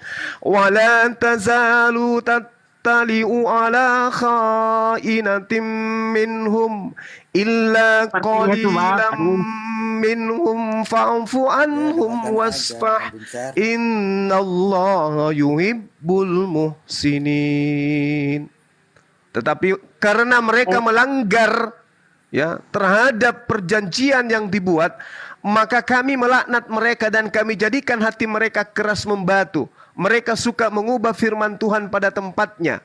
ولا تزال تطلع على خائنة منهم إلا قليلا منهم فاعف عنهم واصفح إن الله يحب المحسنين. Tetapi karena mereka melanggar terhadap perjanjian yang dibuat, maka kami melaknat mereka dan kami jadikan hati mereka keras membatu. Mereka suka mengubah firman Tuhan pada tempatnya.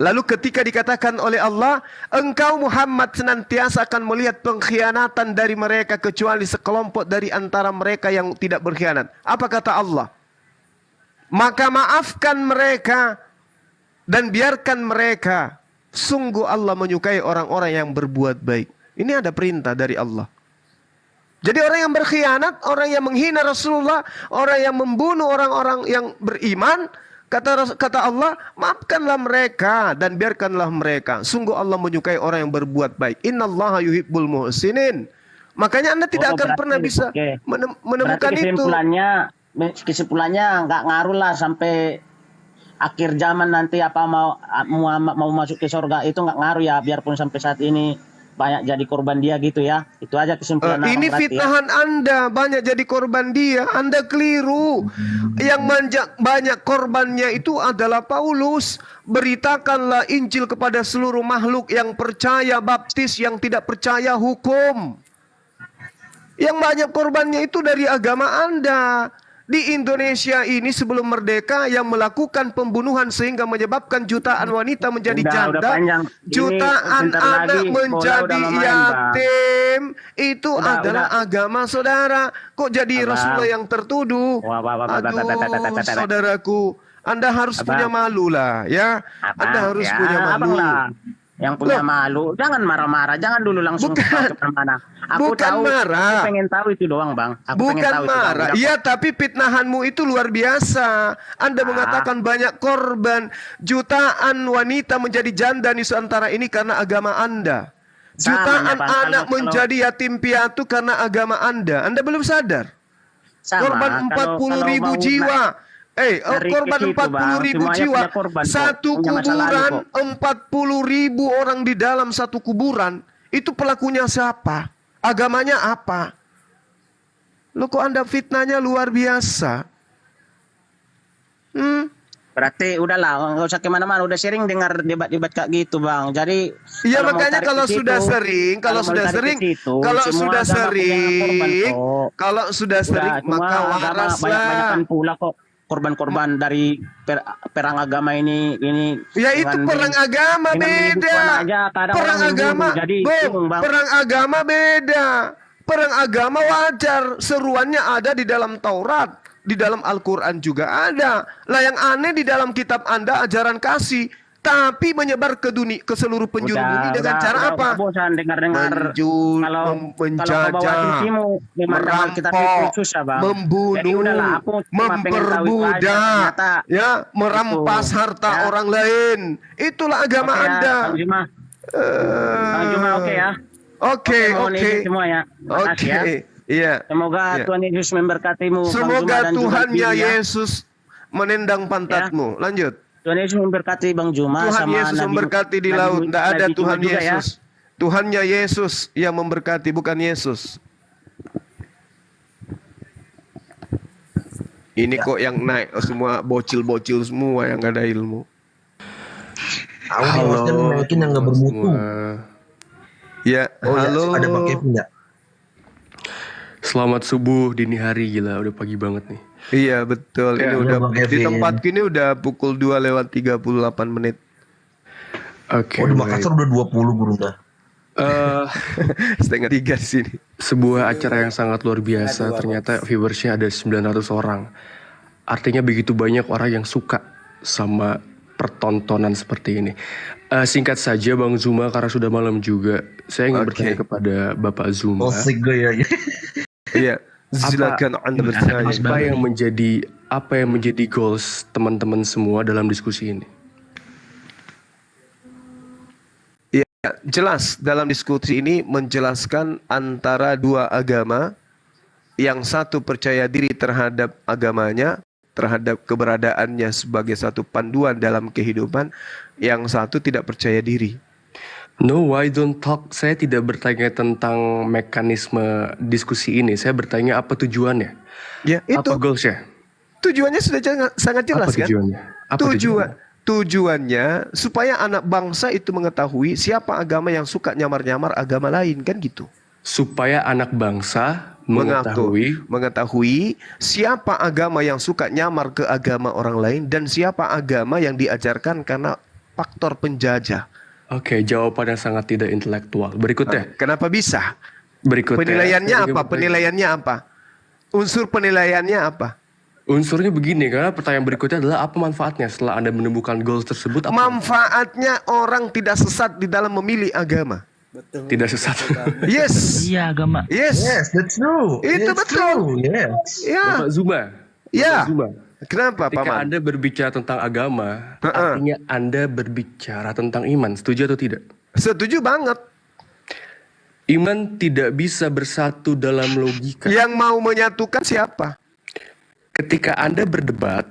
Lalu ketika dikatakan oleh Allah, engkau Muhammad senantiasa akan melihat pengkhianatan dari mereka kecuali sekelompok dari antara mereka yang tidak berkhianat. Apa kata Allah? Maka maafkan mereka dan biarkan mereka. Sungguh Allah menyukai orang-orang yang berbuat baik. Ini ada perintah dari Allah. Jadi orang yang berkhianat, orang yang menghina Rasulullah, orang yang membunuh orang-orang yang beriman, kata Allah, maafkanlah mereka dan biarkanlah mereka. Sungguh Allah menyukai orang yang berbuat baik. Innallaha yuhibbul muhsinin. Makanya Anda tidak akan pernah bisa menemukan itu. Kesimpulannya nggak ngaruh lah sampai akhir zaman nanti apa mau masuk ke surga itu nggak ngaruh ya, biarpun sampai saat ini banyak jadi korban dia gitu ya. Itu aja kesimpulan. Ini fitnahan Anda, banyak jadi korban dia. Anda keliru. Yang banyak korbannya itu adalah Paulus. Beritakanlah Injil kepada seluruh makhluk, yang percaya baptis, yang tidak percaya hukum. Yang banyak korbannya itu dari agama Anda. Di Indonesia ini sebelum merdeka yang melakukan pembunuhan sehingga menyebabkan jutaan wanita menjadi janda, jutaan anak menjadi yatim, itu adalah agama saudara. Kok jadi Rasulullah yang tertuduh? Aduh, saudaraku, Anda harus punya malu lah ya. Anda harus punya malu. Yang punya malu, jangan marah-marah, jangan dulu langsung ke mana. Aku tahu, marah. aku pengen tahu itu doang bang. Bukan marah, iya, tapi fitnahanmu itu luar biasa. Anda mengatakan banyak korban, jutaan wanita menjadi janda di Nusantara ini karena agama Anda. Jutaan anak menjadi yatim piatu karena agama Anda. Anda belum sadar? Korban 40.000 jiwa. Korban 40.000 jiwa, satu kuburan, 40.000 orang di dalam satu kuburan. Itu pelakunya siapa? Agamanya apa? Loh, kok Anda fitnahnya luar biasa? Berarti udahlah, nggak usah kemana-mana. Udah sering dengar debat-debat kayak gitu, Bang. Jadi Iya, kalau mau makanya tarik kalau ke situ, sudah sering, kalau mau tarik ke situ, semua agama punya korban kok. kalau sudah sering Semua maka agama waras banyak-banyakan lah. pula kok korban-korban dari perang agama ini Ya itu dengan perang agama dengan menyebut beda. Tuhan aja, kadang Perang orang agama, membunuh. Jadi Bung, bingung, Bang. perang agama beda. Perang agama wajar, seruannya ada di dalam Taurat, di dalam Al-Quran juga ada. Lah yang aneh di dalam kitab Anda ajaran kasih, tapi menyebar ke dunia, ke seluruh penjuru bumi dengan cara apa? Udah bosan dengar-dengar kalau menjajah, kau bawa visimu memang kita merampok, susah, Bang. Jadi membunuh, udahlah, aku cuma pengen tahu itu aja, memperbudak, ternyata ya, merampas itu, harta ya. orang lain. Itulah agama Oke ya, Anda. Bang Zuma. Bang Zuma, oke ya. Oke, mohon oke. izin semua ya. Makasih ya. Iya. Semoga Iya. Tuhan Yesus memberkatimu. Bang Zuma Semoga dan juga Tuhannya Bibi, ya. Yesus menendang pantatmu. Lanjut. Tuhan Yesus memberkati Bang Zuma Tuhan sama Yesus Nabi, memberkati di Nabi- laut. Tidak Nabi ada Zuma Tuhan juga, ya. Yesus. Tuhannya Yesus yang memberkati, bukan Yesus. Ini kok yang naik semua bocil-bocil semua yang gak ada ilmu. Halo, naikin yang nggak bermutu. Ya, Oh ya, halo. ada Bang Kevin nggak? Selamat subuh dini hari, gila udah pagi banget nih. Iya betul. Ini Ya, udah Bang di Kevin. tempat kini udah pukul 2:38. Oke. Oh di Makassar udah 20 Burunda. Setengah 3 di sini. Sebuah acara yang sangat luar biasa. Ternyata viewersnya ada 900 orang. Artinya begitu banyak orang yang suka sama pertontonan seperti ini. Singkat saja Bang Zuma, karena sudah malam juga, saya ingin bertanya kepada Bapak Zuma. Osik gue ya. Iya. Silakan Anda bertanya. Apa yang menjadi goals teman-teman semua dalam diskusi ini? Ya, jelas dalam diskusi ini menjelaskan antara dua agama, yang satu percaya diri terhadap agamanya, terhadap keberadaannya sebagai satu panduan dalam kehidupan, yang satu tidak percaya diri. No, I don't talk. Saya tidak bertanya tentang mekanisme diskusi ini. Saya bertanya apa tujuannya? Ya, itu. Apa goalsnya? Tujuannya sudah sangat jelas Apa tujuannya? kan? Apa tujuannya? Tujuannya supaya anak bangsa itu mengetahui siapa agama yang suka nyamar-nyamar agama lain, kan gitu. Supaya anak bangsa mengetahui siapa agama yang suka nyamar ke agama orang lain dan siapa agama yang diajarkan karena faktor penjajah. Oke, jawabannya sangat tidak intelektual. Berikutnya. Kenapa bisa? Berikutnya. Penilaiannya apa? Penilaiannya apa? Unsur penilaiannya apa? Unsurnya begini, karena pertanyaan berikutnya adalah apa manfaatnya setelah Anda menemukan goals tersebut? Apa Manfaatnya orang tidak sesat di dalam memilih agama. Betul. Tidak sesat. Yes. Iya agama. Yes. Yes, that's true. Itu It's betul. true. Yes. Ya. Bapak Zuma. Ya. Bapak Zuma. Kenapa, Ketika Paman? Anda berbicara tentang agama, artinya Anda berbicara tentang iman. Setuju atau tidak? Setuju banget. Iman tidak bisa bersatu dalam logika. Yang mau menyatukan siapa? Ketika Anda berdebat,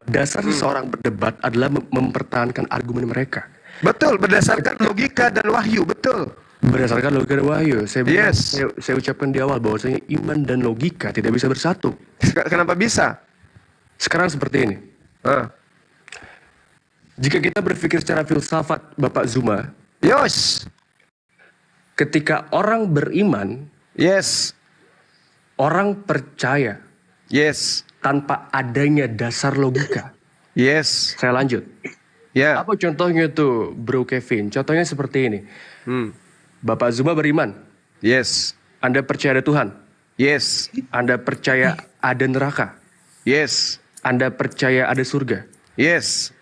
dasar seseorang berdebat adalah mempertahankan argumen mereka. Betul, berdasarkan logika dan wahyu, betul. Berdasarkan logika dan wahyu. Yes. Saya ucapkan di awal bahwasanya iman dan logika tidak bisa bersatu. Kenapa bisa? Sekarang seperti ini. Jika kita berpikir secara filsafat, Bapak Zuma, Yos. ketika orang beriman, Yes. orang percaya, Yes. tanpa adanya dasar logika. Yes. Saya lanjut. Ya. Apa contohnya tuh, Bro Kevin? Contohnya seperti ini. Bapak Zuma beriman. Yes. Anda percaya ada Tuhan. Yes. Anda percaya ada neraka. Yes. Anda percaya ada surga. Yes.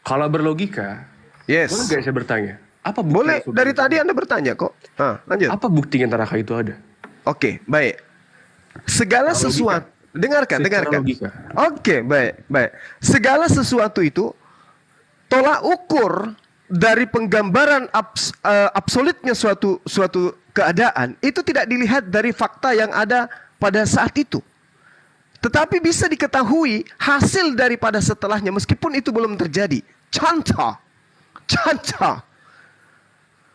Kalau berlogika, Yes. boleh nggak saya bertanya? Apa bukti Boleh, surga dari itu tadi ada? Anda bertanya kok. Lanjut. Apa buktinya neraka itu ada? Oke, baik. Segala Secara sesuatu, dengarkan. Secara logika. Oke, baik. Segala sesuatu itu tolak ukur dari penggambaran absolutnya suatu keadaan itu tidak dilihat dari fakta yang ada pada saat itu. Tetapi bisa diketahui hasil daripada setelahnya meskipun itu belum terjadi. Contoh.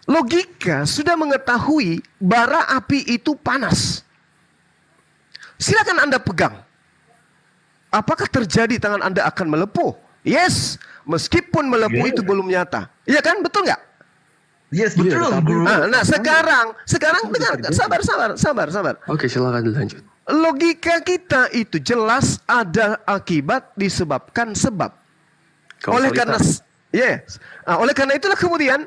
Logika sudah mengetahui bara api itu panas. Silakan Anda pegang. apakah terjadi tangan Anda akan melepuh? Yes, meskipun melepuh itu belum nyata. Iya kan, betul nggak? Yes, betul. Nah, sekarang dengar, sabar. Oke, silakan dilanjut. Logika kita itu jelas ada akibat disebabkan sebab. Oleh karena oleh karena itulah kemudian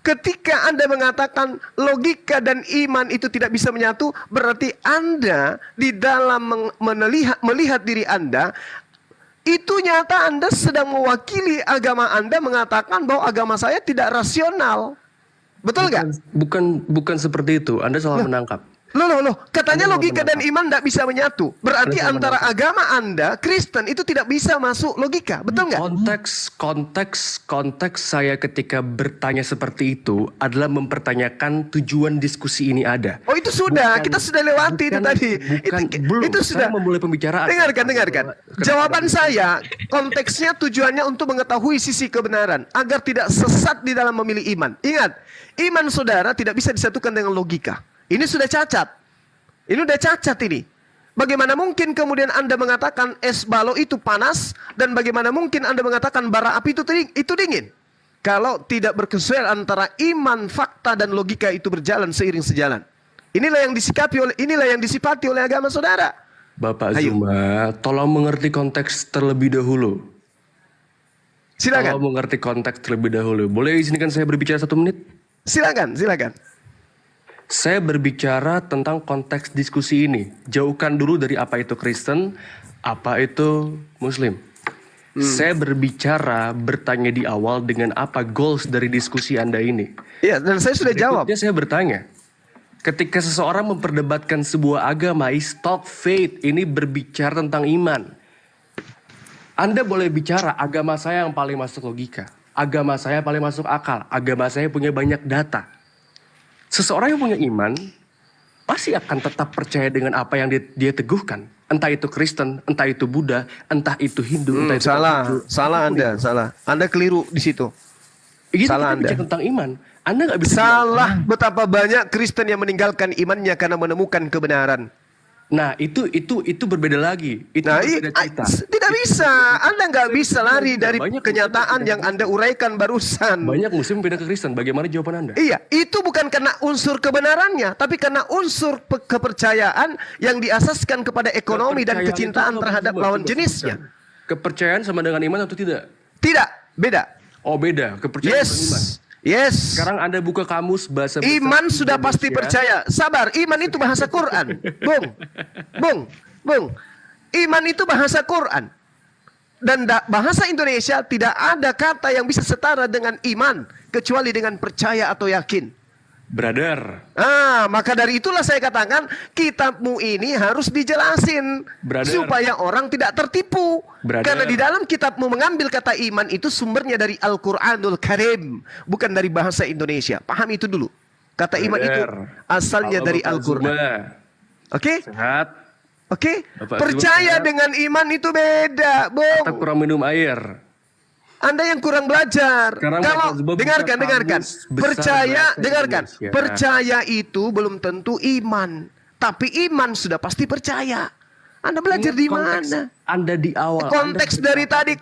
ketika Anda mengatakan logika dan iman itu tidak bisa menyatu, berarti Anda di dalam melihat diri Anda, itu nyata Anda sedang mewakili agama Anda mengatakan bahwa agama saya tidak rasional. Betul nggak? Bukan seperti itu. Anda salah menangkap. Loh, katanya logika dan iman tidak bisa menyatu. Berarti antara agama Anda, Kristen, itu tidak bisa masuk logika. Betul nggak? Konteks saya ketika bertanya seperti itu adalah mempertanyakan tujuan diskusi ini ada. Oh, itu sudah. Kita sudah lewati itu tadi. Itu sudah. Saya memulai pembicaraan. Dengarkan. Jawaban saya, konteksnya tujuannya untuk mengetahui sisi kebenaran. Agar tidak sesat di dalam memilih iman. Ingat, iman saudara tidak bisa disatukan dengan logika. Ini sudah cacat. Ini udah cacat ini. Bagaimana mungkin kemudian Anda mengatakan es balok itu panas, dan bagaimana mungkin Anda mengatakan bara api itu dingin? Kalau tidak berkesesuaian antara iman, fakta, dan logika itu berjalan seiring sejalan. Inilah yang disifati oleh agama saudara. Bapak Zuma, tolong mengerti konteks terlebih dahulu. Silakan. Tolong mengerti konteks terlebih dahulu. Boleh izinkan saya berbicara 1 menit? Silakan. Saya berbicara tentang konteks diskusi ini. Jauhkan dulu dari apa itu Kristen, apa itu Muslim. Saya bertanya di awal dengan apa goals dari diskusi Anda ini. Iya, dan saya sudah jawab. Berikutnya saya bertanya, ketika seseorang memperdebatkan sebuah agama, talk faith, ini berbicara tentang iman. Anda boleh bicara agama saya yang paling masuk logika, agama saya paling masuk akal, agama saya punya banyak data. Seseorang yang punya iman pasti akan tetap percaya dengan apa yang dia teguhkan. Entah itu Kristen, entah itu Buddha, entah itu Hindu, entah itu salah Anda, salah. Anda keliru di situ. Salah Anda. Bicara tentang iman. Anda nggak bisa. Salah. Betapa banyak Kristen yang meninggalkan imannya karena menemukan kebenaran. Nah, itu berbeda lagi. Berbeda cerita. Tidak bisa. Anda nggak bisa lari dari kenyataan yang Anda uraikan barusan. Banyak Muslim beda ke Kristen. Bagaimana jawaban Anda? Iya, itu bukan karena unsur kebenarannya, tapi karena unsur kepercayaan yang diasaskan kepada ekonomi dan kecintaan terhadap lawan jenisnya. Kepercayaan sama dengan iman atau tidak? Tidak, beda. Oh, beda. Kepercayaan dengan iman. Yes. Sekarang Anda buka kamus bahasa iman sudah Indonesia. Pasti percaya. Sabar, iman itu bahasa Quran. Bung. Iman itu bahasa Quran. Dan bahasa Indonesia tidak ada kata yang bisa setara dengan iman kecuali dengan percaya atau yakin. Brother. Maka dari itulah saya katakan kitabmu ini harus dijelasin supaya orang tidak tertipu. Karena di dalam kitabmu mengambil kata iman itu sumbernya dari Al-Quranul Karim, bukan dari bahasa Indonesia. Paham itu dulu. Kata iman itu asalnya dari Al-Quran. Oke? Sehat. Oke? Percaya dengan iman itu beda, Bung. Kita kurang minum air. Anda yang kurang belajar. Kalau dengarkan. Percaya itu belum tentu iman, tapi iman sudah pasti percaya. Anda belajar di mana? Anda di awal. Konteks dari tadi.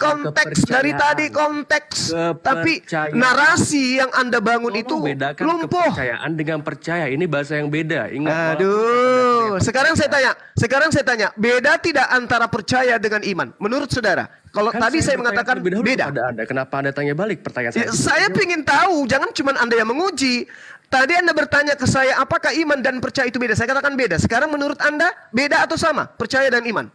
Tapi narasi yang Anda bangun itu lumpuh. Kepercayaan dengan percaya ini bahasa yang beda. Ingat. Aduh. Sekarang saya tanya, beda tidak antara percaya dengan iman? Menurut saudara? Kalau tadi saya mengatakan beda. Anda. Kenapa Anda tanya balik pertanyaan saya? Saya ingin tahu, jangan cuma Anda yang menguji. Tadi Anda bertanya ke saya, apakah iman dan percaya itu beda? Saya katakan beda. Sekarang menurut Anda, beda atau sama? Percaya dan iman?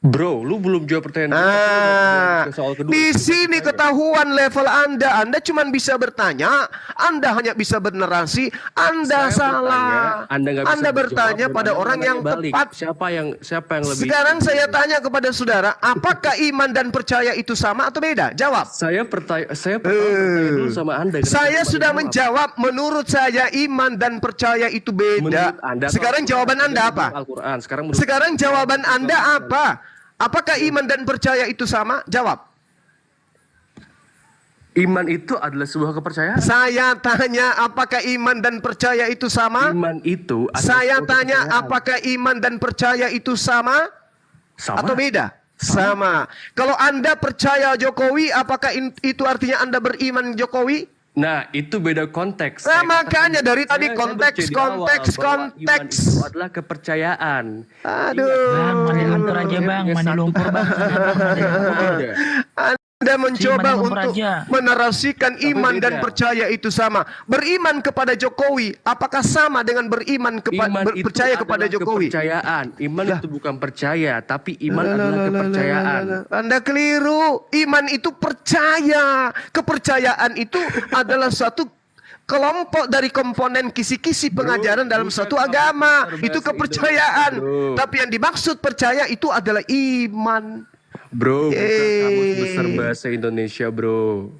Bro, lu belum jawab pertanyaan soal kedua. Di sini ketahuan level Anda. Anda cuma bisa bertanya, Anda hanya bisa bernarasi, Anda salah. Anda bertanya pada orang yang tepat. Siapa yang lebih? Sekarang saya tanya kepada saudara, apakah iman dan percaya itu sama atau beda? Jawab. Saya pertanyaan dulu sama Anda. Saya sudah menjawab, menurut saya iman dan percaya itu beda. Sekarang jawaban Anda apa? Sekarang jawaban Anda apa? Apakah iman dan percaya itu sama? Jawab. Iman itu adalah sebuah kepercayaan. Saya tanya apakah iman dan percaya itu sama? Iman itu saya tanya apakah iman dan percaya itu sama? Sama. Atau beda? Sama. Kalau Anda percaya Jokowi, apakah itu artinya Anda beriman Jokowi? Nah, itu beda konteks. Nah, Saya makanya katakan- dari tadi saya baca konteks, di awal konteks, bahwa iman konteks. itu adalah kepercayaan. Aduh. Bang, mandi lumpur aja bang, mandi lumpur bang. Anda mencoba mandi lumpur untuk aja. menarasikan iman dan beda. percaya itu sama. Beriman kepada Jokowi, apakah sama dengan beriman Iman itu percaya kepada adalah Jokowi? kepercayaan. Iman itu bukan percaya, tapi iman adalah kepercayaan. Anda keliru. Iman itu percaya. Kepercayaan itu adalah suatu kelompok dari komponen kisi-kisi pengajaran dalam suatu agama. Itu kepercayaan. Tapi yang dimaksud percaya itu adalah iman. Bro, bukan kamus besar bahasa Indonesia, bro.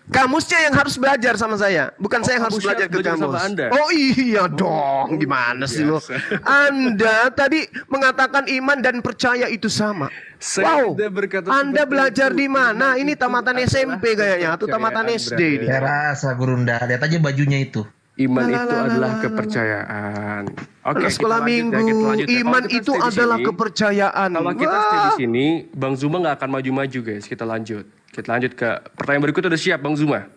Kamusnya yang harus belajar sama saya, bukan saya yang harus kamusnya belajar ke belajar kamus. sama Anda? Oh iya dong, gimana sih lo? Anda tadi mengatakan iman dan percaya itu sama. Saya Wow, tidak berkata Anda seperti belajar itu. di mana? Iman Ini itu tamatan adalah SMP kayaknya, atau tamatan kepercayaan, SD brother. ini. Saya rasa Gurunda, lihat aja bajunya itu. Iman itu adalah kepercayaan. Oke, Anak sekolah kita lanjut ya, minggu, kita lanjut ya. Kalau iman kita itu stay di adalah sini, kepercayaan. Kalau kita stay di Wah. sini, Bang Zuma nggak akan maju-maju, guys. Kita lanjut. Kita lanjut ke pertanyaan berikutnya. Udah siap, Bang Zuma?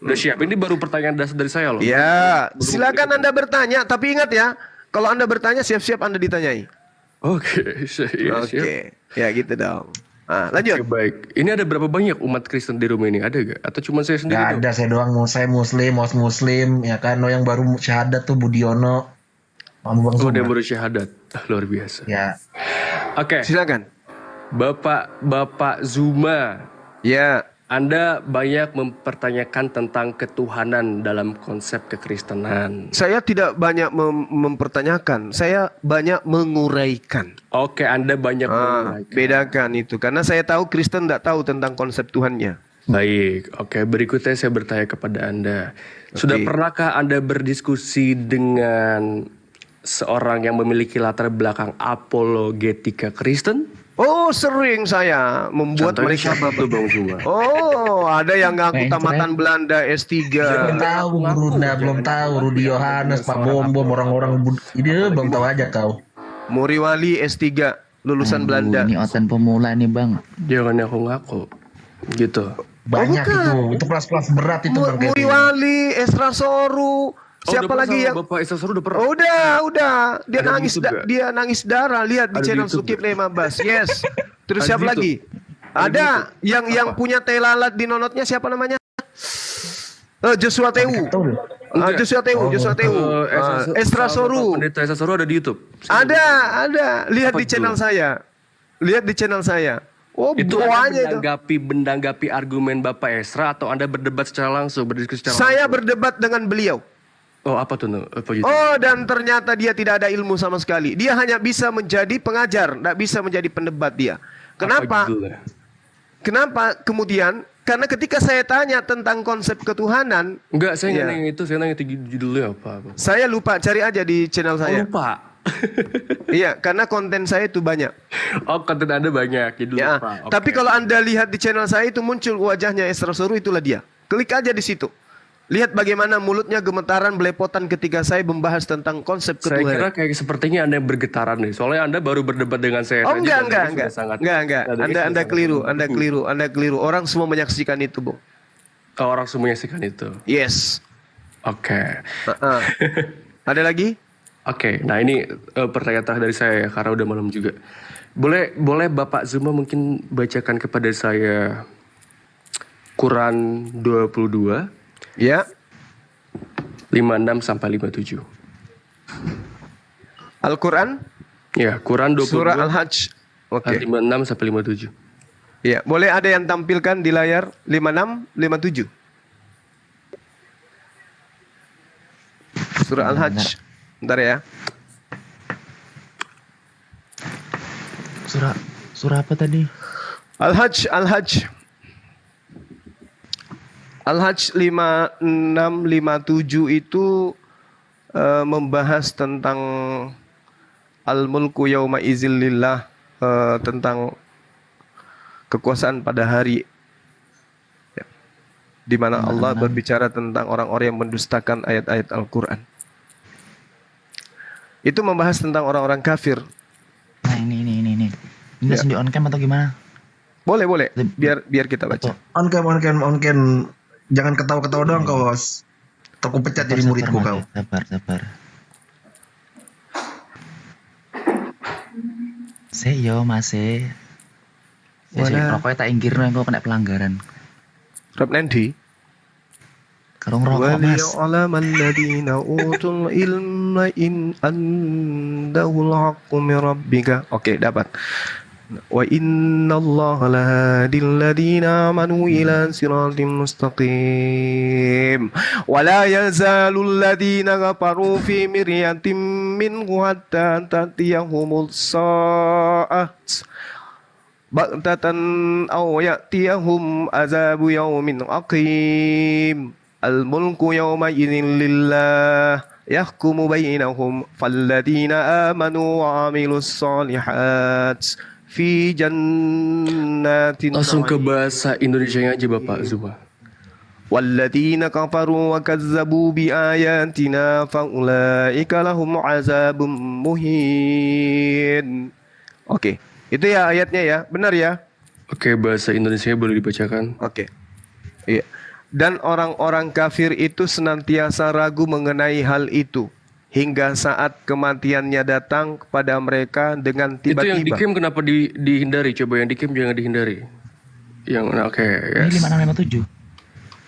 Udah siap. Ini baru pertanyaan dasar dari saya loh. Ya, silakan Anda bertanya, tapi ingat ya, kalau Anda bertanya siap-siap Anda ditanyai. Oke, siap. Oke, ya gitu dong. Nah, lanjut. Oke, baik. Ini ada berapa banyak umat Kristen di rumah ini? Ada gak? Atau cuma saya sendiri? Gak ada, saya doang. Saya muslim, Mos muslim, ya kan. No, yang baru syahadat tuh Budiono. Bang Oh, Zuma. dia baru syahadat. Luar biasa. Ya. Oke. Silakan. Bapak Zuma. Ya. Anda banyak mempertanyakan tentang ketuhanan dalam konsep kekristenan. Saya tidak banyak mempertanyakan, saya banyak menguraikan. Oke, Anda banyak menguraikan. Bedakan itu, karena saya tahu Kristen tidak tahu tentang konsep Tuhannya. Baik, oke. Berikutnya saya bertanya kepada Anda. Sudah pernahkah Anda berdiskusi dengan seorang yang memiliki latar belakang apologetika Kristen? Oh, sering saya membuat Contohnya mereka siapa tuh, Bang Zuma? Oh, ada yang ngaku tamatan Belanda S3. Belum tahu Gurunda, belum tahu. Rudi Yohanes, Pak Bom Bom, orang-orang ini belum tahu aja kau. Muriwali S3, lulusan Belanda. Ini oten pemula nih bang. Jangan ngaku-ngaku. Gitu. Banyak bukan. itu kelas-kelas berat itu Bang Kevin. Muriwali, Esra Soru. Siapa udah lagi pernah yang Bapak Isa Soru udah pernah? Oh, udah. Dia Ada di nangis YouTube nggak? dia nangis darah. Lihat di Ada di channel YouTube Sukip nggak? 15. Yes. Terus Ada siapa di lagi? YouTube? Ada yang punya teh lalat di nonotnya siapa namanya? Joshua Tewu. Joshua Tewu. Esra Soru. Pendeta Isa Soru ada di YouTube. Ada. Lihat Apa di channel itu? saya. Lihat di channel saya. Oh, Itu buahnya itu. Anda menanggapi argumen Bapak Esra atau Anda berdebat secara langsung, berdiskusi secara Saya langsung? berdebat dengan beliau. Oh, apa tuh? Apa gitu? Oh, dan ternyata dia tidak ada ilmu sama sekali. Dia hanya bisa menjadi pengajar, tidak bisa menjadi pendebat dia. Kenapa? Apa judulnya? Kenapa kemudian? Karena ketika saya tanya tentang konsep ketuhanan, Enggak, saya nggak Iya. nanya itu. Saya nanya itu judulnya apa. saya lupa, cari aja di channel saya. Lupa. Iya, karena konten saya itu banyak. Oh, konten Anda banyak. Jadi Ya, lupa. Oke. tapi kalau Anda lihat di channel saya itu muncul wajahnya Esra Soru, itulah dia. Klik aja di situ. Lihat bagaimana mulutnya gemetaran belepotan ketika saya membahas tentang konsep Saya ketuhanan. kira kayak sepertinya Anda yang bergetaran nih. Soalnya Anda baru berdebat dengan saya. Oh, saja enggak. dan Anda sudah sangat- Enggak. Anda keliru. Orang semua menyaksikan itu, Bung. Orang semua menyaksikan itu. Yes. Oke. Ada lagi? Oke, nah ini pertanyaan terakhir dari saya ya, karena udah malam juga. Boleh Bapak Zuma mungkin bacakan kepada saya Quran 22 Ya. 56 sampai 57. Al-Quran? Ya, Quran 22 Surah Al-Hajj. Oke. 56 sampai 57. Ya, boleh ada yang tampilkan di layar 56, 57. Surah Al-Hajj. Bentar ya. Surah apa tadi? Al-Hajj. Al-Hajj 5657 itu membahas tentang Al-Mulku Yauma Izin Lillah, tentang kekuasaan pada hari ya, di mana Allah berbicara tentang orang-orang yang mendustakan ayat-ayat Al-Quran. Itu membahas tentang orang-orang kafir. Nah ini. Ini langsung di on cam atau gimana? Boleh. Biar kita baca. On cam. Jangan ketawa-ketawa doang kau, host. Aku pecat jadi muridku kau. Sabar. Yo masih. Rokoknya tak inggirno engko kena pelanggaran. Rob Nendi. Karung rokok Mas. Waliya'lamal ladzina utul ilma in andahul haqqu min rabbika. Oke, dapat. Wa innallaha lahadil ladzina amanu ila siratim mustaqim. Wa la yazalul ladzina kafaru fi miryatin minhu hatta tatiyahumul sa'ah baghtatan aw ya'tiyahum azabu yaumin aqim. Al-mulku yawma idzin lillah yahkumu bainahum falladzina amanu wa 'amilus shalihat fi jannatin. Langsung ke bahasa Indonesianya aja Bapak Zuma. Walladzina kafaru wa kazzabu bi ayatina faulaika lahum 'adzabun muhin. Oke, itu ya ayatnya ya. Benar ya? Oke, bahasa Indonesia boleh dibacakan. Oke. Iya. Dan orang-orang kafir itu senantiasa ragu mengenai hal itu hingga saat kematiannya datang kepada mereka dengan Itu yang tiba-tiba. dikim kenapa dihindari? Coba yang dikim jangan dihindari. Yang oke, yes. Ini 5657.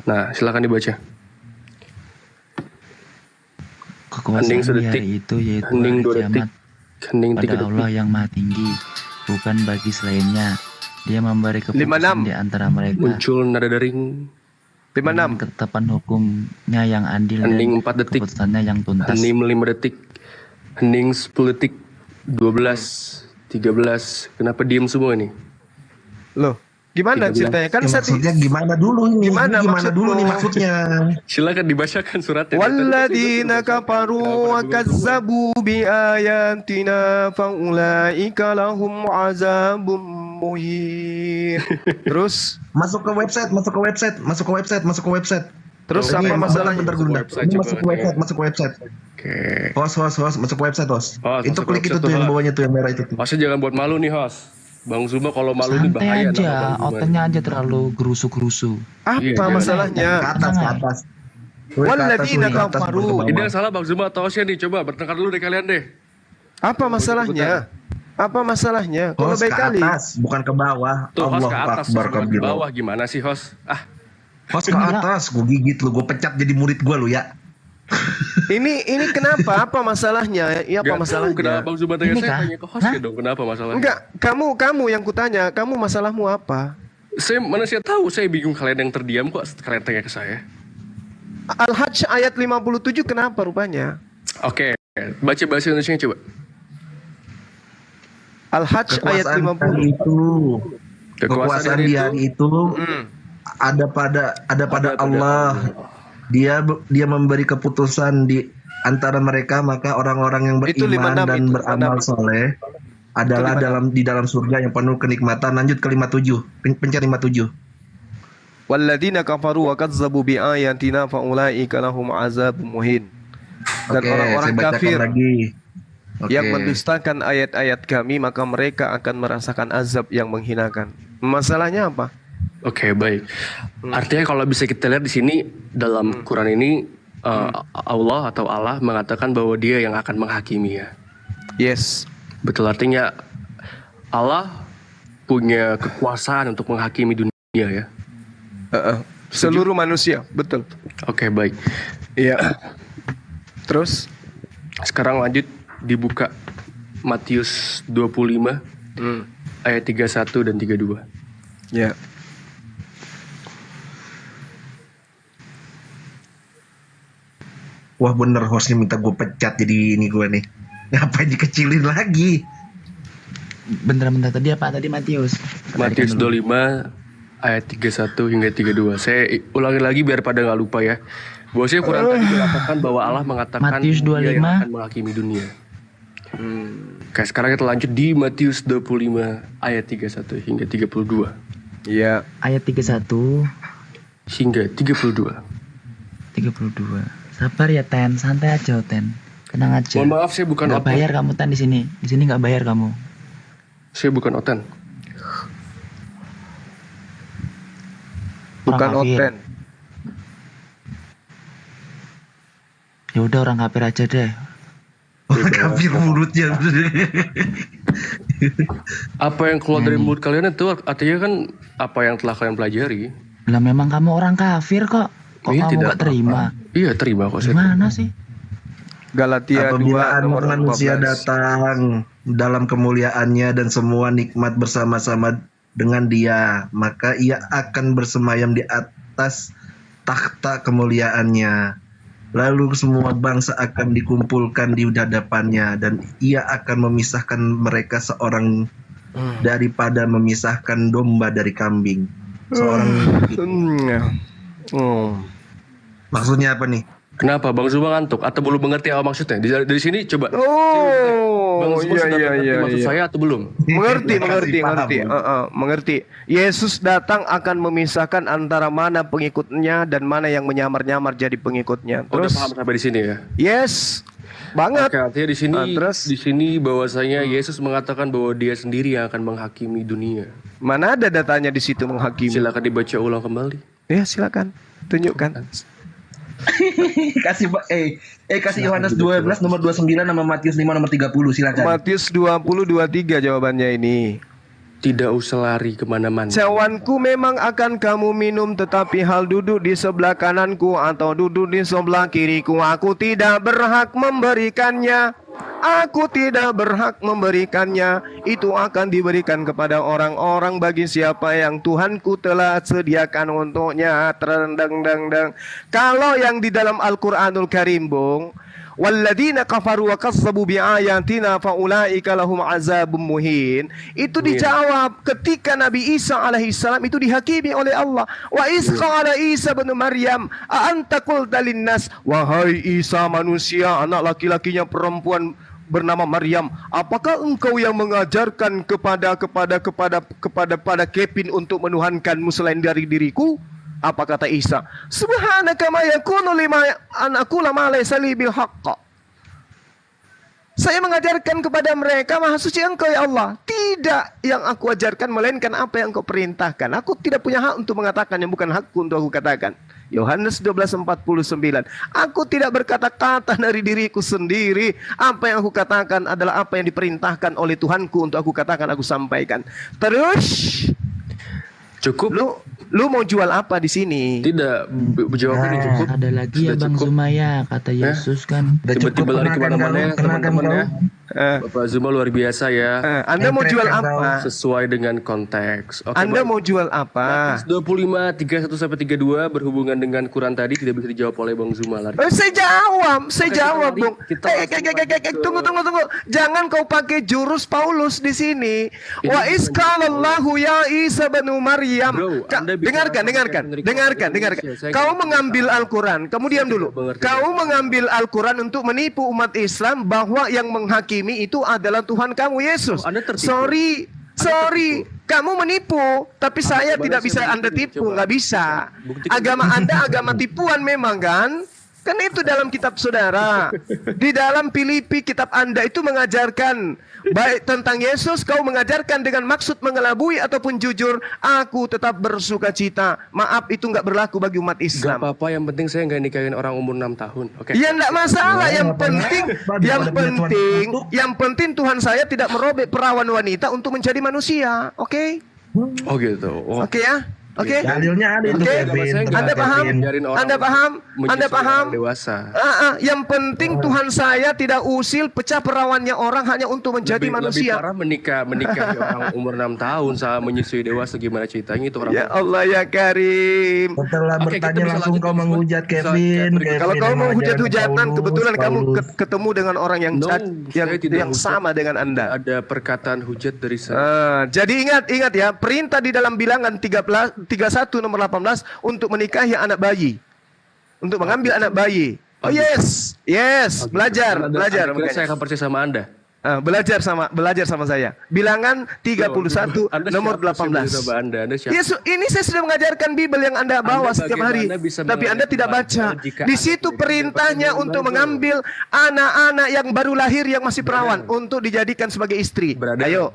Nah, silakan dibaca. Kekuasaan Hening di sedetik. hari itu yaitu Hening hari 2 detik. kiamat Hening 3 pada detik. Allah yang Maha Tinggi, bukan bagi selainnya. Dia memberi keputusan 56. di antara mereka. Muncul nada daring. 56. Ketetapan hukumnya yang adil Hening dan 4 detik. keputusannya yang tuntas. Hening 5 detik. Hening 10 detik. 12, 13. Kenapa diem semua nih? Loh, gimana 13. ceritanya? Kan Maksudnya gimana dulu ini? Gimana Gimana dulu nih maksudmu? maksudnya? Silakan dibacakan suratnya. Walladzina kafaru wa kazzabu bi ayatina faulaika lahum 'adzabun muhin. Terus Masuk ke website. Terus Ini apa masalahnya? bentar dulu. Website Ini coba. masuk ke website. Oke. Host, masuk ke website, host. Host, Itu masuk ke klik itu website tuh yang tuh, bawahnya tuh yang merah itu tuh. Hostnya jangan buat malu nih host. Bang Zuma kalau malu nih Santai bahaya. aja, nama Bang Zuma. otaknya aja terlalu gerusu-gerusu. Apa Iya, jangan. masalahnya? Ke atas. Walladzina Ke atas, kafaru. ke bawah. Ini yang salah Bang Zuma atau hostnya nih? Coba bertengkar dulu deh kalian deh. Apa masalahnya? Apa masalahnya? Kalau Host baik ke kali. atas, bukan ke bawah. Tuh host Allahu ke atas, Akbar host ke kabira. bawah gimana sih host? Ah, Host ke atas, gue gigit lu, gue pecat jadi murid gue lu ya. Ini kenapa? Apa masalahnya? Ya apa nggak tahu masalahnya? kenapa Bang Zuma tanya Ini saya kah? tanya ke hostnya dong kenapa masalahnya? Enggak, kamu yang kutanya, kamu masalahmu apa? Mana saya tahu, saya bingung kalian yang terdiam kok kalian tanya ke saya. Al-Hajj ayat 57 kenapa rupanya? Oke, baca bahasa Indonesia coba. Al-Hajj ayat Kekuasaan 50. hari itu, kekuasaan di hari itu ada pada Allah. Dia memberi keputusan di antara mereka, maka orang-orang yang Itu beriman 56 dan itu, beramal 56. soleh adalah di dalam surga yang penuh kenikmatan. Lanjut ke 57, pencet 57. Walladzina kafaru wa kazzabu bi ayatina faulaika lahum azabun muhin. Dan Oke, orang-orang saya bacakan kafir lagi. Oke. yang mendustakan ayat-ayat kami, maka mereka akan merasakan azab yang menghinakan. Masalahnya apa? Oke, baik. Artinya kalau bisa kita lihat di sini dalam Quran ini Allah atau Allah mengatakan bahwa Dia yang akan menghakimi ya. Yes. Betul, artinya Allah punya kekuasaan untuk menghakimi dunia ya. Seluruh manusia, betul. Oke, baik. Iya. Terus Sekarang lanjut dibuka Matius 25 ayat 31 dan 32. ya. Wah bener hostnya minta gue pecat jadi ini gue nih. Ngapain dikecilin lagi? Bentar tadi apa tadi Matius? Matius 25 ayat 31 hingga 32. Saya ulangi lagi biar pada nggak lupa ya. Bahwasanya Quran tadi mengatakan bahwa Allah mengatakan Matius Dia 25. yang akan menghakimi dunia. Oke, sekarang kita lanjut di Matius 25 ayat 31 hingga 32. Iya. Ayat 31 Hingga 32. 32. Sabar ya Ten, santai aja Ten. Tenang aja. Mohon maaf saya bukan Nggak otot. bayar kamu Ten di sini. Di sini nggak bayar kamu. Saya bukan Oten. Bukan Orang kafir. Oten. Ya udah orang kafir aja deh. Orang kafir mulutnya. Apa yang keluar dari mulut kalian itu artinya kan apa yang telah kalian pelajari. Lah memang kamu orang kafir kok. Kok Iya, kamu tidak nggak terima? Iya terima kok saya. Gimana sih? Galatia 2 Apabila nomor anak manusia 14. datang dalam kemuliaannya dan semua nikmat bersama-sama dengan dia, maka ia akan bersemayam di atas takhta kemuliaannya. Lalu semua bangsa akan dikumpulkan di hadapannya dan ia akan memisahkan mereka seorang daripada memisahkan domba dari kambing. Seorang maksudnya apa nih? Kenapa Bang Zuma ngantuk atau belum mengerti apa maksudnya? Dari sini coba. Bang Zuma sudah mengerti maksud saya atau belum? Mengerti. Yesus datang akan memisahkan antara mana pengikutnya dan mana yang menyamar-nyamar jadi pengikutnya. Udah Terus paham sampai di sini ya? yes, banget. Oke, artinya di sini terus di sini bahwasanya Yesus mengatakan bahwa dia sendiri yang akan menghakimi dunia. mana ada datanya di situ menghakimi? Silakan dibaca ulang kembali. Ya, silakan. Tunjukkan. kasih Yohanes 12 nomor 29 sama Matius 5 nomor 30 silakan. Matius 20:23 jawabannya ini. Tidak usah lari kemana-mana. Cawanku memang akan kamu minum, tetapi hal duduk di sebelah kananku atau duduk di sebelah kiriku, aku tidak berhak memberikannya. Aku tidak berhak memberikannya. Itu akan diberikan kepada orang-orang bagi siapa yang Tuhanku telah sediakan untuknya. Terendang-dang. Kalau yang di dalam Al-Quranul Karim, Bung, walladzina kafaru wa kazzabu biayatina faulaika lahum azabun muhin, itu dijawab ketika Nabi Isa alaihissalam itu dihakimi oleh Allah. Wa iz qala Isa bin Maryam a anta qulta linnas, wahai Isa manusia, anak laki-lakinya perempuan bernama Maryam, apakah engkau yang mengajarkan kepada Kevin untuk menuhankanmu selain dari diriku? Apa kata Isa? Subhanaka ma yakunu lima an aqula ma laysa li bil haqq. Saya mengajarkan kepada mereka, maha suci engkau ya Allah. Tidak yang aku ajarkan melainkan apa yang engkau perintahkan. Aku tidak punya hak untuk mengatakan yang bukan hakku untuk aku katakan. Yohanes 12:49. Aku tidak berkata-kata dari diriku sendiri. Apa yang aku katakan adalah apa yang diperintahkan oleh Tuhanku untuk aku katakan, aku sampaikan. Terus cukup. Lu mau jual apa di sini? Tidak, jawabannya cukup. Ada lagi ya Bang Zuma ya, kata Yesus kan. Tiba-tiba lari kemana-mana ya teman-teman ya. Bapak Zuma luar biasa ya. Anda mau jual apa? Sesuai dengan konteks. Oke, Anda mau jual apa? 25, 31-32 berhubungan dengan Quran tadi tidak bisa dijawab oleh Bang Zuma lari. Saya jawab, Bung. Tunggu. Jangan kau pakai jurus Paulus di sini. Wa iz qala Allahu ya Isa bin Maryam. Dengarkan. Kau mengambil Al-Quran. Kamu diam dulu. Kau mengambil Al-Quran untuk menipu umat Islam bahwa yang menghakimi itu adalah Tuhan kamu Yesus. Sorry, kamu menipu, tapi saya tidak bisa Anda tipu, nggak bisa. Agama Anda agama tipuan memang kan? Kan itu dalam kitab saudara. Di dalam Filipi kitab Anda itu mengajarkan baik tentang Yesus, kau mengajarkan dengan maksud mengelabui ataupun jujur, aku tetap bersuka cita. Maaf, itu nggak berlaku bagi umat Islam. Gak apa-apa, yang penting saya nggak nikahin orang umur 6 tahun. Oke. Ya enggak masalah, yang penting Tuhan saya tidak merobek perawan wanita untuk menjadi manusia. Oke? Oh gitu. Oke ya? Oke. Dalilnya ada itu, Kevin. Anda paham? Dewasa. Yang penting Tuhan saya tidak usil pecah perawannya orang hanya untuk menjadi manusia. Lebih parah menikahi orang umur 6 tahun saat menyusui dewasa, gimana ceritanya itu orang. Ya Allah ya Karim. Setelah bertanya langsung kau menghujat Kevin. Kalau kau mau hujat-hujatan, kebetulan kamu ketemu dengan orang yang sama dengan Anda. Ada perkataan hujat dari saya. Jadi ingat ya, perintah di dalam Bilangan 31 nomor 18 untuk menikahi anak bayi. Untuk mengambil anak bayi. Oh yes, belajar. Saya akan percaya sama Anda. Belajar sama saya. Bilangan 31 nomor 18. Ini saya sudah mengajarkan Bible yang Anda bawa setiap hari, tapi Anda tidak baca. Di situ perintahnya untuk mengambil anak-anak yang baru lahir yang masih perawan untuk dijadikan sebagai istri. Ayo.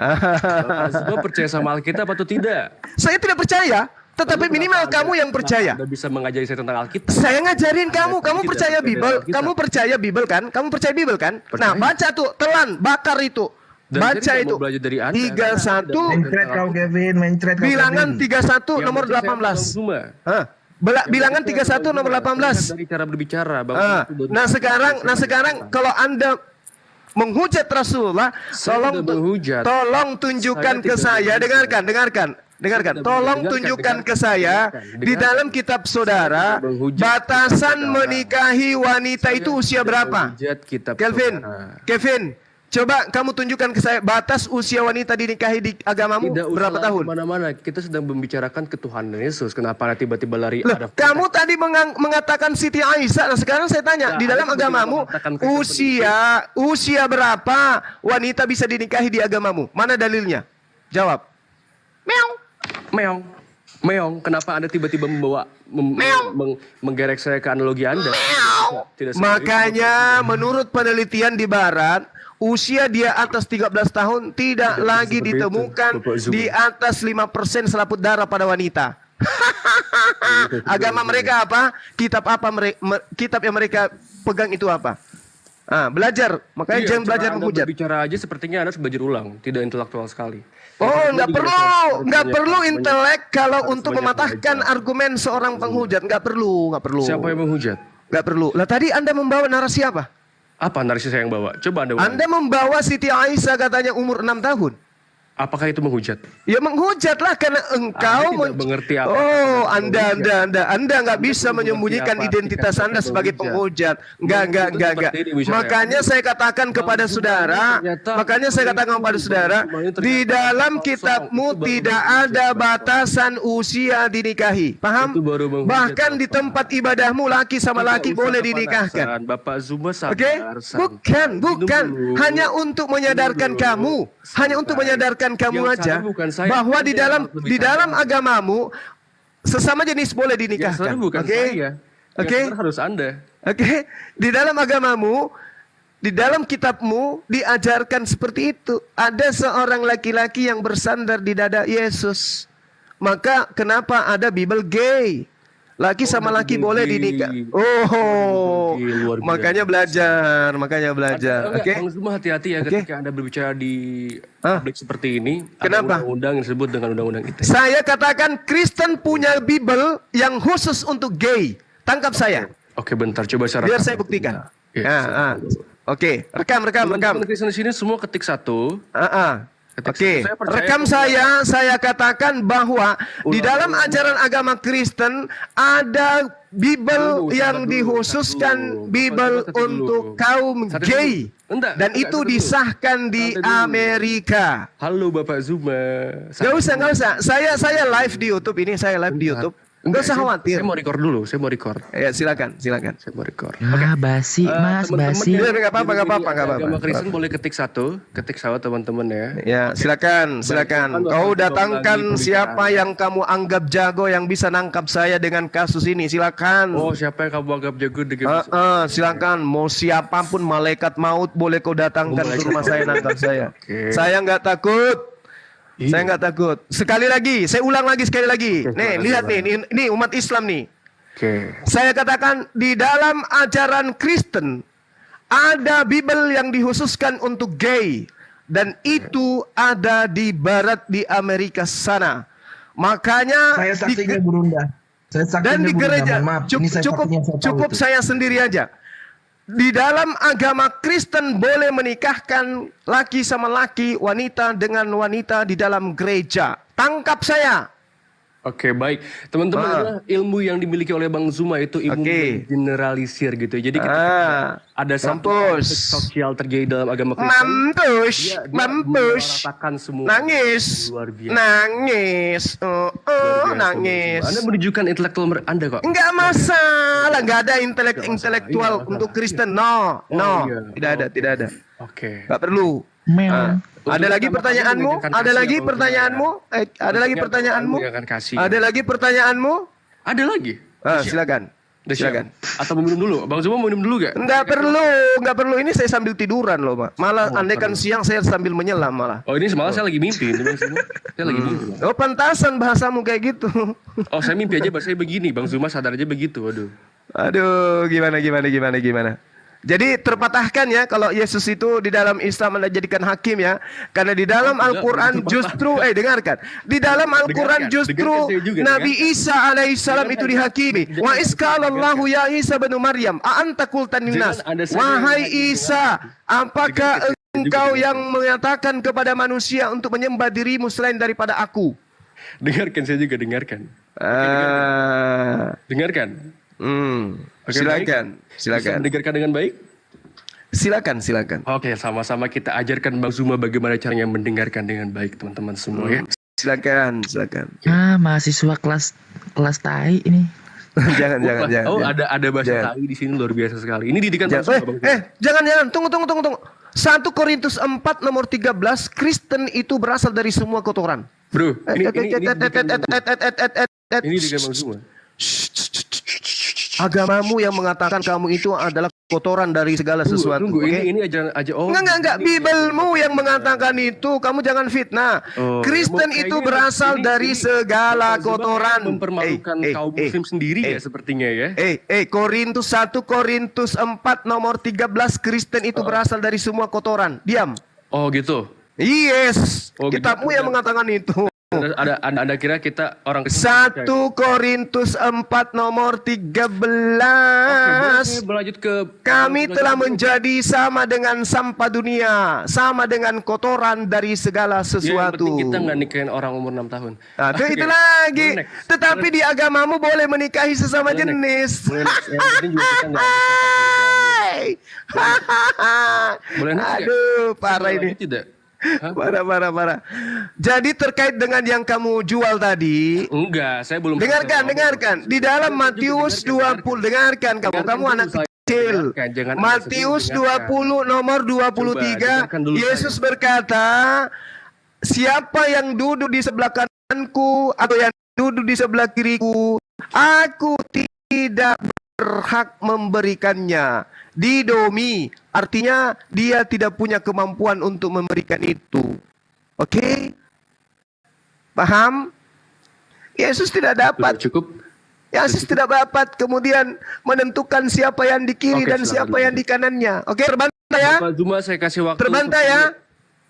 Bapak Zuma percaya sama Alkitab atau tidak? Saya tidak percaya, tetapi minimal kamu yang percaya. Anda bisa mengajari saya tentang Alkitab. Saya ngajarin kamu tidak percaya berbeda Bible, Alkitab. kamu percaya Bible kan? Kamu percaya Bible kan? Nah, baca tuh, telan, bakar itu. Dan Baca saya tidak itu. mau belajar dari Anda. 31 Mencret kau Kevin, mencret kau bilangan Kevin. 31 Yang nomor penting saya 18. Bang Zuma. Hah? Bilangan 31 nomor 18. Dari cara berbicara, Bang. Nah sekarang kalau Anda menghujat Rasulullah, tolong tunjukkan ke saya, dengarkan. Tolong tunjukkan ke saya di dalam kitab saudara batasan menikahi wanita itu usia berapa? Kevin, coba kamu tunjukkan ke saya batas usia wanita dinikahi di agamamu berapa tahun? Mana-mana, kita sedang membicarakan ketuhanan Yesus. Kenapa tiba-tiba lari? Loh, kamu tadi mengatakan Siti Aisyah. Nah, sekarang saya tanya, di dalam agamamu usia berapa wanita bisa dinikahi di agamamu? Mana dalilnya? Jawab. Meong. Kenapa Anda tiba-tiba menggerek saya ke analogi Anda? Makanya menurut penelitian di Barat, usia dia atas 13 tahun tidak lagi ditemukan di atas 5% selaput darah pada wanita. Agama mereka apa? Kitab yang mereka pegang itu apa? Belajar. Makanya jangan belajar menghujat. Bicara aja sepertinya Anda belajar ulang, tidak intelektual sekali. Oh, nggak perlu intelek kalau untuk mematahkan argumen seorang penghujat. Nggak perlu. Siapa yang menghujat? Nggak perlu. Lah tadi Anda membawa narasi apa? Apa narasi saya yang bawa? Coba Anda membawa Siti Aisyah katanya umur 6 tahun. Apakah itu menghujat? Ya menghujatlah karena engkau mengerti apa. Oh, Anda nggak bisa menyembunyikan identitas Anda sebagai penghujat. Enggak. Makanya saya katakan kepada saudara, di dalam kitabmu tidak ada batasan usia dinikahi. Paham? Bahkan di tempat ibadahmu laki sama laki boleh dinikahkan. Bapak Zuma sabar. Oke? Bukan. Hanya untuk menyadarkan kamu. Aja bahwa di dalam agamamu sesama jenis boleh dinikahkan. Oke? Harus Anda. Oke? Di dalam agamamu, di dalam kitabmu diajarkan seperti itu. Ada seorang laki-laki yang bersandar di dada Yesus. Maka kenapa ada Bible gay? Laki sama laki boleh dinikah. Makanya belajar. Oke. Bang Zuma hati-hati ya ketika Anda berbicara di publik seperti ini. Kenapa? Ada undang-undang yang disebut dengan undang-undang ITE. Saya katakan Kristen punya Bible yang khusus untuk gay. Tangkap saya. Oke, bentar, coba saya biar saya buktikan. Oke, rekam. Teman-teman Kristen di sini semua ketik satu. Oke, rekam saya katakan bahwa di dalam ajaran agama Kristen ada Bible yang dikhususkan Bible untuk kaum gay. Dan itu disahkan di Amerika. Halo Bapak Zuma. Gak usah. Saya live di YouTube ini, Enggak usah khawatir. Saya mau record dulu, Ya, silakan. Saya mau record. Basi, Mas, basi. Enggak apa-apa. Agama Kristen boleh ketik satu teman-teman ya. Ya, silakan. Kau datangkan siapa yang kamu anggap jago yang bisa nangkap saya dengan kasus ini. Silakan. Oh, siapa yang kamu anggap jago dengan silakan. Mau siapapun malaikat maut boleh kau datangkan ke rumah saya nangkap saya. Saya nggak takut. Saya nggak takut. Saya ulang lagi sekali lagi. Nih, lihat nih, ini umat Islam nih. Saya katakan di dalam ajaran Kristen ada Bible yang dikhususkan untuk gay dan itu ada di Barat di Amerika sana. Makanya saya saksinya Burunda. Dan di gereja cukup saya sendiri aja. Di dalam agama Kristen boleh menikahkan laki sama laki, wanita dengan wanita di dalam gereja. Tangkap saya. Oke, baik. Teman-teman, ilmu yang dimiliki oleh Bang Zuma itu ilmu generalisir gitu. Jadi kita ada satu sosial terjadi dalam agama Kristen. Mampus. Nangis. Anda menunjukkan intelektual Anda kok. Enggak masalah, enggak ada intelektual untuk Kristen. No. Tidak ada. Oke. Enggak perlu. Ada lagi pertanyaanmu? Ada lagi pertanyaanmu? Ada lagi? Silakan. Udah siap? Silakan. Atau mau minum dulu? Bang Zuma mau minum dulu gak? Nggak perlu. Ini saya sambil tiduran loh, Pak. Malah andaikan siang saya sambil menyelam malah. Oh, ini semalam saya lagi mimpi. Bang Zuma. Saya lagi mimpi. Bang. Oh, pantasan bahasamu kayak gitu. Oh, saya mimpi aja bahasanya begini. Bang Zuma sadar aja begitu. Aduh, gimana. Jadi terpatahkan ya kalau Yesus itu di dalam Islam Anda jadikan hakim ya. Karena di dalam Al-Quran justru, dengarkan. Di dalam Al-Quran justru Nabi Isa alaihissalam itu dihakimi. Wa iskalallahu ya Isa bin Maryam, a'anta qultan linnas. Wahai Isa, apakah engkau yang mengatakan kepada manusia untuk menyembah dirimu selain daripada aku? Dengarkan, saya juga dengarkan. Dengarkan. Silakan. Bisa mendengarkan dengan baik? Silakan. Oke, sama-sama kita ajarkan Bang Zuma bagaimana caranya mendengarkan dengan baik, teman-teman semua ya. Silakan. Mahasiswa kelas tai ini. jangan. Oh, ada bahasa tai di sini luar biasa sekali. Ini didikan Bang Zuma, Bang. Jangan. Tunggu. 1 Korintus 4 nomor 13, Kristen itu berasal dari semua kotoran. Bro, ini didikan Bang Zuma. Agamamu yang mengatakan kamu itu adalah kotoran dari segala sesuatu. Tunggu, okay? ini ajaran aja. Oh, enggak. Bibelmu yang mengatakan itu, kamu jangan fitnah. Kristen itu berasal dari segala kotoran. Mempermalukan kaum muslim sendiri ya sepertinya ya. Korintus 1 Korintus 4 nomor 13, Kristen itu berasal dari semua kotoran. Diam. Oh gitu. Yes. Oh, kitabmu gitu. yang mengatakan itu. Anda kira kita orang 1 Korintus 4 nomor 13. Oke, berlanjut ke kami telah menjadi sama dengan sampah dunia, sama dengan kotoran dari segala sesuatu. Ya, kita nggak nikahin orang umur 6 tahun. Nah, itu lagi. Tetapi di agamamu boleh menikahi sesama jenis. Aduh, parah ini. Tidak. Parah. Jadi terkait dengan yang kamu jual tadi. Enggak, saya belum. Dengarkan. Di dalam Matius 20, dengarkan kamu anak kecil. Matius 20 nomor 23, Yesus berkata, siapa yang duduk di sebelah kananku atau yang duduk di sebelah kiriku, aku tidak berhak memberikannya. Didomi, artinya dia tidak punya kemampuan untuk memberikan itu. Oke? Paham? Yesus tidak dapat. Cukup. Yesus tidak dapat kemudian menentukan siapa yang di kiri dan siapa yang di kanannya. Oke, terbantai ya? Bapak Zuma, saya kasih waktu.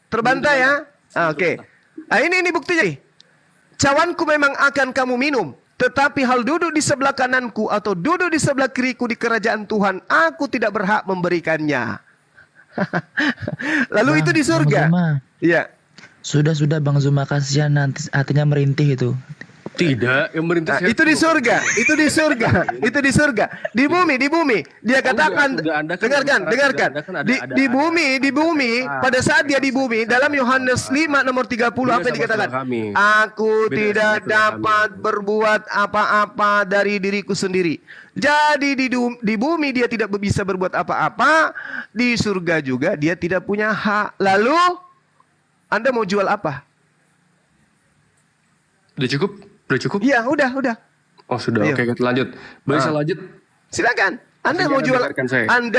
Terbantai ya? Oke. Nah, ini buktinya nih. Cawanku memang akan kamu minum. Tetapi hal duduk di sebelah kananku atau duduk di sebelah kiriku di kerajaan Tuhan, aku tidak berhak memberikannya. Lalu itu di surga. Iya. Sudah Bang Zuma, kasihan nanti hatinya merintih itu. Tidak, yang merintih itu di surga. Di bumi. Dia katakan, dengarkan. Di bumi, pada saat dia di bumi, dalam Yohanes 5 nomor 30 apa yang dikatakan? Aku tidak dapat berbuat apa-apa dari diriku sendiri. Jadi di bumi dia tidak bisa berbuat apa-apa, di surga juga dia tidak punya hak. Lalu Anda mau jual apa? Udah cukup? Iya, udah. Oh, sudah. Oke, kita lanjut. Boleh saya lanjut? Silakan. Anda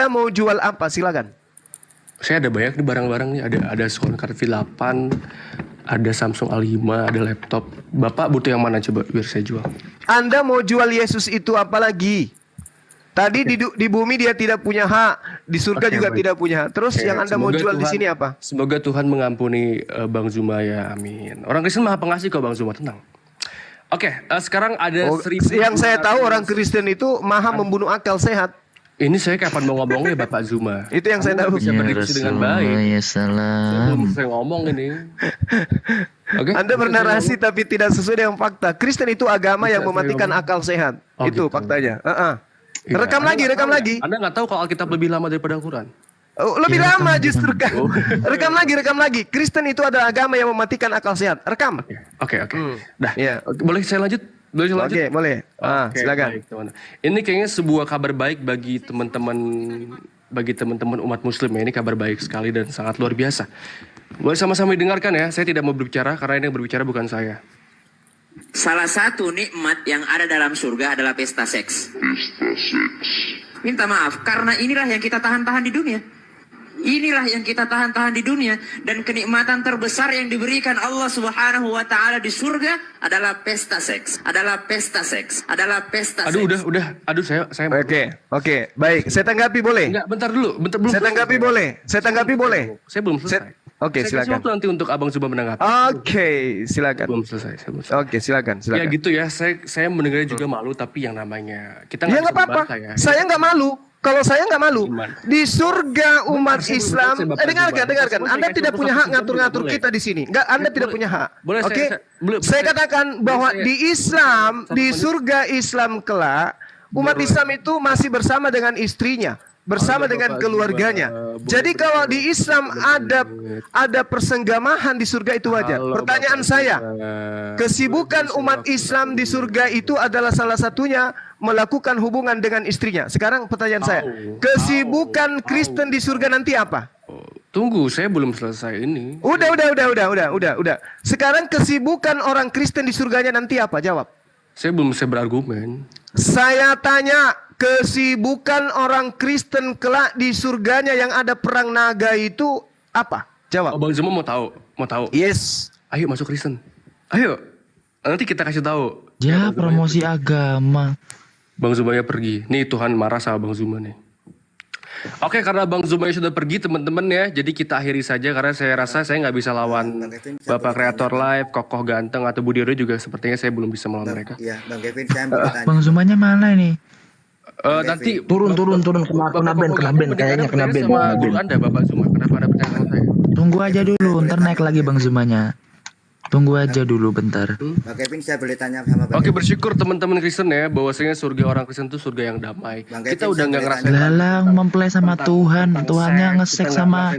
mau jual apa? Silakan. Saya ada banyak di barang-barangnya. Ada Soundcard V8, ada Samsung A5, ada laptop. Bapak butuh yang mana coba biar saya jual? Anda mau jual Yesus itu apa lagi? Tadi di bumi dia tidak punya hak, di surga juga tidak punya hak. Terus yang Anda mau jual di sini apa? Semoga Tuhan mengampuni Bang Zuma ya, amin. Orang Kristen maha pengasih kok Bang Zuma, tenang. Oke, sekarang ada yang saya tahu orang Kristen itu maha membunuh akal sehat. Ini saya kapan mau ngomongnya Bapak Zuma? Itu yang saya tahu. Bisa berdiskusi dengan baik. Ya salam. Belum saya ngomong ini. Okay. Anda bernarasi tapi tidak sesuai dengan fakta. Kristen itu agama yang mematikan akal sehat. Itu faktanya. Rekam lagi. Anda nggak tahu kalau Alkitab lebih lama daripada Al-Quran? Lebih lama justru kan. Rekam lagi. Kristen itu adalah agama yang mematikan akal sehat. Rekam. Oke. Dah. Boleh saya lanjut? Oke, boleh. Silakan. Baik, teman. Ini kayaknya sebuah kabar baik bagi teman-teman umat Muslim ya. Ini kabar baik sekali dan sangat luar biasa. Boleh sama-sama didengarkan ya. Saya tidak mau berbicara karena ini yang berbicara bukan saya. Salah satu nikmat yang ada dalam surga adalah pesta seks. Minta maaf, karena inilah yang kita tahan-tahan di dunia. Inilah yang kita tahan-tahan di dunia. Dan kenikmatan terbesar yang diberikan Allah Subhanahu wa Ta'ala di surga adalah pesta seks. Adalah pesta seks. Adalah pesta seks. Udah. Aduh, saya. Oke, baik. Saya tanggapi boleh? Enggak, bentar dulu. Belum. Saya tanggapi boleh? Saya tanggapi boleh? Saya belum selesai. Oke, Saya kasih silakan. waktu nanti untuk Abang Zuba menanggapi. Oke, silakan. Belum selesai. Oke, silakan. Ya gitu ya, saya mendengarnya juga malu, tapi yang namanya kita Ya nggak apa-apa. ya. Saya nggak malu. Kalau saya nggak malu. Di surga umat Islam, dengarkan. Anda tidak punya hak ngatur-ngatur kita di sini. Nggak, Anda tidak punya hak. Oke? Saya katakan bahwa di Islam, di surga Islam kelak, umat Islam itu masih bersama dengan istrinya, bersama dengan keluarganya. Jadi kalau di Islam ada persenggamahan di surga itu wajar. Pertanyaan saya, kesibukan umat Islam di surga itu adalah salah satunya melakukan hubungan dengan istrinya. Sekarang pertanyaan saya, kesibukan Kristen di surga nanti apa? Tunggu, saya belum selesai ini. Udah. Sekarang kesibukan orang Kristen di surganya nanti apa? Jawab. Saya belum bisa berargumen. Saya tanya, kesibukan orang Kristen kelak di surganya yang ada perang naga itu apa? Jawab. Bang Zuma mau tahu? Yes. Ayo masuk Kristen. Ayo. Nanti kita kasih tahu. Ya, promosi agama. Bang Zumanya pergi. Nih Tuhan marah sama Bang Zuma nih. Oke, karena Bang Zumanya sudah pergi teman-teman ya. Jadi kita akhiri saja karena saya rasa saya nggak bisa lawan Bapak Kreator Live, Kokoh Ganteng atau Budiodo juga sepertinya saya belum bisa melawan mereka. Iya, Bang Kevin, saya mau bertanya. Bang Zumanya mana ini? Nanti turun kena band kayaknya kena band. Sama guru Anda Bapak Zuma, kenapa Anda percaya sama saya? Tunggu aja dulu, ntar naik lagi Bang Zumanya. Tunggu aja dulu bentar. Bang Kevin, saya boleh tanya sama Bang Oke, Kevin? bersyukur teman-teman Kristen ya bahwasanya surga orang Kristen itu surga yang damai. Kita udah nggak ngerasain Lalang mempelai sama Tuhan, Tuhannya ngesek sama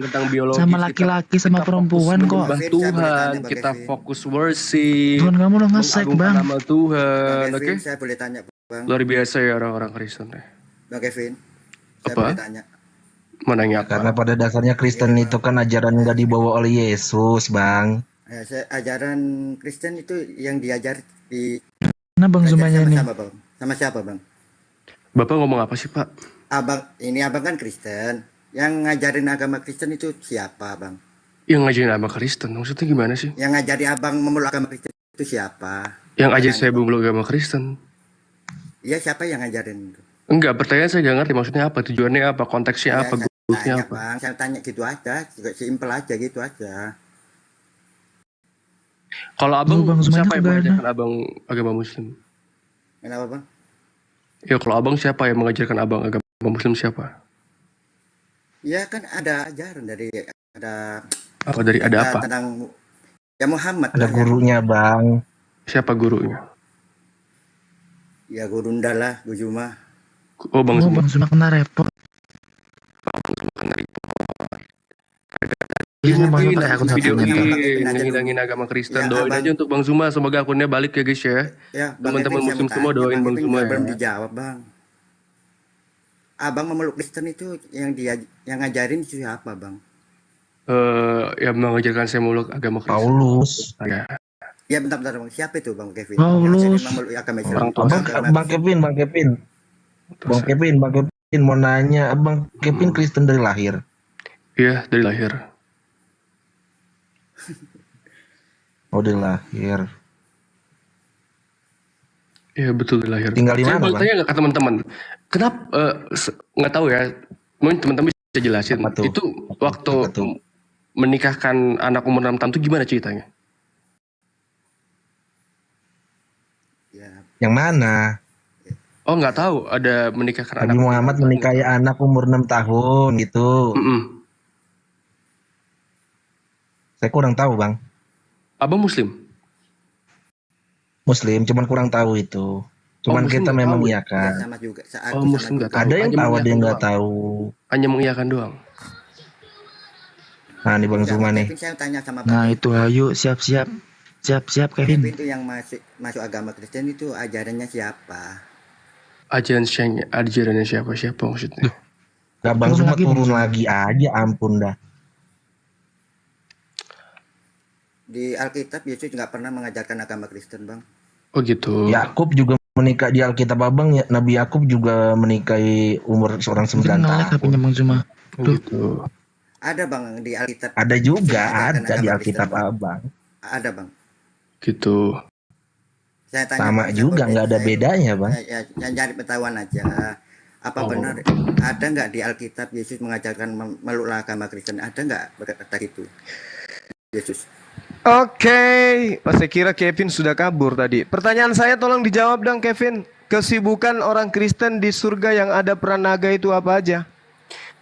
laki-laki sama perempuan kok. Tuhan, kita fokus worship. Tuhan kamu udah ngesek bang. Nama Tuhan, Bang oke? Kevin, saya boleh tanya Bang. Luar biasa ya orang-orang Kristen ya. Bang Kevin, saya Apa? boleh tanya. Mau nanya apa? Karena pada dasarnya Kristen itu kan ajaran nggak dibawa oleh Yesus, Bang. Ajaran Kristen itu yang diajar di Mana Bang Zumanya sama nih? siapa, Bang? Sama siapa, Bang? Bapak ngomong apa sih, Pak? Abang kan Kristen. Yang ngajarin agama Kristen itu siapa, Bang? Yang ngajarin agama Kristen, maksudnya gimana sih? Yang ngajari abang memeluk agama Kristen itu siapa? Yang ajarin saya memeluk agama Kristen. Iya, siapa yang ngajarin itu? Enggak, pertanyaan saya nggak ngerti maksudnya apa, tujuannya apa, konteksnya apa, goalsnya apa. Bang, saya tanya gitu aja, simpel aja gitu aja. Kalau abang, Bang Zumanya siapa yang kemana? mengajarkan abang agama Muslim? Kenapa, Bang? Ya kalau abang siapa yang mengajarkan abang agama Muslim siapa? Ya kan ada ajaran dari ada Ada apa? tentang ya Muhammad. Ada lah, gurunya, Bang. Siapa gurunya? Ya Guru Ndala, Guru Juma. Oh, Bang Zuma. Bang Zuma kena repot. Iya, Bang Zuma pakai akun Video satunya. ngilangin agama Kristen. Ya, Doain abang. aja untuk Bang Zuma, semoga akunnya balik ya guys ya. Ya, Bang Teman-teman Kevin, Muslim saya semua mau doain tanya. Bang Kevin Zuma juga ya. belum dijawab, Bang. Abang memeluk Kristen itu yang ngajarin itu siapa, Bang? Yang mengajarkan saya memeluk agama Kristen. Paulus. Ya. Ya bentar, Bang. Siapa itu, Bang Kevin? Paulus. Yang memeluk agama Islam. Orang tua. Bang Kevin. Bang Kevin mau nanya, Bang Kevin Kristen dari lahir. Iya, dari lahir. Oh, dari lahir. Iya betul dari lahir. Tinggal di Saya mana, boleh Bang? tanya nggak ke teman-teman? Kenapa nggak tahu ya? Mungkin teman-teman bisa jelasin. Apa tuh? Itu waktu Apa tuh? menikahkan anak umur 6 tahun itu gimana ceritanya? Yang mana? Oh nggak tahu ada menikahkan Nabi anak. Muhammad menikahi anak umur 6 tahun gitu. Saya kurang tahu, Bang. Abang Muslim? Muslim, cuman kurang tahu itu. Cuman Muslim kita nggak memang tahu. iyakan. Sama juga. Oh Muslim nggak tahu. Ada yang Hanya tahu, ada yang mengiyakan nggak doang. tahu. Hanya mengiyakan doang. Nah, ini Bang Zuma nih. Kevin, saya tanya sama Bang Nah Kevin. itu ayo siap-siap. Siap-siap Kevin Kevin. itu yang masuk agama Kristen itu ajarannya siapa? Ajarannya siapa maksudnya? Nah, Bang Turun Zuma lagi, turun Bang. lagi aja, ampun dah. Di Alkitab Yesus nggak pernah mengajarkan agama Kristen, Bang. Oh gitu. Yakub juga menikah di Alkitab Abang, ya, Nabi Yakub juga menikahi umur seorang 9 tahun. HP-nya Bang Zuma. Oh, gitu. Ada bang di Alkitab. Ada juga, Mengajarkan ada di agama Alkitab Kristen, Bang. Abang. Ada bang. Gitu. Saya tanya Sama Bang, juga, sebagai nggak ada saya- bedanya, Bang. saya cari pengetahuan aja. Apa benar ada nggak di Alkitab Yesus mengajarkan meluklah agama Kristen? Ada nggak berkata gitu Yesus? Oke, saya kira Kevin sudah kabur tadi. Pertanyaan saya tolong dijawab dong Kevin. Kesibukan orang Kristen di surga yang ada peran naga itu apa aja?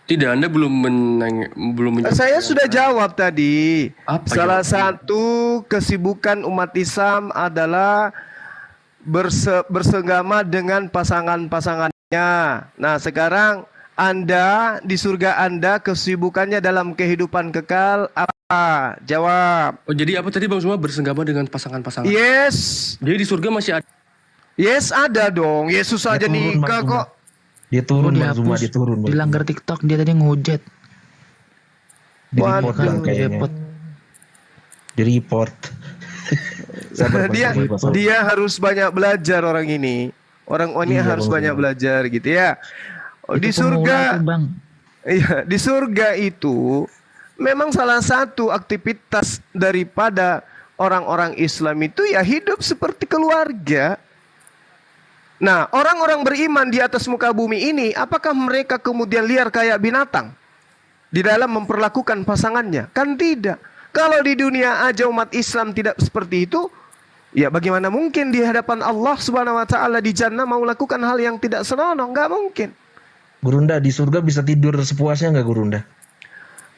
Tidak, Anda belum menjawab. Saya sudah jawab tadi. Apa Salah jawabannya? satu kesibukan umat Islam adalah bersenggama dengan pasangan-pasangannya. Nah, sekarang Anda di surga Anda kesibukannya dalam kehidupan kekal apa? Jawab. Oh, jadi apa tadi Bang Zuma bersenggama dengan pasangan-pasangan? Yes. Jadi di surga masih ada. Yes, ada dong. Yesus aja turun, nikah Bang Zuma. kok. Dia turun, Bang Zuma, dia turun. Bang. Dilanggar TikTok dia tadi ngehujat. Di report Waduh. Bang kayaknya. Di report. Sabar, Bang, dia sabar, sabar. dia harus banyak belajar orang ini. Orang ini Iya, harus Bang banyak Zuma. belajar gitu ya. Oh, di Itu pemula surga, tuh, Bang. iya, di surga itu memang salah satu aktivitas daripada orang-orang Islam itu ya hidup seperti keluarga. Nah, orang-orang beriman di atas muka bumi ini, apakah mereka kemudian liar kayak binatang di dalam memperlakukan pasangannya? Kan tidak. Kalau di dunia aja umat Islam tidak seperti itu, ya bagaimana mungkin di hadapan Allah Subhanahu wa taala di jannah mau lakukan hal yang tidak senonoh? Nggak mungkin. Gurunda, di surga bisa tidur sepuasnya nggak, Gurunda?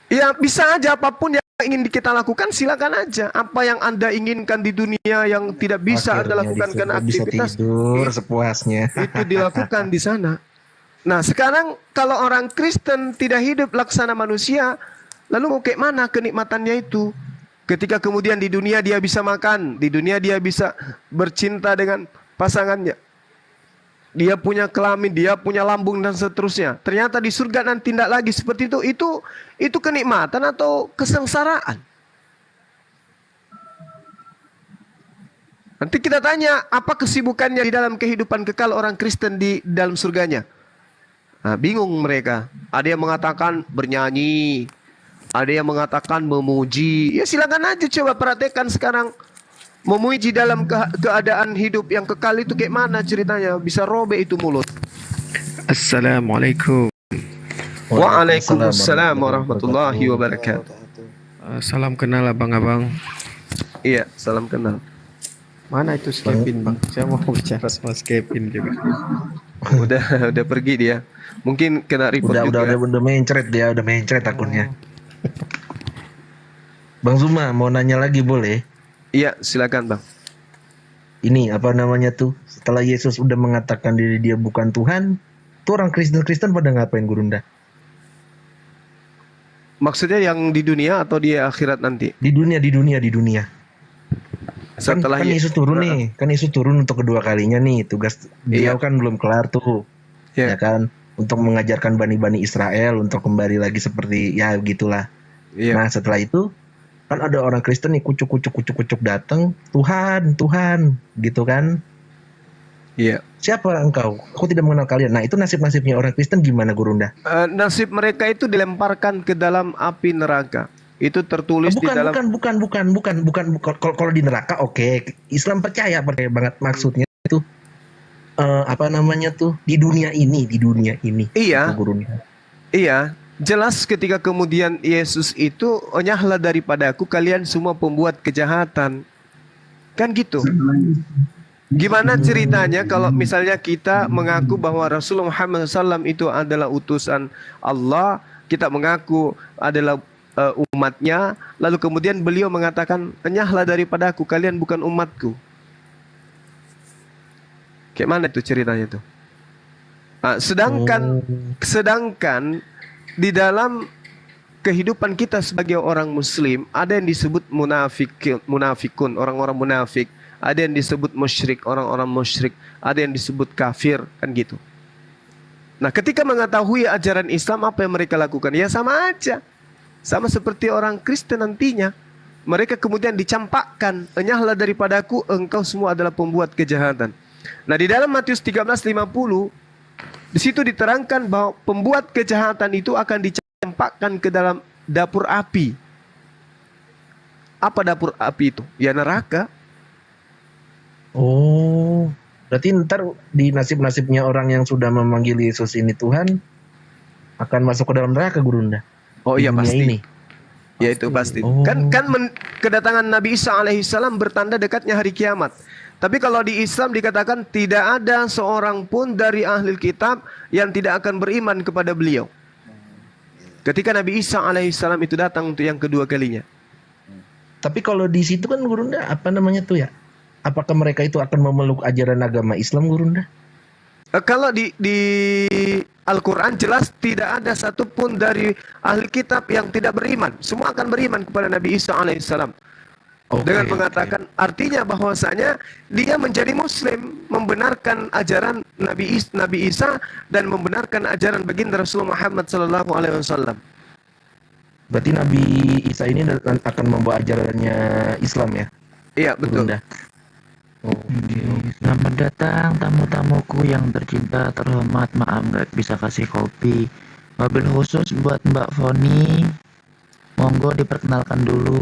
Ya bisa aja apapun yang ingin kita lakukan silakan aja. Apa yang Anda inginkan di dunia yang tidak bisa Anda Akhirnya lakukan di karena surga bisa aktivitas tidur sepuasnya. itu dilakukan di sana. Nah, sekarang kalau orang Kristen tidak hidup laksana manusia, lalu mau kayak mana kenikmatannya itu? Ketika kemudian di dunia dia bisa makan, di dunia dia bisa bercinta dengan pasangannya. Dia punya kelamin, dia punya lambung dan seterusnya. Ternyata di surga nanti tidak lagi seperti itu. Itu kenikmatan atau kesengsaraan? Nanti kita tanya apa kesibukannya di dalam kehidupan kekal orang Kristen di dalam surganya. Nah, bingung mereka. Ada yang mengatakan bernyanyi, ada yang mengatakan memuji. Ya silakan aja coba perhatikan sekarang. Memuji dalam keadaan hidup yang kekal itu kayak mana ceritanya? Bisa robek itu mulut. Assalamualaikum. Waalaikumsalam warahmatullahi wabarakatuh. Salam kenal abang-abang. Iya, salam kenal. Mana itu Kevin bang? Saya mau bicara sama Kevin juga. Udah pergi dia. Mungkin kena report juga. Udah mencret dia, udah mencret akunnya. Bang Zuma mau nanya lagi boleh? Iya, silakan Bang. Ini apa namanya tuh? Setelah Yesus udah mengatakan diri dia bukan Tuhan, tuh orang Kristen pada ngapain, Gurunda? Maksudnya yang di dunia atau di akhirat nanti? Di dunia. Setelah kan Yesus turun nih, kan Yesus turun untuk kedua kalinya nih. Tugas beliau kan belum kelar tuh, ya kan? Untuk mengajarkan bani-bani Israel untuk kembali lagi seperti ya gitulah. Nah setelah itu kan ada orang Kristen nih kucuk datang, Tuhan gitu kan? Iya. Siapa engkau? Aku tidak mengenal kalian. Nah itu nasibnya orang Kristen gimana, Gurunda? Nasib mereka itu dilemparkan ke dalam api neraka. Itu tertulis di dalam. Bukan. Kalau di neraka, oke. Islam percaya banget maksudnya itu apa namanya tuh di dunia ini. Iya. Gurunda. Iya. Jelas ketika kemudian Yesus itu nyahlah daripada aku kalian semua pembuat kejahatan. Kan gitu. Gimana ceritanya kalau misalnya kita mengaku bahwa Rasulullah Muhammad SAW itu adalah utusan Allah, kita mengaku adalah umatnya, lalu kemudian beliau mengatakan, nyahlah daripada aku, kalian bukan umatku. Kayak mana itu ceritanya tuh? Sedangkan di dalam kehidupan kita sebagai orang Muslim ada yang disebut munafikun, orang-orang munafik. Ada yang disebut musyrik, orang-orang musyrik. Ada yang disebut kafir, kan gitu. Nah, ketika mengetahui ajaran Islam, apa yang mereka lakukan? Ya sama aja. Sama seperti orang Kristen nantinya. mereka kemudian dicampakkan, enyahlah daripadaku, engkau semua adalah pembuat kejahatan. Nah, di dalam Matius 13:50 di situ diterangkan bahwa pembuat kejahatan itu akan dicampakkan ke dalam dapur api. Apa dapur api itu? Ya neraka. Oh, berarti ntar di nasib-nasibnya orang yang sudah memanggil Yesus ini Tuhan akan masuk ke dalam neraka, Gurunda. Oh Di iya dunia pasti. ini. Ya itu pasti. Oh. Kan kedatangan Nabi Isa alaihissalam bertanda dekatnya hari kiamat. Tapi kalau di Islam dikatakan tidak ada seorang pun dari ahli kitab yang tidak akan beriman kepada beliau. Ketika Nabi Isa alaihissalam itu datang untuk yang kedua kalinya. Tapi kalau di situ kan Gurunda apa namanya tuh ya? Apakah mereka itu akan memeluk ajaran agama Islam, Gurunda? Kalau di Al-Quran jelas tidak ada satupun dari ahli kitab yang tidak beriman. Semua akan beriman kepada Nabi Isa alaihissalam. Dengan mengatakan artinya bahwasanya dia menjadi muslim, membenarkan ajaran Nabi Isa dan membenarkan ajaran baginda Rasulullah Muhammad sallallahu alaihi wasallam. Berarti Nabi Isa ini akan membawa ajarannya Islam ya? Iya, betul. Gurunda. Selamat datang tamu-tamuku yang tercinta, terhormat. Maaf nggak bisa kasih kopi. Mobil khusus buat Mbak Foni. Monggo diperkenalkan dulu.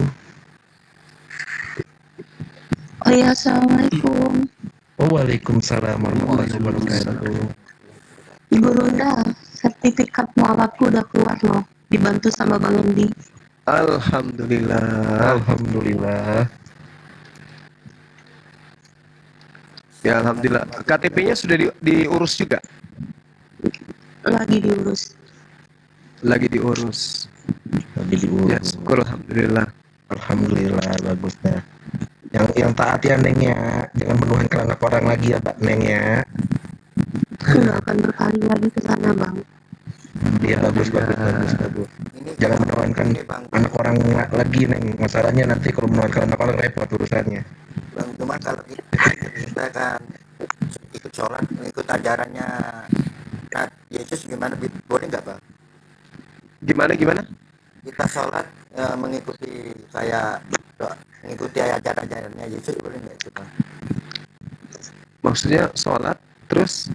Oh ya, assalamualaikum. Waalaikumsalam warahmatullahi wabarakatuh. Ibu Runda, sertifikat mualafku udah keluar loh. Dibantu sama Bang Endi. Alhamdulillah. Alhamdulillah. Ya alhamdulillah. KTP-nya sudah diurus juga. Lagi diurus. Lagi diurus. Ya syukur alhamdulillah. Alhamdulillah bagusnya. Yang taat ya Neng ya, jangan menuhankan anak orang lagi ya Pak Neng ya. Nggak akan berpaling lagi ke sana Bang. Iya bagus. Jangan menuhankan anak orang lagi Neng. Masalahnya nanti kalau menuhankan anak orang repot urusannya. Bang, cuma kalau kita kan ikut sholat, ikut ajarannya Yesus gimana? Boleh nggak Bang? Gimana? Kita sholat mengikuti ajaran-ajarannya Yesus, boleh nggak itu Bang? Maksudnya sholat terus?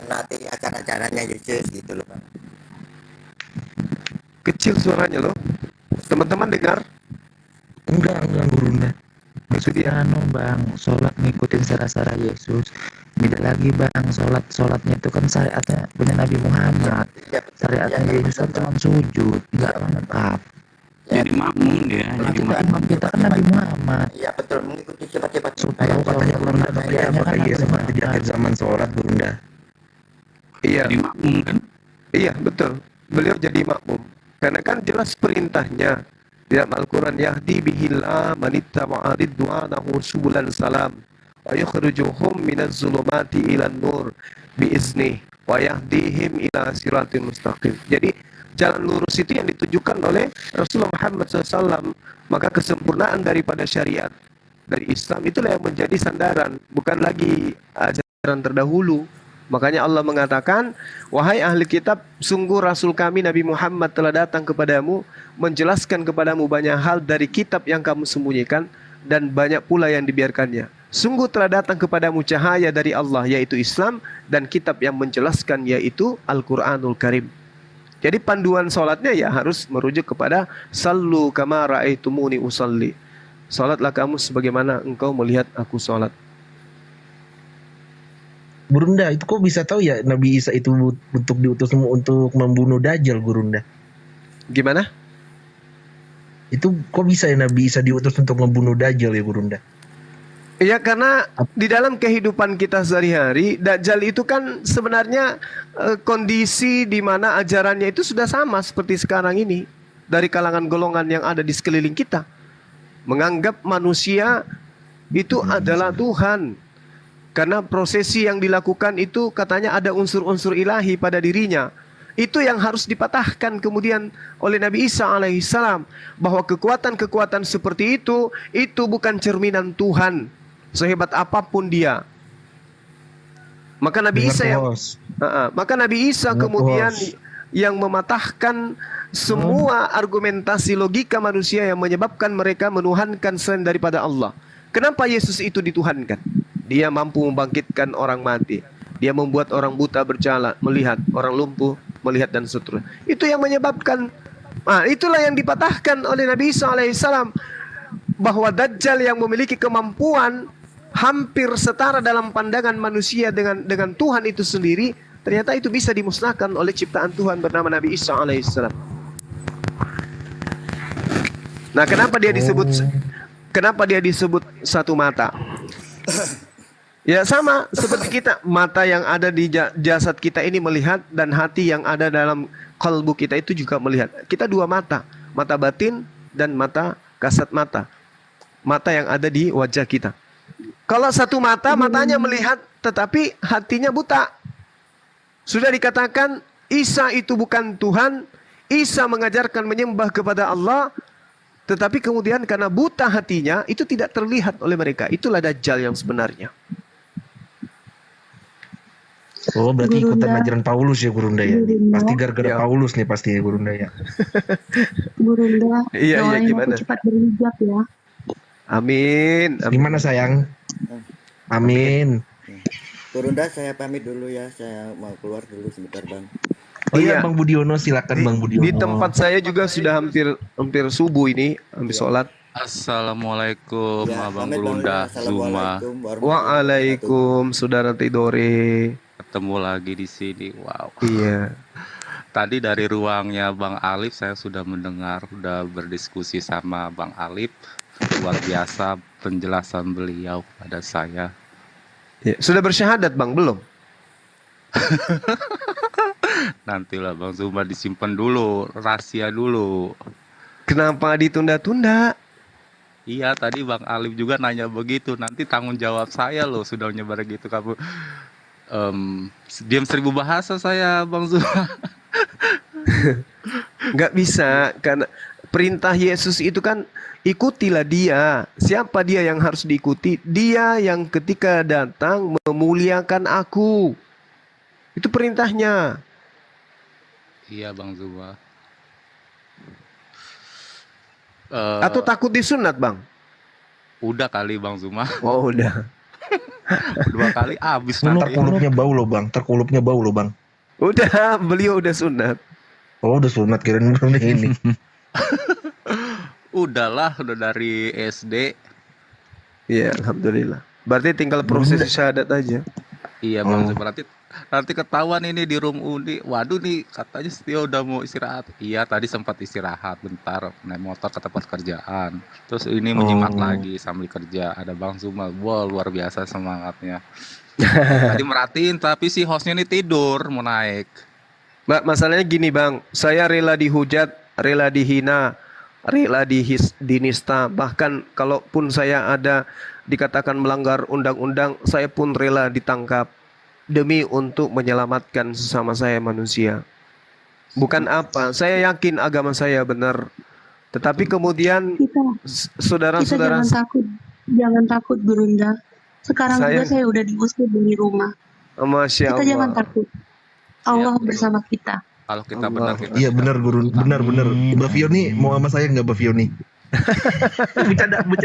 Nanti ajaran-ajarannya Yesus gitu loh Bang. Kecil suaranya loh. Teman-teman dengar? Enggak Gurunda. Maksudnya Bang, sholat ngikutin cara-cara Yesus. Beda lagi Bang, sholatnya itu kan syariatnya punya Nabi Muhammad. Syariatnya Yesus kan cuma sujud, nggak lengkap. Jadi makmum dia. Jadi imam kita kan Nabi Muhammad. Iya betul, mengikuti cepat-cepat. Supaya katanya Gurunda apakah Yesus nanti di akhir zaman sholat Gurunda? Iya. Jadi makmum kan? Iya betul. Beliau jadi makmum. Karena kan jelas perintahnya di dalam Al-Quran, yahdi bihillah manittaba'a ridwanahu subulan salam wa yukhrijuhum minaz zulumati ilan nur biiznih wa yahdihim ila siratin mustaqim. Jadi jalan lurus itu yang ditujukan oleh Rasulullah Muhammad SAW. Maka kesempurnaan daripada syariat dari Islam itulah yang menjadi sandaran, bukan lagi ajaran terdahulu. Makanya Allah mengatakan, wahai ahli kitab, sungguh Rasul kami Nabi Muhammad telah datang kepadamu, menjelaskan kepadamu banyak hal dari kitab yang kamu sembunyikan, dan banyak pula yang dibiarkannya. Sungguh telah datang kepadamu cahaya dari Allah, yaitu Islam, dan kitab yang menjelaskan, yaitu Al-Quranul Karim. Jadi panduan sholatnya ya harus merujuk kepada sallu kama ra'aitumuni usalli. Sholatlah kamu sebagaimana engkau melihat aku sholat. Gurunda, itu kok bisa tahu ya Nabi Isa itu untuk diutus untuk membunuh Dajjal, Gurunda? Gimana? Itu kok bisa ya Nabi Isa diutus untuk membunuh Dajjal ya, Gurunda? Iya, karena di dalam kehidupan kita sehari-hari, Dajjal itu kan sebenarnya kondisi di mana ajarannya itu sudah sama seperti sekarang ini. Dari kalangan golongan yang ada di sekeliling kita. Menganggap manusia itu adalah Tuhan. Karena prosesi yang dilakukan itu katanya ada unsur-unsur ilahi pada dirinya. Itu yang harus dipatahkan kemudian oleh Nabi Isa alaihissalam. Bahwa kekuatan-kekuatan seperti itu bukan cerminan Tuhan. Sehebat apapun dia. Maka Nabi Isa kemudian yang mematahkan semua argumentasi logika manusia yang menyebabkan mereka menuhankan selain daripada Allah. Kenapa Yesus itu dituhankan? Dia mampu membangkitkan orang mati. Dia membuat orang buta berjalan, melihat, orang lumpuh melihat dan seterusnya. Itu yang menyebabkan, itulah yang dipatahkan oleh Nabi Isa alaihissalam, bahwa Dajjal yang memiliki kemampuan hampir setara dalam pandangan manusia dengan Tuhan itu sendiri, ternyata itu bisa dimusnahkan oleh ciptaan Tuhan bernama Nabi Isa alaihissalam. Nah, kenapa dia disebut satu mata? Ya sama seperti kita, mata yang ada di jasad kita ini melihat, dan hati yang ada dalam kalbu kita itu juga melihat. Kita dua mata, mata batin dan mata kasat mata. Mata yang ada di wajah kita. Kalau satu mata, matanya melihat tetapi hatinya buta. Sudah dikatakan Isa itu bukan Tuhan, Isa mengajarkan menyembah kepada Allah, tetapi kemudian karena buta hatinya itu tidak terlihat oleh mereka. Itulah Dajjal yang sebenarnya. Oh, berarti ikutan ajaran Paulus ya Gurunda ya. Pasti gara-gara Paulus nih pasti ya Gurunda ya. Gurunda, iya gimana? Cepat berhijab ya. Amin. Gimana sayang? Amin. Gurunda, saya pamit dulu ya. Saya mau keluar dulu sebentar, Bang. Oh iya, Bang Budiono, silakan Bang Budiono. Di tempat saya juga sudah hampir subuh ini, hampir sholat. Assalamualaikum Abang Gurunda, Zuma. Waalaikum, saudara Tidore. Ketemu lagi di sini. Wow. Iya. Tadi dari ruangnya Bang Alif saya sudah mendengar, sudah berdiskusi sama Bang Alif. Luar biasa penjelasan beliau pada saya. Ya, sudah bersyahadat Bang belum? Nantilah Bang Zuma, disimpan dulu, rahasia dulu. Kenapa ditunda-tunda? Iya, tadi Bang Alif juga nanya begitu. Nanti tanggung jawab saya loh, sudah nyebar gitu kamu. Diam 1000 bahasa saya, Bang Zuma. Nggak bisa, karena perintah Yesus itu kan ikutilah dia. Siapa dia yang harus diikuti? Dia yang ketika datang memuliakan aku. Itu perintahnya. Iya, Bang Zuma. Atau takut disunat, Bang? Udah kali Bang Zuma. Oh, udah. 2 kali habis nanti. Terkulupnya bau loh Bang, terkulupnya bau loh Bang. Udah, beliau udah sunat. Oh, udah sunat, kirain ini. Udahlah, udah dari SD. Iya, alhamdulillah. Berarti tinggal proses syahadat aja. Iya, Bang Zuma. Nanti ketahuan ini di room Uni. Waduh nih, katanya Setio udah mau istirahat. Iya, tadi sempat istirahat bentar, naik motor ke tempat kerjaan. Terus ini menyimak lagi sambil kerja. Ada Bang Zuma. Wow, luar biasa semangatnya. Tadi merhatiin, tapi si hostnya ini tidur mau naik. Masalahnya gini Bang, saya rela dihujat, rela dihina, rela dinista. Bahkan kalaupun saya ada dikatakan melanggar undang-undang, saya pun rela ditangkap. Demi untuk menyelamatkan sesama saya manusia. Bukan apa, saya yakin agama saya benar. Tetapi kemudian saudara-saudara, jangan takut Gurunda. Sekarang juga saya udah diusir dari rumah. Masya Allah. Kita jangan takut. Allah bersama kita. Kalau kita benar kita. Iya benar Guru, benar. Mbak Fioni mau sama saya nggak Mbak Fioni? Bercanda Mbak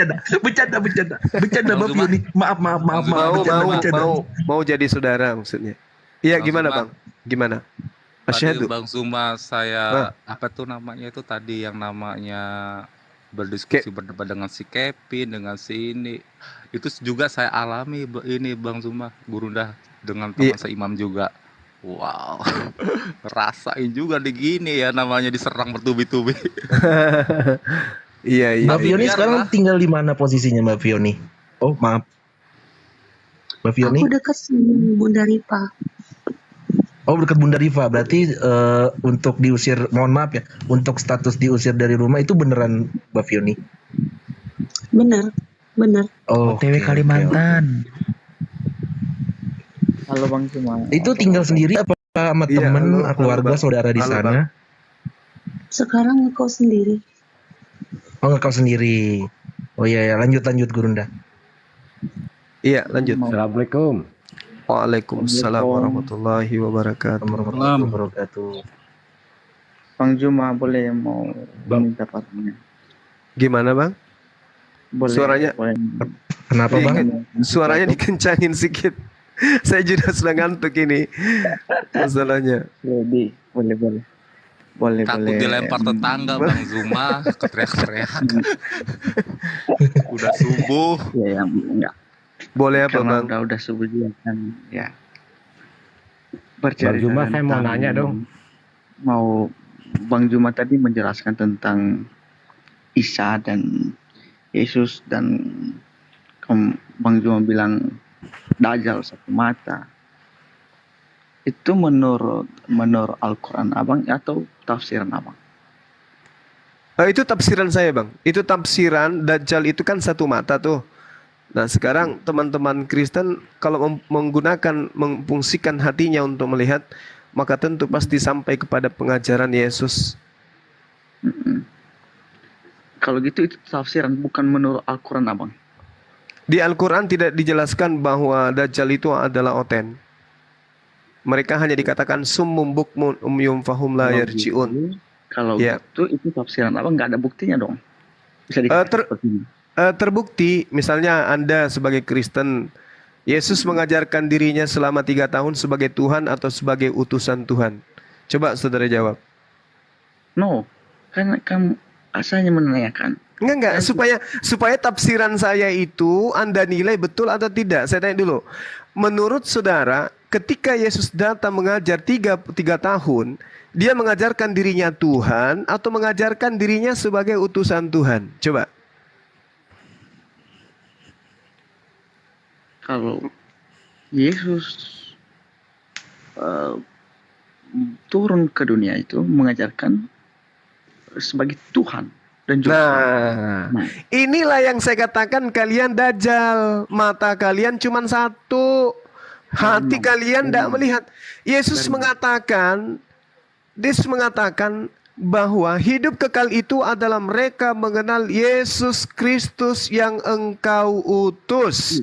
Fioni. Maaf. Mau jadi saudara maksudnya. Iya, gimana Bang? Gimana? Tadi Bang Zuma saya apa tuh namanya itu tadi yang namanya berdiskusi berdebat dengan si Kevin, dengan si ini. Itu juga saya alami ini Bang Zuma, Gurunda, dengan teman saya Imam juga. Wow. Rasain juga di gini ya, namanya diserang bertubi-tubi. Iya. Mbak Fioni sekarang tinggal di mana posisinya Mbak Fioni? Oh maaf, Mbak Fioni. Aku dekat sini Bunda Rifa. Oh dekat Bunda Rifa, berarti untuk diusir, mohon maaf ya, untuk status diusir dari rumah itu beneran Mbak Fioni? Bener. Oh, OTW Kalimantan. Halo Bang Zuma. Itu tinggal sendiri apa sama temen, keluarga, saudara di sana? Sekarang ngekos sendiri. Oh ngekos sendiri. Oh iya, lanjut Gurunda. Iya, lanjut. Assalamualaikum. Waalaikumsalam warahmatullahi wabarakatuh. Bang Juma boleh mau minta patungnya. Gimana Bang? Boleh. Suaranya Boleh. Kenapa Bang? Suaranya dikencangin sedikit. Saya juga sedang ngantuk ini. Masalahnya. Boleh, boleh. Boleh, Takut boleh. dilempar tetangga Bang Zuma, keteriak-teriak. Udah subuh. Ya, yang enggak. Boleh apa Karena Bang? udah subuh juga kan, ya. Bang Juma, saya mau nanya dong. Mau Bang Juma tadi menjelaskan tentang Isa dan Yesus dan Bang Juma bilang Dajjal satu mata. Itu menurut Al-Quran Abang atau tafsiran Abang? Itu tafsiran saya Bang. Itu tafsiran Dajjal itu kan satu mata tuh. Nah sekarang teman-teman Kristen kalau memfungsikan hatinya untuk melihat, maka tentu pasti sampai kepada pengajaran Yesus. Kalau gitu itu tafsiran bukan menurut Al-Quran Abang? Di Al-Quran tidak dijelaskan bahwa Dajjal itu adalah oten. Mereka hanya dikatakan summum bukmun umyum fahum la yarji'un. Kalau gitu itu tafsiran Abang nggak ada buktinya dong? Bisa terbukti, misalnya Anda sebagai Kristen, Yesus mengajarkan dirinya selama 3 tahun sebagai Tuhan atau sebagai utusan Tuhan. Coba saudara jawab. No, kan saya hanya menanyakan. Enggak, supaya tafsiran saya itu Anda nilai betul atau tidak. Saya tanya dulu. Menurut saudara, ketika Yesus datang mengajar 3 tahun, dia mengajarkan dirinya Tuhan atau mengajarkan dirinya sebagai utusan Tuhan? Coba. Kalau Yesus turun ke dunia itu mengajarkan sebagai Tuhan dan juga inilah yang saya katakan kalian dajjal. Mata kalian cuma satu, hati kalian tidak melihat. Yesus mengatakan bahwa hidup kekal itu adalah mereka mengenal Yesus Kristus yang engkau utus.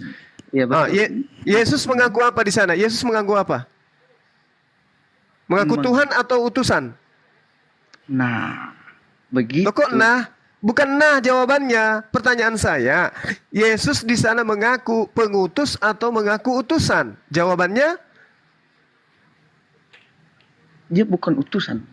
Yesus mengaku apa di sana? Yesus mengaku apa? Mengaku Tuhan atau utusan? Nah, begitu. Kok nah? Bukan nah jawabannya. Pertanyaan saya, Yesus di sana mengaku pengutus atau mengaku utusan? Jawabannya? Dia bukan utusan.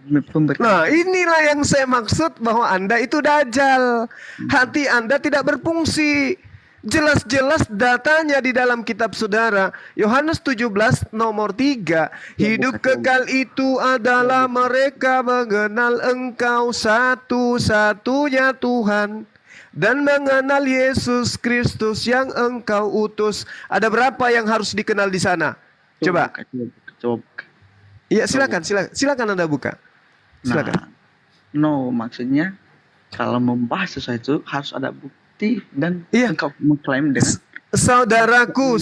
Nah, inilah yang saya maksud bahwa Anda itu dajjal. Hati Anda tidak berfungsi. Jelas-jelas datanya di dalam kitab saudara. Yohanes 17 nomor 3. Hidup kekal itu adalah mereka mengenal engkau satu-satunya Tuhan. Dan mengenal Yesus Kristus yang engkau utus. Ada berapa yang harus dikenal di sana? Coba. Iya, silakan Anda buka. Silakan. Maksudnya kalau membahas sesuatu harus ada bukti dan engkau mengklaim dengan saudaraku,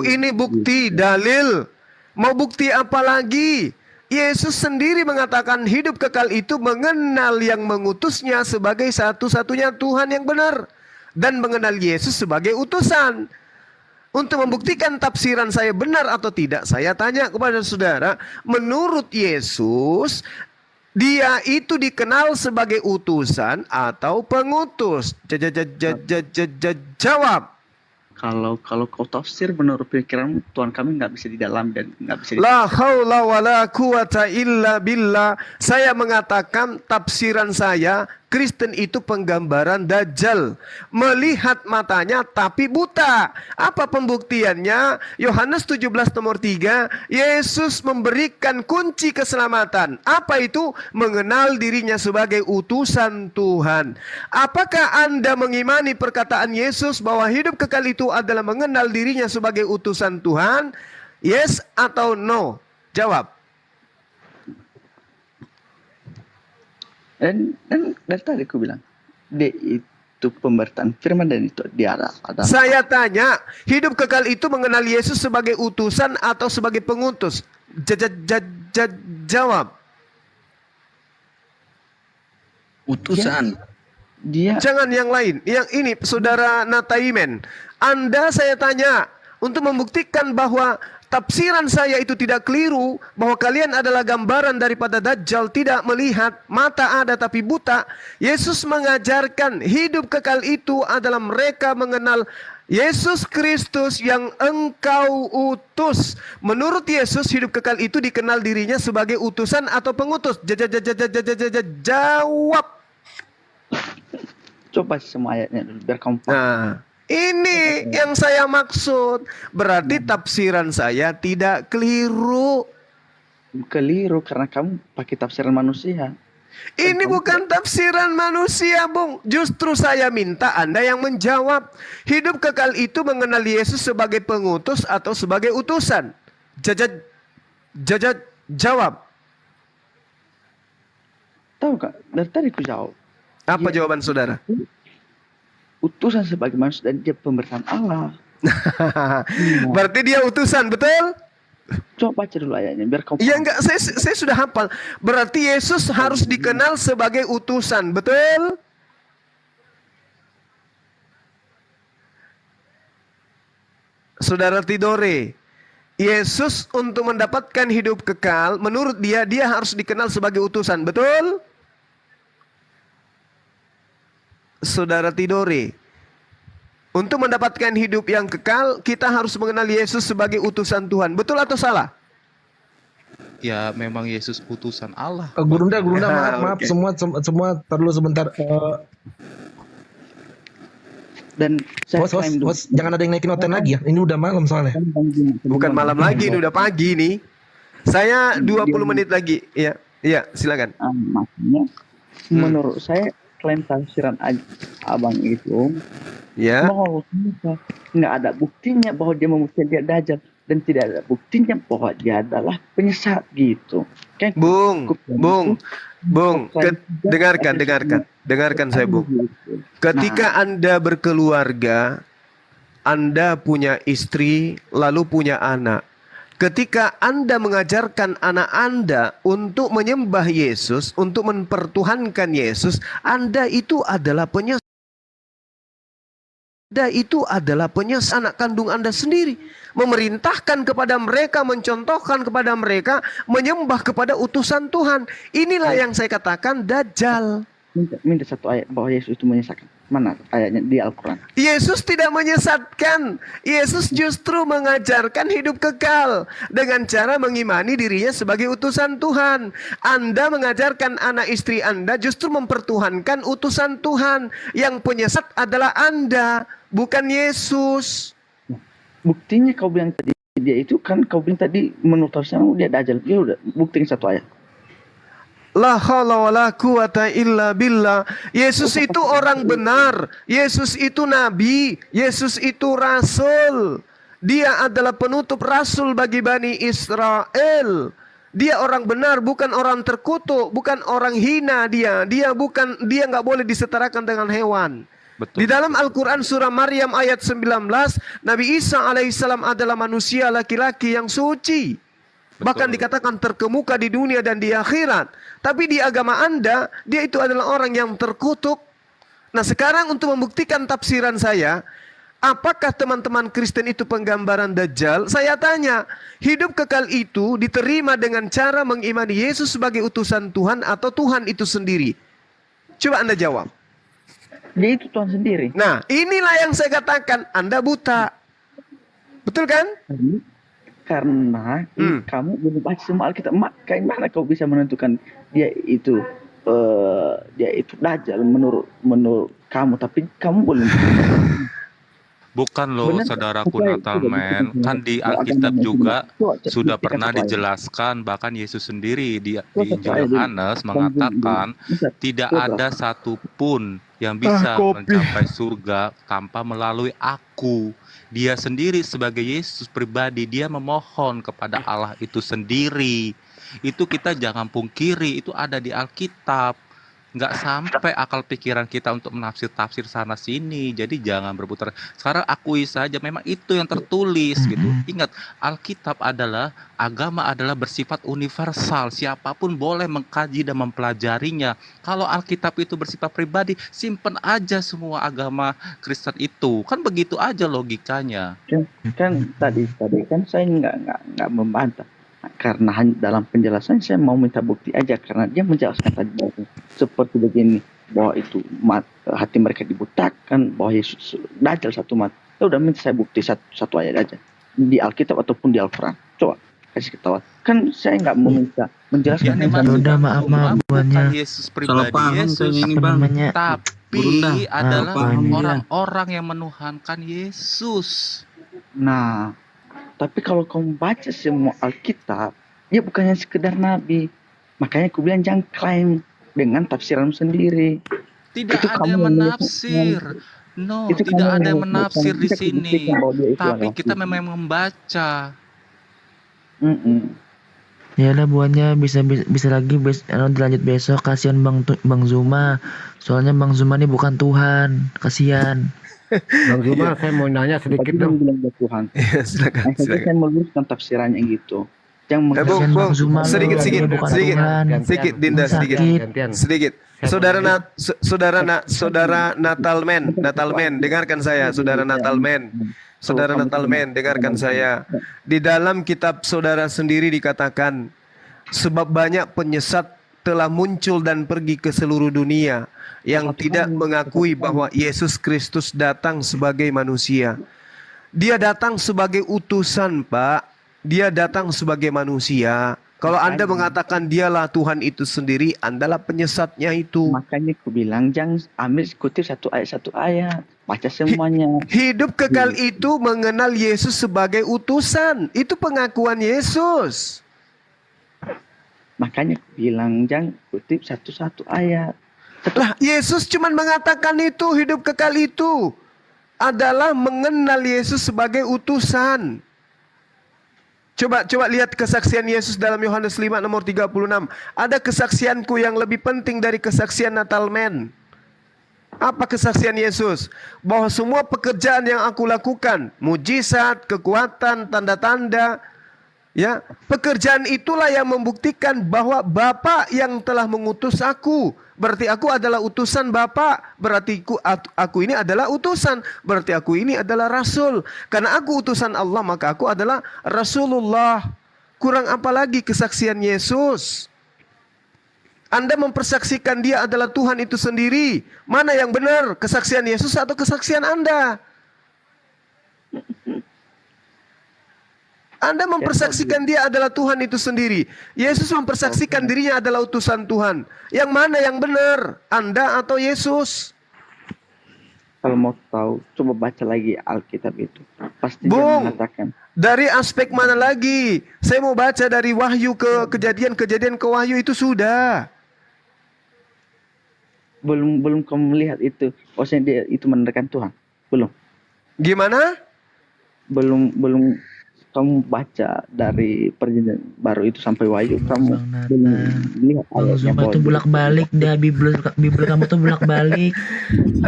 ini bukti, dalil. Mau bukti apa lagi? Yesus sendiri mengatakan hidup kekal itu mengenal yang mengutusnya sebagai satu-satunya Tuhan yang benar dan mengenal Yesus sebagai utusan. Untuk membuktikan tafsiran saya benar atau tidak, saya tanya kepada saudara, menurut Yesus, dia itu dikenal sebagai utusan atau pengutus? Jawab. Kalau kau tafsir menurut pikiran Tuhan kami nggak bisa di dalam dan nggak bisa. La haula wala quwata illa billah. Saya mengatakan tafsiran saya, Kristen itu penggambaran Dajjal. Melihat matanya tapi buta. Apa pembuktiannya? Yohanes 17 nomor 3. Yesus memberikan kunci keselamatan. Apa itu? Mengenal dirinya sebagai utusan Tuhan. Apakah Anda mengimani perkataan Yesus bahwa hidup kekal itu adalah mengenal dirinya sebagai utusan Tuhan? Yes atau no? Jawab. Dan dari tadi aku bilang, dia itu pemberitaan firman dan itu dia ada. Saya tanya, hidup kekal itu mengenal Yesus sebagai utusan atau sebagai pengutus? Jawab. Utusan. Dia. Jangan yang lain. Yang ini, saudara Nataimen. Anda saya tanya, untuk membuktikan bahwa tafsiran saya itu tidak keliru, bahwa kalian adalah gambaran daripada Dajjal, tidak melihat, mata ada tapi buta. Yesus mengajarkan hidup kekal itu adalah mereka mengenal Yesus Kristus yang engkau utus. Menurut Yesus, hidup kekal itu dikenal dirinya sebagai utusan atau pengutus. Jawab. Coba semua ayatnya dulu biar kompak. Nah, ini yang saya maksud. Berarti tafsiran saya tidak keliru. Keliru karena kamu pakai tafsiran manusia. Ini bukan tafsiran manusia, Bung. Justru saya minta Anda yang menjawab. Hidup kekal itu mengenal Yesus sebagai pengutus atau sebagai utusan. Jawab. Tahu gak? Dari tadi aku jawab. Apa jawaban saudara? Utusan sebagai manusia dan dia pemberian Allah. Berarti dia utusan, betul? Coba baca dulu ayatnya biar kamu. Ya enggak, saya sudah hafal. Berarti Yesus harus dikenal sebagai utusan, betul? Saudara Tidore, Yesus untuk mendapatkan hidup kekal, menurut dia harus dikenal sebagai utusan, betul? Saudara Tidore, untuk mendapatkan hidup yang kekal, kita harus mengenal Yesus sebagai utusan Tuhan. Betul atau salah? Ya, memang Yesus utusan Allah. Gurunda, maaf, Okay. semua perlu sebentar. Dan saya Bos, jangan ada yang naikin noten lagi ya. Ini udah malam soalnya. Bukan malam lagi, ini udah pagi nih. Saya 20 menit lagi. Iya, silakan. Maksudnya, menurut saya klaim tafsiran abang itu, ya, nggak ada buktinya bahwa dia membuktikan dia Dajjal, dan tidak ada buktinya bahwa dia adalah penyesat gitu. Kayak Bung, dengarkan saya, Bung. Ketika Anda berkeluarga, Anda punya istri, lalu punya anak. Ketika Anda mengajarkan anak Anda untuk menyembah Yesus, untuk mempertuhankan Yesus, Anda itu adalah penyesat. Anda itu adalah penyesat anak kandung Anda sendiri. Memerintahkan kepada mereka, mencontohkan kepada mereka, menyembah kepada utusan Tuhan. Inilah yang saya katakan Dajjal. Minta satu ayat bahwa Yesus itu menyesatkan. Mana ayatnya di Al-Quran? Yesus tidak menyesatkan. Yesus justru mengajarkan hidup kekal dengan cara mengimani dirinya sebagai utusan Tuhan. Anda mengajarkan anak istri Anda justru mempertuhankan utusan Tuhan. Yang penyesat adalah Anda, bukan Yesus. Buktinya kau bilang tadi dia itu kan kau bilang tadi menurut tafsiran dia Dajjal. Dia udah buktiin satu ayat. La haula wala quwata illa billah. Yesus itu orang benar. Yesus itu nabi. Yesus itu rasul. Dia adalah penutup rasul bagi Bani Israel. Dia orang benar, bukan orang terkutuk, bukan orang hina dia. Dia nggak boleh disetarakan dengan hewan. Betul. Di dalam Al-Quran surah Maryam ayat 19, Nabi Isa alaihissalam adalah manusia laki-laki yang suci. Bahkan dikatakan terkemuka di dunia dan di akhirat. Tapi di agama Anda, dia itu adalah orang yang terkutuk. Nah, sekarang untuk membuktikan tafsiran saya, apakah teman-teman Kristen itu penggambaran Dajjal? Saya tanya, hidup kekal itu diterima dengan cara mengimani Yesus sebagai utusan Tuhan atau Tuhan itu sendiri? Coba Anda jawab. Dia itu Tuhan sendiri. Nah, inilah yang saya katakan, Anda buta. Betul kan? Karena kamu belum baca semua Alkitab. Kayak mana kau bisa menentukan dia itu Dajjal menurut kamu, tapi kamu belum. Bukan loh, saudaraku Natalman, kan di Alkitab juga sudah pernah dijelaskan, bahkan Yesus sendiri di Injil Yohanes mengatakan tidak ada satupun yang bisa mencapai surga tanpa melalui aku. Dia sendiri sebagai Yesus pribadi, dia memohon kepada Allah itu sendiri. Itu kita jangan pungkiri, itu ada di Alkitab. nggak sampai akal pikiran kita untuk menafsir-tafsir sana sini. Jadi jangan berputar. Sekarang akui saja memang itu yang tertulis gitu. Ingat, Alkitab adalah agama adalah bersifat universal. Siapapun boleh mengkaji dan mempelajarinya. Kalau Alkitab itu bersifat pribadi, simpen aja semua agama Kristen itu. Kan begitu aja logikanya. Kan tadi kan saya nggak membantah. Karena dalam penjelasan saya mau minta bukti aja, karena dia menjelaskan tadi bahwa seperti begini, bahwa itu hati mereka dibutakan, bahwa Yesus Dajjal satu mata. Ya udah, minta saya bukti satu ayat aja di Alkitab ataupun di Al-Quran. Coba kasih ketahuan. Kan saya nggak mau minta menjelaskan. Udah maaf bukannya Yesus pribadi, Yesus namanya, tapi adalah orang-orang yang menuhankan Yesus. Nah, tapi kalau kamu baca semua Alkitab, dia bukannya sekedar nabi. Makanya aku bilang jangan klaim dengan tafsiranmu sendiri. Tidak ada yang menafsir. No, tidak ada yang menafsir di sini. Tapi kita memang membaca. Ya udah buahnya bisa lagi dilanjut besok. Kasihan Bang Zuma. Soalnya Bang Zuma ini bukan Tuhan. Kasihan. Bang Zuma, saya mau nanya sedikit dong. Tuhan. Silakan. Saya meluruskan tafsirannya gitu. Bung, sedikit, Dinda, sedikit. Saudara Natalmen, dengarkan saya, saudara Natalmen, dengarkan saya. Di dalam kitab saudara sendiri dikatakan, sebab banyak penyesat telah muncul dan pergi ke seluruh dunia yang tidak mengakui bahwa Yesus Kristus datang sebagai manusia. Dia datang sebagai utusan, Pak. Dia datang sebagai manusia. Kalau Anda mengatakan dialah Tuhan itu sendiri, Andalah penyesatnya itu. Makanya aku bilang jangan ambil kutip satu ayat. Baca semuanya. Hidup kekal itu mengenal Yesus sebagai utusan. Itu pengakuan Yesus. Makanya aku bilang jangan kutip satu ayat. Lah, Yesus cuma mengatakan itu, hidup kekal itu adalah mengenal Yesus sebagai utusan. Coba lihat kesaksian Yesus dalam Yohanes 5 nomor 36. Ada kesaksianku yang lebih penting dari kesaksian Natalmen. Apa kesaksian Yesus? Bahwa semua pekerjaan yang aku lakukan, mujizat, kekuatan, tanda-tanda, ya, pekerjaan itulah yang membuktikan bahwa Bapa yang telah mengutus aku. Berarti aku adalah utusan Bapa. Berarti aku ini adalah utusan. Berarti aku ini adalah rasul. Karena aku utusan Allah, maka aku adalah Rasulullah. Kurang apa lagi kesaksian Yesus? Anda mempersaksikan dia adalah Tuhan itu sendiri. Mana yang benar? Kesaksian Yesus atau kesaksian Anda? Anda mempersaksikan dia adalah Tuhan itu sendiri. Yesus mempersaksikan dirinya adalah utusan Tuhan. Yang mana yang benar? Anda atau Yesus? Kalau mau tahu, coba baca lagi Alkitab itu. Pasti dia mengatakan. Dari aspek mana lagi? Saya mau baca dari Wahyu ke kejadian ke Wahyu itu sudah. Belum kamu melihat itu. Maksudnya dia itu menandakan Tuhan. Belum. Gimana? Belum kamu baca dari perjanjian baru itu sampai Wahyu, kamu belum lihat Bang Zuma itu bolak-balik dah, Bibel kamu tuh bolak-balik.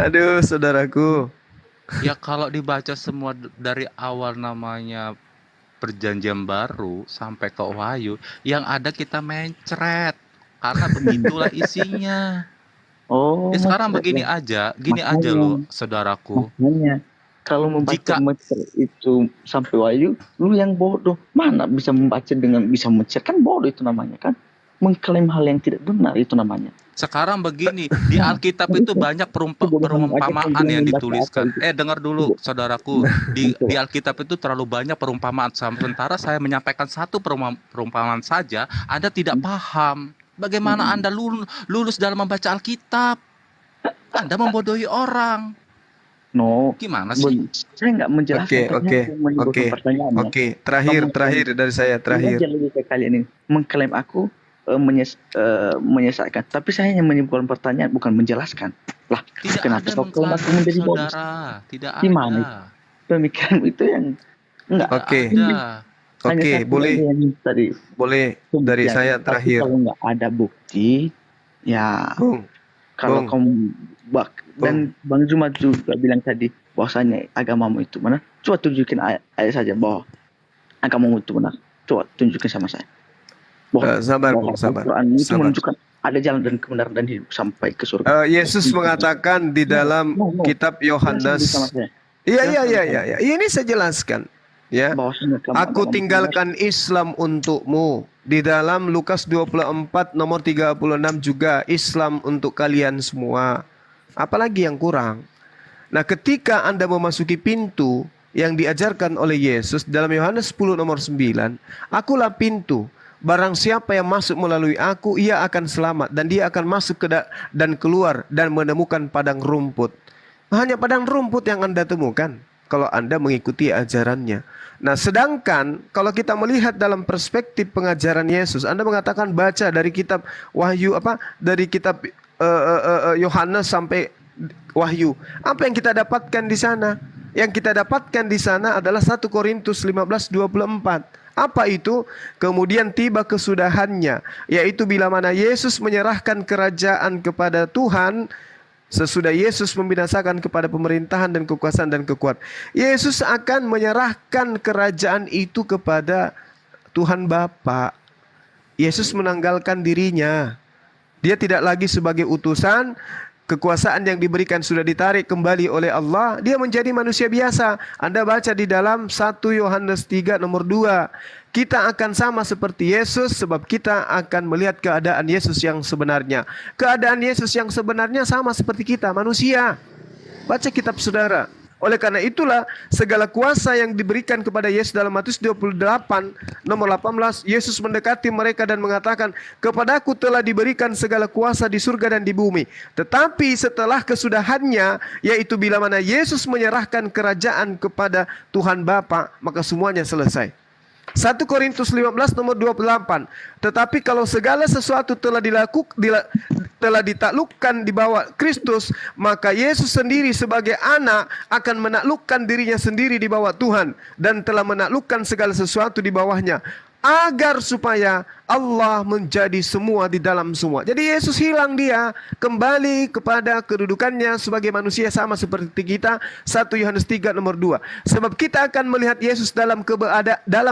Aduh, saudaraku. Ya kalau dibaca semua dari awal namanya perjanjian baru sampai ke Wahyu, yang ada kita mencret. Karena begitulah isinya. Ya sekarang begini aja loh, saudaraku. Makanya kalau membaca itu sampai Wahyu, lu yang bodoh. Mana bisa membaca dengan bisa mencet, kan bodoh itu namanya kan. Mengklaim hal yang tidak benar itu namanya. Sekarang begini, di Alkitab itu banyak perumpamaan yang dituliskan. Dengar dulu saudaraku, di Alkitab itu terlalu banyak perumpamaan. Sementara saya menyampaikan satu perumpamaan saja, Anda tidak paham. Bagaimana Anda lulus dalam membaca Alkitab? Anda membodohi orang. No, gimana sih? Saya nggak menjelaskan. Oke. Terakhir dari saya. Logika kalian ini mengklaim aku menyesatkan, tapi saya hanya menyimpulkan pertanyaan, bukan menjelaskan. Lah, kenapa kau aku menjadi bodoh? Tidak ada. Gimana? Pemikiran itu yang enggak. Oke, boleh. Boleh dari saya terakhir. Kalau nggak ada bukti, ya. Kalau kamu dan Bang Zuma juga bilang tadi bahwasanya agamamu itu mana? Coba tunjukin ayat saja bahwa agamamu itu benar. Coba tunjukin sama saya. Sabar. Al-Quran itu menunjukkan ada jalan dan kebenaran dan hidup sampai ke surga. Yesus mengatakan di dalam kitab Yohanes. Iya. Ini saya jelaskan. Ya. Aku tinggalkan Islam untukmu. Di dalam Lukas 24 nomor 36 juga Islam untuk kalian semua. Apalagi yang kurang? Nah, ketika Anda memasuki pintu yang diajarkan oleh Yesus dalam Yohanes 10 nomor 9, akulah pintu. Barang siapa yang masuk melalui aku, ia akan selamat dan dia akan masuk dan keluar dan menemukan padang rumput. Hanya padang rumput yang Anda temukan kalau Anda mengikuti ajarannya. Nah, sedangkan kalau kita melihat dalam perspektif pengajaran Yesus, Anda mengatakan baca dari kitab Wahyu dari kitab Yohanes sampai Wahyu. Apa yang kita dapatkan di sana? Yang kita dapatkan di sana adalah 1 Korintus 15:24. Apa itu? Kemudian tiba kesudahannya, yaitu bila mana Yesus menyerahkan kerajaan kepada Tuhan, sesudah Yesus membinasakan kepada pemerintahan dan kekuasaan dan kekuatan. Yesus akan menyerahkan kerajaan itu kepada Tuhan Bapa. Yesus menanggalkan dirinya. Dia tidak lagi sebagai utusan. Kekuasaan yang diberikan sudah ditarik kembali oleh Allah. Dia menjadi manusia biasa. Anda baca di dalam 1 Yohanes 3 nomor 2. Kita akan sama seperti Yesus sebab kita akan melihat keadaan Yesus yang sebenarnya. Keadaan Yesus yang sebenarnya sama seperti kita, manusia. Baca kitab saudara. Oleh karena itulah segala kuasa yang diberikan kepada Yesus dalam Matius 28 nomor 18, Yesus mendekati mereka dan mengatakan, kepadaku telah diberikan segala kuasa di surga dan di bumi. Tetapi setelah kesudahannya, yaitu bila mana Yesus menyerahkan kerajaan kepada Tuhan Bapa, maka semuanya selesai. 1 Korintus 15 nomor 28. Tetapi kalau segala sesuatu telah ditaklukkan di bawah Kristus, maka Yesus sendiri sebagai anak akan menaklukkan dirinya sendiri di bawah Tuhan dan telah menaklukkan segala sesuatu di bawahnya, agar supaya Allah menjadi semua di dalam semua. Jadi Yesus hilang, dia kembali kepada kedudukannya sebagai manusia sama seperti kita. 1 Yohanes 3 nomor 2. Sebab kita akan melihat Yesus dalam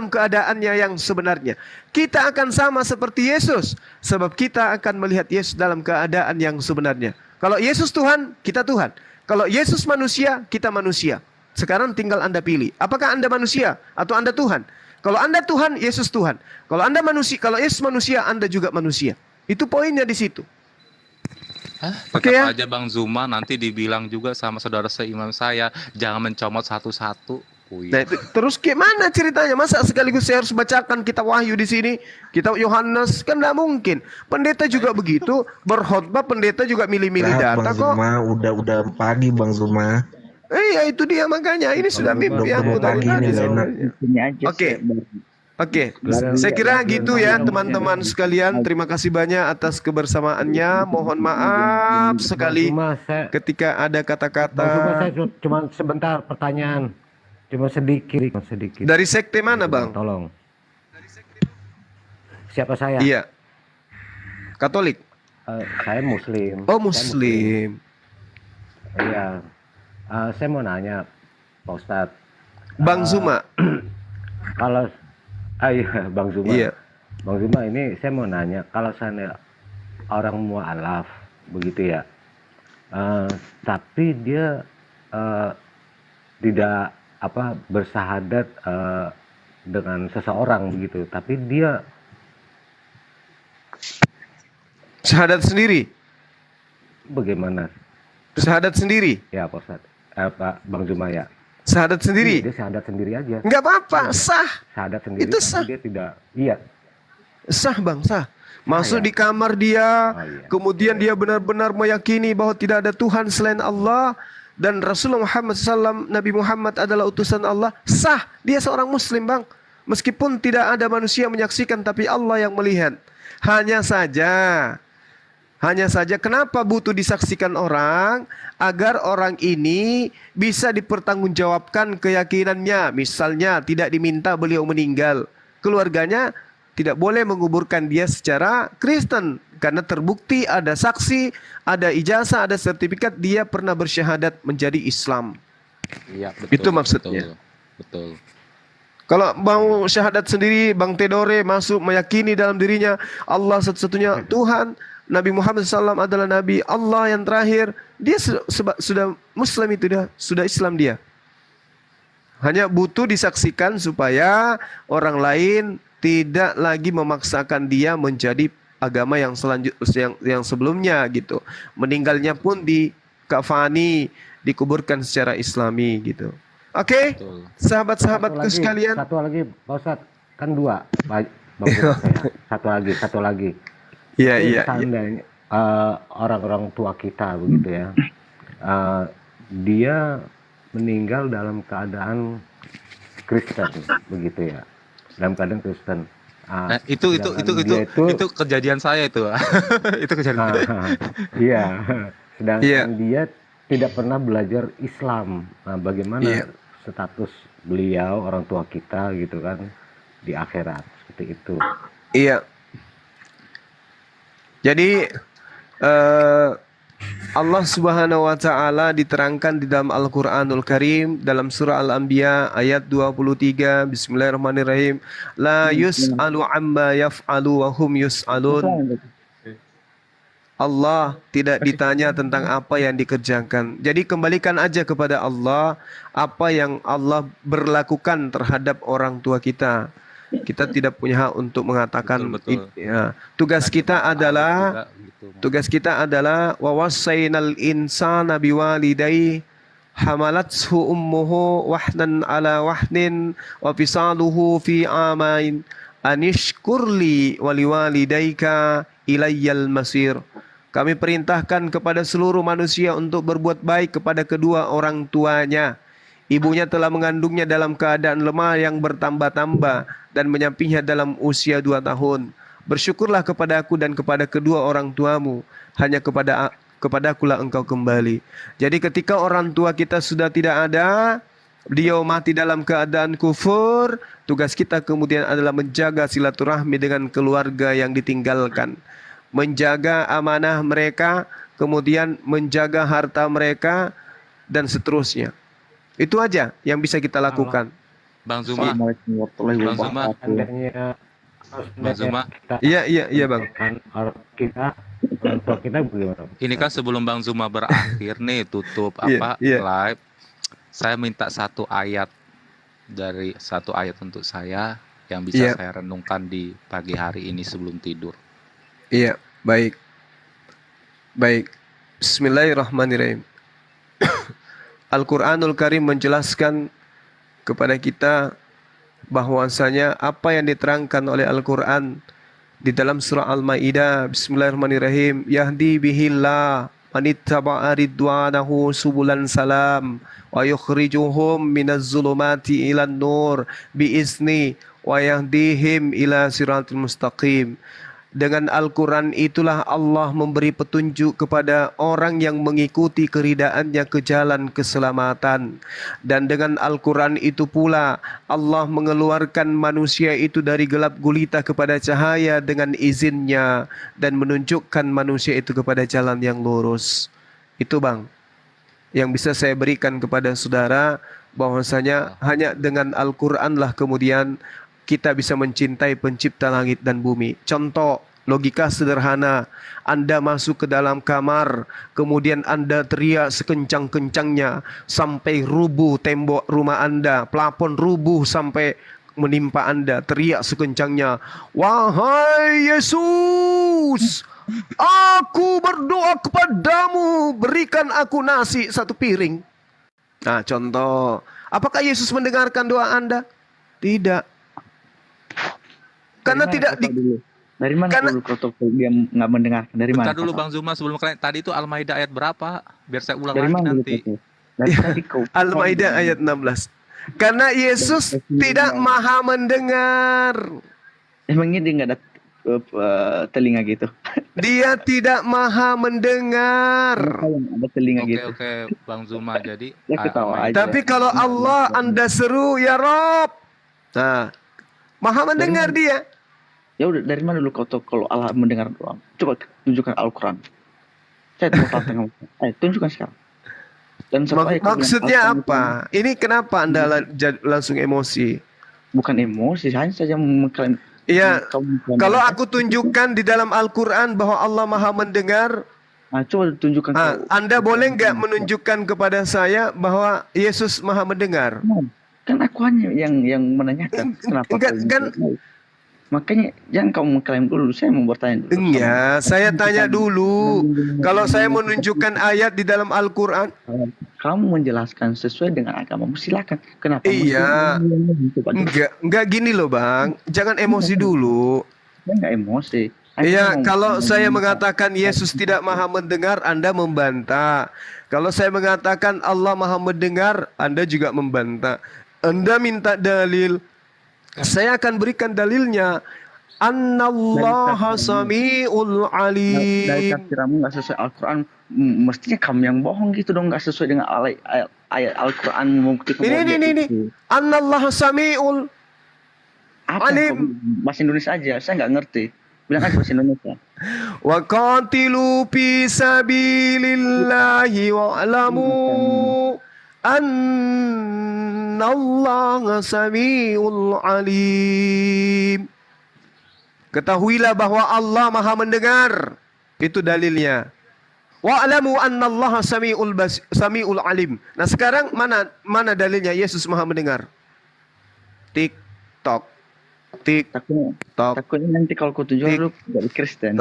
keadaannya yang sebenarnya. Kita akan sama seperti Yesus sebab kita akan melihat Yesus dalam keadaan yang sebenarnya. Kalau Yesus Tuhan, kita Tuhan. Kalau Yesus manusia, kita manusia. Sekarang tinggal Anda pilih. Apakah Anda manusia atau Anda Tuhan? Kalau Anda Tuhan, Yesus Tuhan. Kalau Anda manusia, kalau Yesus manusia, Anda juga manusia. Itu poinnya di situ. Tetap aja Bang Zuma nanti dibilang juga sama saudara seimam saya, jangan mencomot satu-satu. Nah, terus gimana ceritanya? Masa sekaligus saya harus bacakan kitab Wahyu di sini, kitab Yohanes? Kan tidak mungkin. Pendeta juga begitu, berkhotbah pendeta juga milih-milih data Bang kok. Zuma, udah pagi Bang Zuma. Iya itu dia makanya. Ini sudah mimpi aku dari tadi. Oke. Saya kira gitu ya teman-teman sekalian. Terima kasih banyak atas kebersamaannya. Mohon maaf sekali ketika ada kata-kata. Saya cuma sebentar pertanyaan. Cuma sedikit. Dari sekte mana Bang? Tolong. Siapa saya? Iya. Katolik. Saya Muslim. Oh Muslim. Iya. Saya mau nanya, Pak Ustadz. Bang Zuma. Kalau, iya Bang Zuma. Iya. Bang Zuma ini saya mau nanya, kalau saya orang mu'alaf, begitu ya. Tapi dia tidak bersahadat dengan seseorang begitu. Tapi dia syahadat sendiri. Bagaimana? Syahadat sendiri? Ya Pak Ustadz. Pak Bang Zuma ya. Syahadat sendiri? Dia syahadat sendiri aja. Enggak apa-apa, sah. Syahadat sendiri. Itu sah. Dia tidak. Iya. Sah Bang, sah. Masuk di kamar dia, kemudian dia benar-benar meyakini bahwa tidak ada Tuhan selain Allah dan Rasulullah Muhammad SAW, Nabi Muhammad adalah utusan Allah. Sah. Dia seorang Muslim Bang. Meskipun tidak ada manusia menyaksikan, tapi Allah yang melihat. Hanya saja kenapa butuh disaksikan orang? Agar orang ini bisa dipertanggungjawabkan keyakinannya. Misalnya tidak diminta beliau meninggal, keluarganya tidak boleh menguburkan dia secara Kristen karena terbukti ada saksi, ada ijazah, ada sertifikat dia pernah bersyahadat menjadi Islam. Iya, betul. Itu maksudnya. Betul. Kalau mau syahadat sendiri, Bang Tedore masuk meyakini dalam dirinya Allah satu-satunya Tuhan, Nabi Muhammad SAW adalah Nabi Allah yang terakhir, dia sudah Muslim, itu dia sudah Islam dia. Hanya butuh disaksikan supaya orang lain tidak lagi memaksakan dia menjadi agama yang yang sebelumnya gitu. Meninggalnya pun di kafani, dikuburkan secara Islami gitu. Oke, sahabat-sahabatku sekalian. Satu lagi, Pak Ustadz, kan dua. Satu lagi. Iya. Seandainya orang-orang tua kita begitu ya, dia meninggal dalam keadaan Kristen begitu ya, dalam keadaan Kristen. Itu kejadian saya itu. Itu kejadian. Iya. Sedangkan dia tidak pernah belajar Islam. Nah, bagaimana status beliau, orang tua kita gitu kan di akhirat seperti itu? Iya. Jadi Allah Subhanahu wa taala diterangkan di dalam Al-Qur'anul Karim dalam surah Al-Anbiya ayat 23, bismillahirrahmanirrahim, la yus'alu amma yaf'alu wa hum yus'alun. Allah tidak ditanya tentang apa yang dikerjakan. Jadi kembalikan aja kepada Allah apa yang Allah berlakukan terhadap orang tua kita. Kita tidak punya hak untuk mengatakan betul. Ya. Tugas kita adalah wa wassaynal insana biwalidayhi hamalathu ummuhu wahnan ala wahnin wa fisaluhu fi amain anishkurli waliwalidayka ilayyal masir. Kami perintahkan kepada seluruh manusia untuk berbuat baik kepada kedua orang tuanya. Ibunya telah mengandungnya dalam keadaan lemah yang bertambah-tambah dan menyampingnya dalam usia 2 tahun. Bersyukurlah kepada aku dan kepada kedua orang tuamu. Hanya kepadakulah engkau kembali. Jadi ketika orang tua kita sudah tidak ada, beliau mati dalam keadaan kufur, tugas kita kemudian adalah menjaga silaturahmi dengan keluarga yang ditinggalkan. Menjaga amanah mereka, kemudian menjaga harta mereka, dan seterusnya. Itu aja yang bisa kita lakukan. Bang Zuma. Iya Bang. Kita bagaimana? Ini kan sebelum Bang Zuma berakhir nih tutup live, saya minta satu ayat untuk saya yang bisa saya renungkan di pagi hari ini sebelum tidur. Iya, baik. Bismillahirrahmanirrahim. Al-Quranul Karim menjelaskan kepada kita bahwasanya apa yang diterangkan oleh Al-Quran di dalam surah Al-Maidah, bismillahirrahmanirrahim, yahdi bihillah manittaba'a ridwanahu subulan salam wa yukhrijuhum minaz zulumati ilan nur biizni wa yahdihim ila siratil mustaqim. Dengan Al-Quran itulah Allah memberi petunjuk kepada orang yang mengikuti keridaannya ke jalan keselamatan. Dan dengan Al-Quran itu pula Allah mengeluarkan manusia itu dari gelap gulita kepada cahaya dengan izinnya dan menunjukkan manusia itu kepada jalan yang lurus. Itu Bang yang bisa saya berikan kepada saudara, bahwasanya hanya dengan Al-Quran lah kemudian kita bisa mencintai pencipta langit dan bumi. Contoh, logika sederhana. Anda masuk ke dalam kamar, kemudian Anda teriak sekencang-kencangnya sampai rubuh tembok rumah Anda, plafon rubuh sampai menimpa Anda. Teriak sekencangnya, wahai Yesus, aku berdoa kepadamu, berikan aku nasi 1 piring. Nah, contoh. Apakah Yesus mendengarkan doa Anda? Tidak. Karena tidak dari mana dulu protokol dia nggak mendengarkan? Dari mana? Bentar dulu Bang Zuma, sebelum kalian tadi itu Al-Maidah ayat berapa? Biar saya ulang dari lagi mana nanti. Al-Maidah ayat 16. Karena Yesus tidak maha mendengar. Emangnya dia nggak ada telinga gitu? Dia tidak maha mendengar. Ada telinga gitu. Oke, Bang Zuma. Jadi ketawa aja. Tapi kalau Allah Anda seru, ya Rob, nah, maha mendengar dia. Ya udah, dari mana dulu kau tahu kalau Allah mendengar doa? Coba tunjukkan Al-Quran. Saya mau tantang kamu. Ayo tunjukkan sekarang. Dan Maksudnya apa? Ini kenapa Anda langsung emosi? Bukan emosi, hanya saja mengklaim. Iya. Kalau aku tunjukkan di dalam Al-Quran bahwa Allah Maha mendengar, coba tunjukkan. Anda boleh nggak menunjukkan kepada saya bahwa Yesus Maha mendengar? Kan aku hanya yang menanyakan. Kenapa? Kan makanya jangan kamu mengklaim dulu, saya mau bertanya dulu. Iya, saya tanya dulu. Kalau saya menunjukkan ayat di dalam Al-Quran, kamu menjelaskan sesuai dengan agamamu, silakan. Kenapa? Iya. Enggak gini loh Bang, jangan emosi dulu. Enggak emosi. Iya, kalau saya mengatakan Yesus tidak Maha mendengar, Anda membantah. Kalau saya mengatakan Allah Maha mendengar, Anda juga membantah. Anda minta dalil, saya akan berikan dalilnya. Annallaha sami'ul alim. Dari tafsirmu nggak sesuai Al-Quran, mestinya kamu yang bohong gitu dong, nggak sesuai dengan ayat Al-Quran membuktikan. Ini. Annallaha sami'ul alim. Bahasa Indonesia aja, saya nggak ngerti. Bilang aja bahasa Indonesia. Wa qatilu fi sabilillahi wa'lamu Annallaha sami'ul alim. Ketahuilah bahwa Allah Maha mendengar. Itu dalilnya. Wa'lamu annallaha sami'ul alim. Nah, sekarang mana dalilnya Yesus Maha mendengar? Tik-tok. Tik-tok. Takutnya nanti kalau kau tunjuk dari Kristen.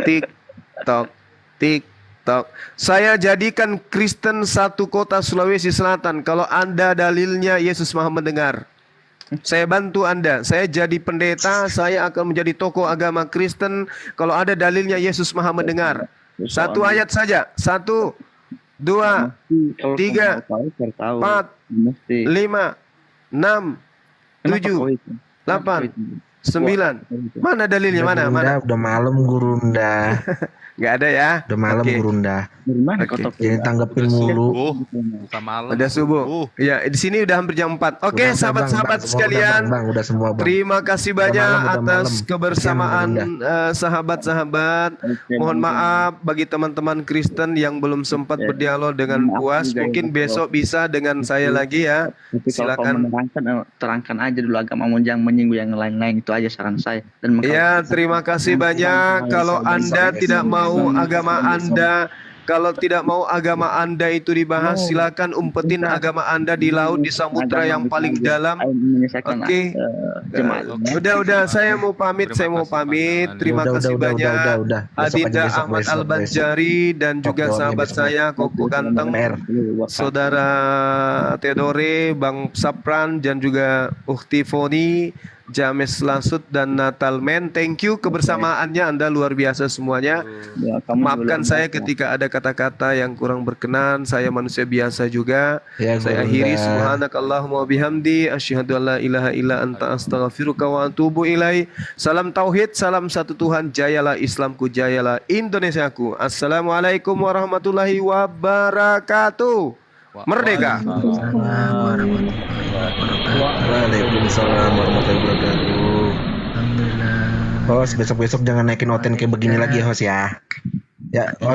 Tik-tok. Tik-tok. Saya jadikan Kristen satu kota Sulawesi Selatan kalau Anda dalilnya Yesus Maha mendengar. Saya bantu Anda. Saya jadi pendeta, saya akan menjadi tokoh agama Kristen kalau ada dalilnya Yesus Maha mendengar. Satu ayat saja. 1, 2, 3, 4, 5, 6, 7, 8, 9. Mana dalilnya? Mana? Udah malam Gurunda. Nggak ada ya? Udah malam Gurunda. Jadi tanggepin mulu. Udah subuh. Ya, di sini udah hampir jam 4. Oke, sahabat-sahabat sekalian. Udah semua, Bang. Terima kasih banyak atas kebersamaan sahabat-sahabat. Mohon maaf bagi teman-teman Kristen yang belum sempat berdialog dengan puas. Mungkin besok bisa dengan saya lagi ya. Silakan. Terangkan aja dulu agamamu, jangan menyinggung yang lain-lain, itu aja saran saya. Dan ya, terima kasih banyak. Kalau Anda tidak mau agama Anda, kalau tidak mau agama Anda itu dibahas, silakan umpetin agama Anda di laut, di samudra yang paling dalam. Oke. Udah, saya mau pamit. Terima kasih banyak Adinda Ahmad Al-Banjari dan juga sahabat saya Koko Ganteng, Saudara Theodore, Bang Sapran dan juga Ukti Foni, James Lasut dan Natal Men. Thank you kebersamaannya, Anda luar biasa semuanya. Maafkan saya ketika ada kata-kata yang kurang berkenan. Saya manusia biasa juga. Saya akhiri subhanakallahumma bihamdi asyhadu an la ilaha illa anta astaghfiruka wa atubu ilai. Salam tauhid, salam satu Tuhan. Jayalah Islamku, jayalah Indonesiaku. Assalamualaikum warahmatullahi wabarakatuh. Merdeka. Waalaikumsalam warahmatullahi wabarakatuh. Alhamdulillah. Host, besok-besok jangan naikin oten kayak begini lagi, host ya. Ya, host.